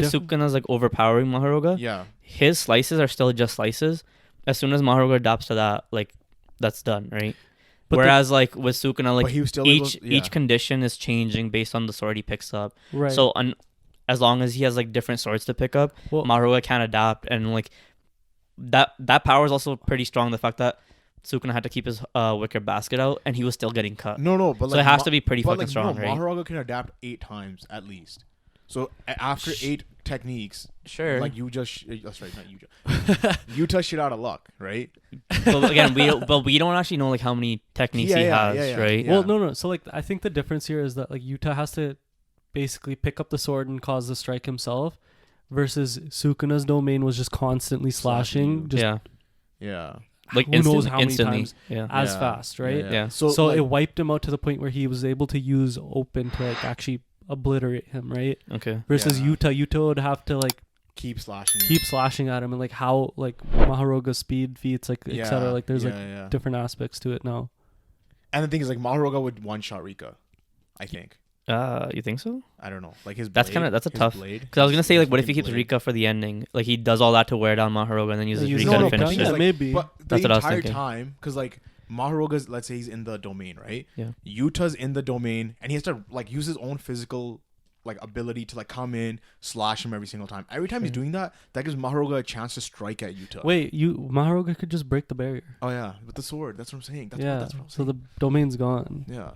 different- Sukuna's like overpowering Maharoga, Yeah. his slices are still just slices. As soon as Maharoga adapts to that, like that's done, right? But Whereas like with Sukuna, But like he was still each condition is changing based on the sword he picks up. Right. So as long as he has like different swords to pick up, Well- Maharoga can adapt, and like that power is also pretty strong. The fact that Sukuna had to keep his wicker basket out, and he was still getting cut. No, but So it has to be pretty fucking strong, right? Maharoga can adapt 8 times at least. So after 8 techniques, Sure. like you just that's right, not you just Yuta shit out of luck, right? But again, we don't actually know like how many techniques he has, right? Yeah. Well, no. So like, I think the difference here is that like Yuta has to basically pick up the sword and cause the strike himself, versus Sukuna's domain was just constantly slashing. Just Yeah. Like who knows how many instantly. times Yeah. as fast, right? Yeah. So So like, it wiped him out to the point where he was able to use open to like actually obliterate him, right? Okay. Versus Yeah. Yuta would have to like keep slashing. keep slashing at him, and like how like Maharoga's speed feats, like etc. Like there's like different aspects to it now. And the thing is, like Maharoga would one shot Rika, I think. You think so? I don't know. Like his That's blade, that's a his tough. blade, Because I was gonna say like, what if fucking he keeps blade. Rika for the ending? Like he does all that to wear down Maharoga and then uses Use Rika to Rika, finish yeah, it. Like, maybe. But the That's what I was entire thinking. time, because like Maharoga's, let's say he's in the domain, right? Yeah. Yuta's in the domain, and he has to like use his own physical like ability to like come in, slash him every single time. Every time he's doing that, that gives Maharoga a chance to strike at Yuta. Wait, Maharoga could just break the barrier. Oh yeah, with the sword. That's what I'm saying. That's Yeah. that's what I'm So saying. the domain's gone. Yeah.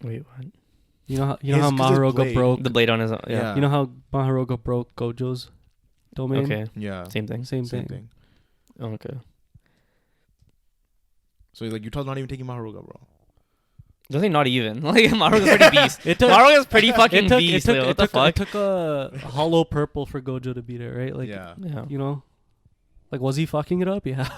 Wait, what? You know how 'cause his Maharoga blade- broke. The blade on his. Yeah. Yeah. You know how Maharoga broke Gojo's domain. Okay. Yeah. Same thing. Same Same thing. thing. Oh, okay. So like Yuta's not even taking Maharoga, bro. I think not even. Like Maharoga's pretty beast. It took. Maharoga's pretty fucking It beast. took, like, it, what the took, fuck? it took a hollow purple for Gojo to beat it, right? Like, yeah. Yeah. you know, like was he fucking it up? Yeah,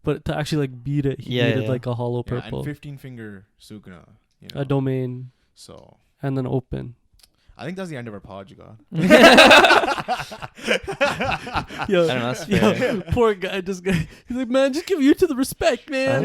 but to actually like beat it, he Yeah, needed yeah. like a hollow Yeah, purple, and 15 finger Sukuna. You know. a domain, So and then open. I think that's the end of our pod, you got. Yo, I don't know. That's fair. yo, poor guy just got. He's like, man, just give you to the respect, man.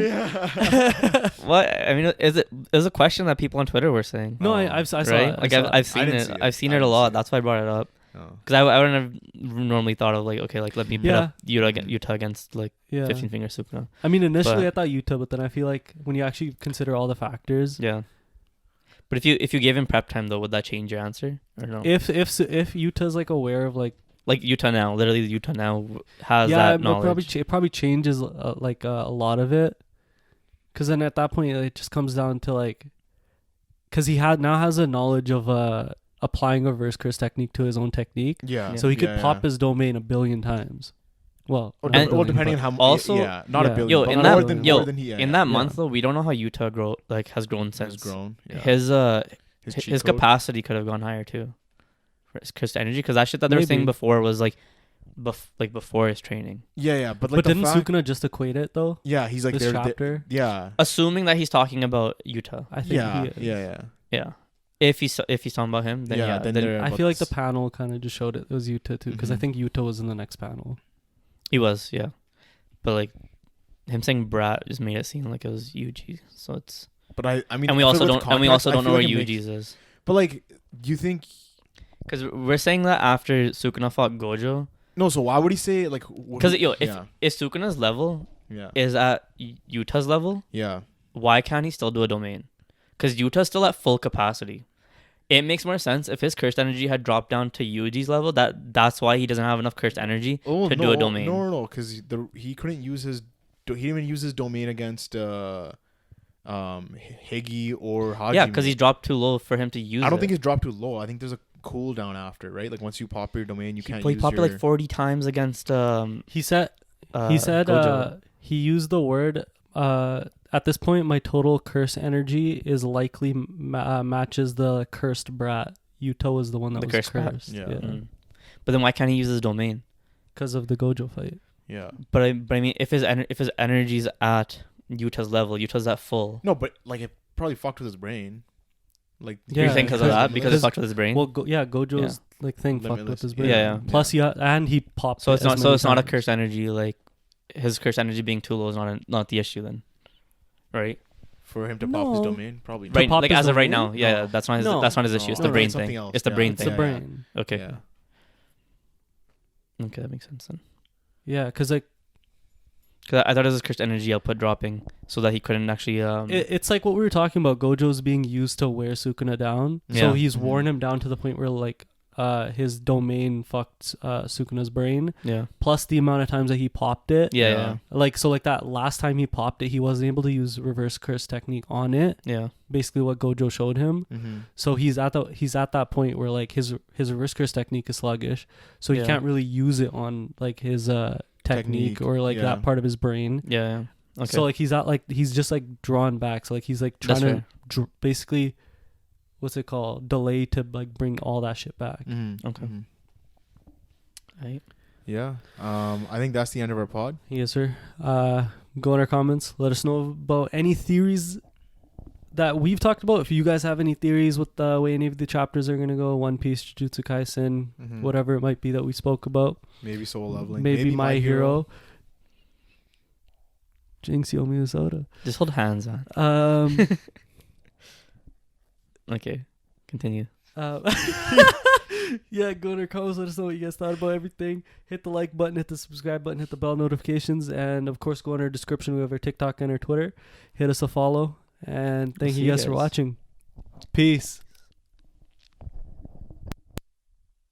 What? I mean, is it? There's a question that people on Twitter were saying. No, Oh. I saw Right? it. Like I saw it. I've seen didn't it. see it. I've seen I it a didn't lot. see it. That's why I brought it up. Oh. Because I wouldn't have normally thought of like, okay, like let me put Yeah. up Yuta against like Yeah. 15 finger Sukuna. I mean, initially But- I thought Yuta, but then I feel like when you actually consider all the factors, Yeah. But if you gave him prep time though, would that change your answer or no? if Yuta's like aware of like Like Yuta now, literally Yuta now has yeah, that it knowledge. probably changes like a lot of it, because then at that point it just comes down to like, because he now has a knowledge of applying a reverse curse technique to his own technique, Yeah. so he could Yeah, pop yeah. his domain 1 billion times. Well, Or, not And- well, 1 billion, depending but- on how Also- yeah, not Yeah. a billion. Yo, but in more that- than yo, more than he in that Yeah. month though, we don't know how Yuta has grown since. has grown. Yeah. His cheat his code. capacity could have gone higher too. For his cursed energy, because that shit that they were saying Maybe. before was like before his training. Yeah, but like But the didn't fact, Sukuna just equate it though? yeah, he's like This they're chapter? yeah. Assuming that he's talking about Yuta. I think Yeah, he is. yeah. Yeah. If he's talking about him, then yeah. then then they're I about feel like the this- panel kind of just showed it was Yuta too, because I Mhm. think Yuta was in the next panel. he was, yeah. But like him saying brat just made it seem like it was Yuji. So it's But I mean, and we if it also was don't context, I know feel where like it makes- Yuji's is. But like, do you think? Because we're saying that after Sukuna fought Gojo. No, so why would he say like? Because if Sukuna's level yeah, is at Yuta's level, yeah, why can't he still do a domain? Because Yuta's still at full capacity. It makes more sense if his cursed energy had dropped down to Yuji's level. That's why he doesn't have enough cursed energy to do a domain. No, because he couldn't use his. He didn't even use his domain against Higi or Hajime. Yeah, because he's dropped too low for him to use. I don't it. think he's dropped too low. I think there's a cooldown after, right? Like once you pop your domain, you can't. He use popped your... it like 40 times against. He said Gojo. he used the word at this point my total curse energy is likely matches the cursed brat. Yuta was the one that The was cursed brat? cursed. Yeah. Mm. But then why can't he use his domain? Because of the Gojo fight. Yeah. But I mean, if his energy's at Yuta's level, Yuta's at full. No, but like it probably fucked with his brain. Like Yeah, You're saying because of that? Because it because- fucked with his brain? Well, Gojo's like thing fucked with Limitless. his brain. Yeah. Plus, he popped. So it it's as not. So many it's not a times. cursed energy. Like his cursed energy being too low is not the issue then, right? for him to pop his No. domain, probably. To Right. pop Like his as of right domain? now, yeah. No. That's not his. No. That's not his issue. It's No, the no, brain it's something thing. else. It's the Yeah, brain It's thing. the brain. Okay. Yeah. Okay, that makes sense then. Yeah, because like Because I thought it was his cursed energy output dropping, so that he couldn't actually. it's like what we were talking about. Gojo's being used to wear Sukuna down, Yeah. so he's Mhm. worn him down to the point where like his domain fucked Sukuna's brain. Yeah. Plus the amount of times that he popped it. Yeah. Yeah. Yeah. Like so, like that last time he popped it, he wasn't able to use reverse curse technique on it. Yeah. Basically, what Gojo showed him. Mm-hmm. So he's at that point where like his reverse curse technique is sluggish, so he Yeah. can't really use it on like his technique or like yeah. that part of his brain. Yeah. Okay. So like he's just like drawn back. So like he's like That's trying to basically, what's it called? Delay to like bring all that shit back. Mm-hmm. Okay. Mm-hmm. Right. Yeah. I think that's the end of our pod. Yes, sir. Go in our comments. Let us know about any theories that we've talked about. If you guys have any theories with the way any of the chapters are gonna go, One Piece, Jujutsu Kaisen, Mhm. whatever it might be that we spoke about. Maybe Soul Leveling. Maybe My Hero. Jinx, you owe me a soda. Just hold hands on. Okay. Continue. Yeah, go in our comments. Let us know what you guys thought about everything. Hit the like button, hit the subscribe button, hit the bell notifications, and of course, go in our description. We have our TikTok and our Twitter. Hit us a follow, and thank See you you guys for guys. watching. Peace.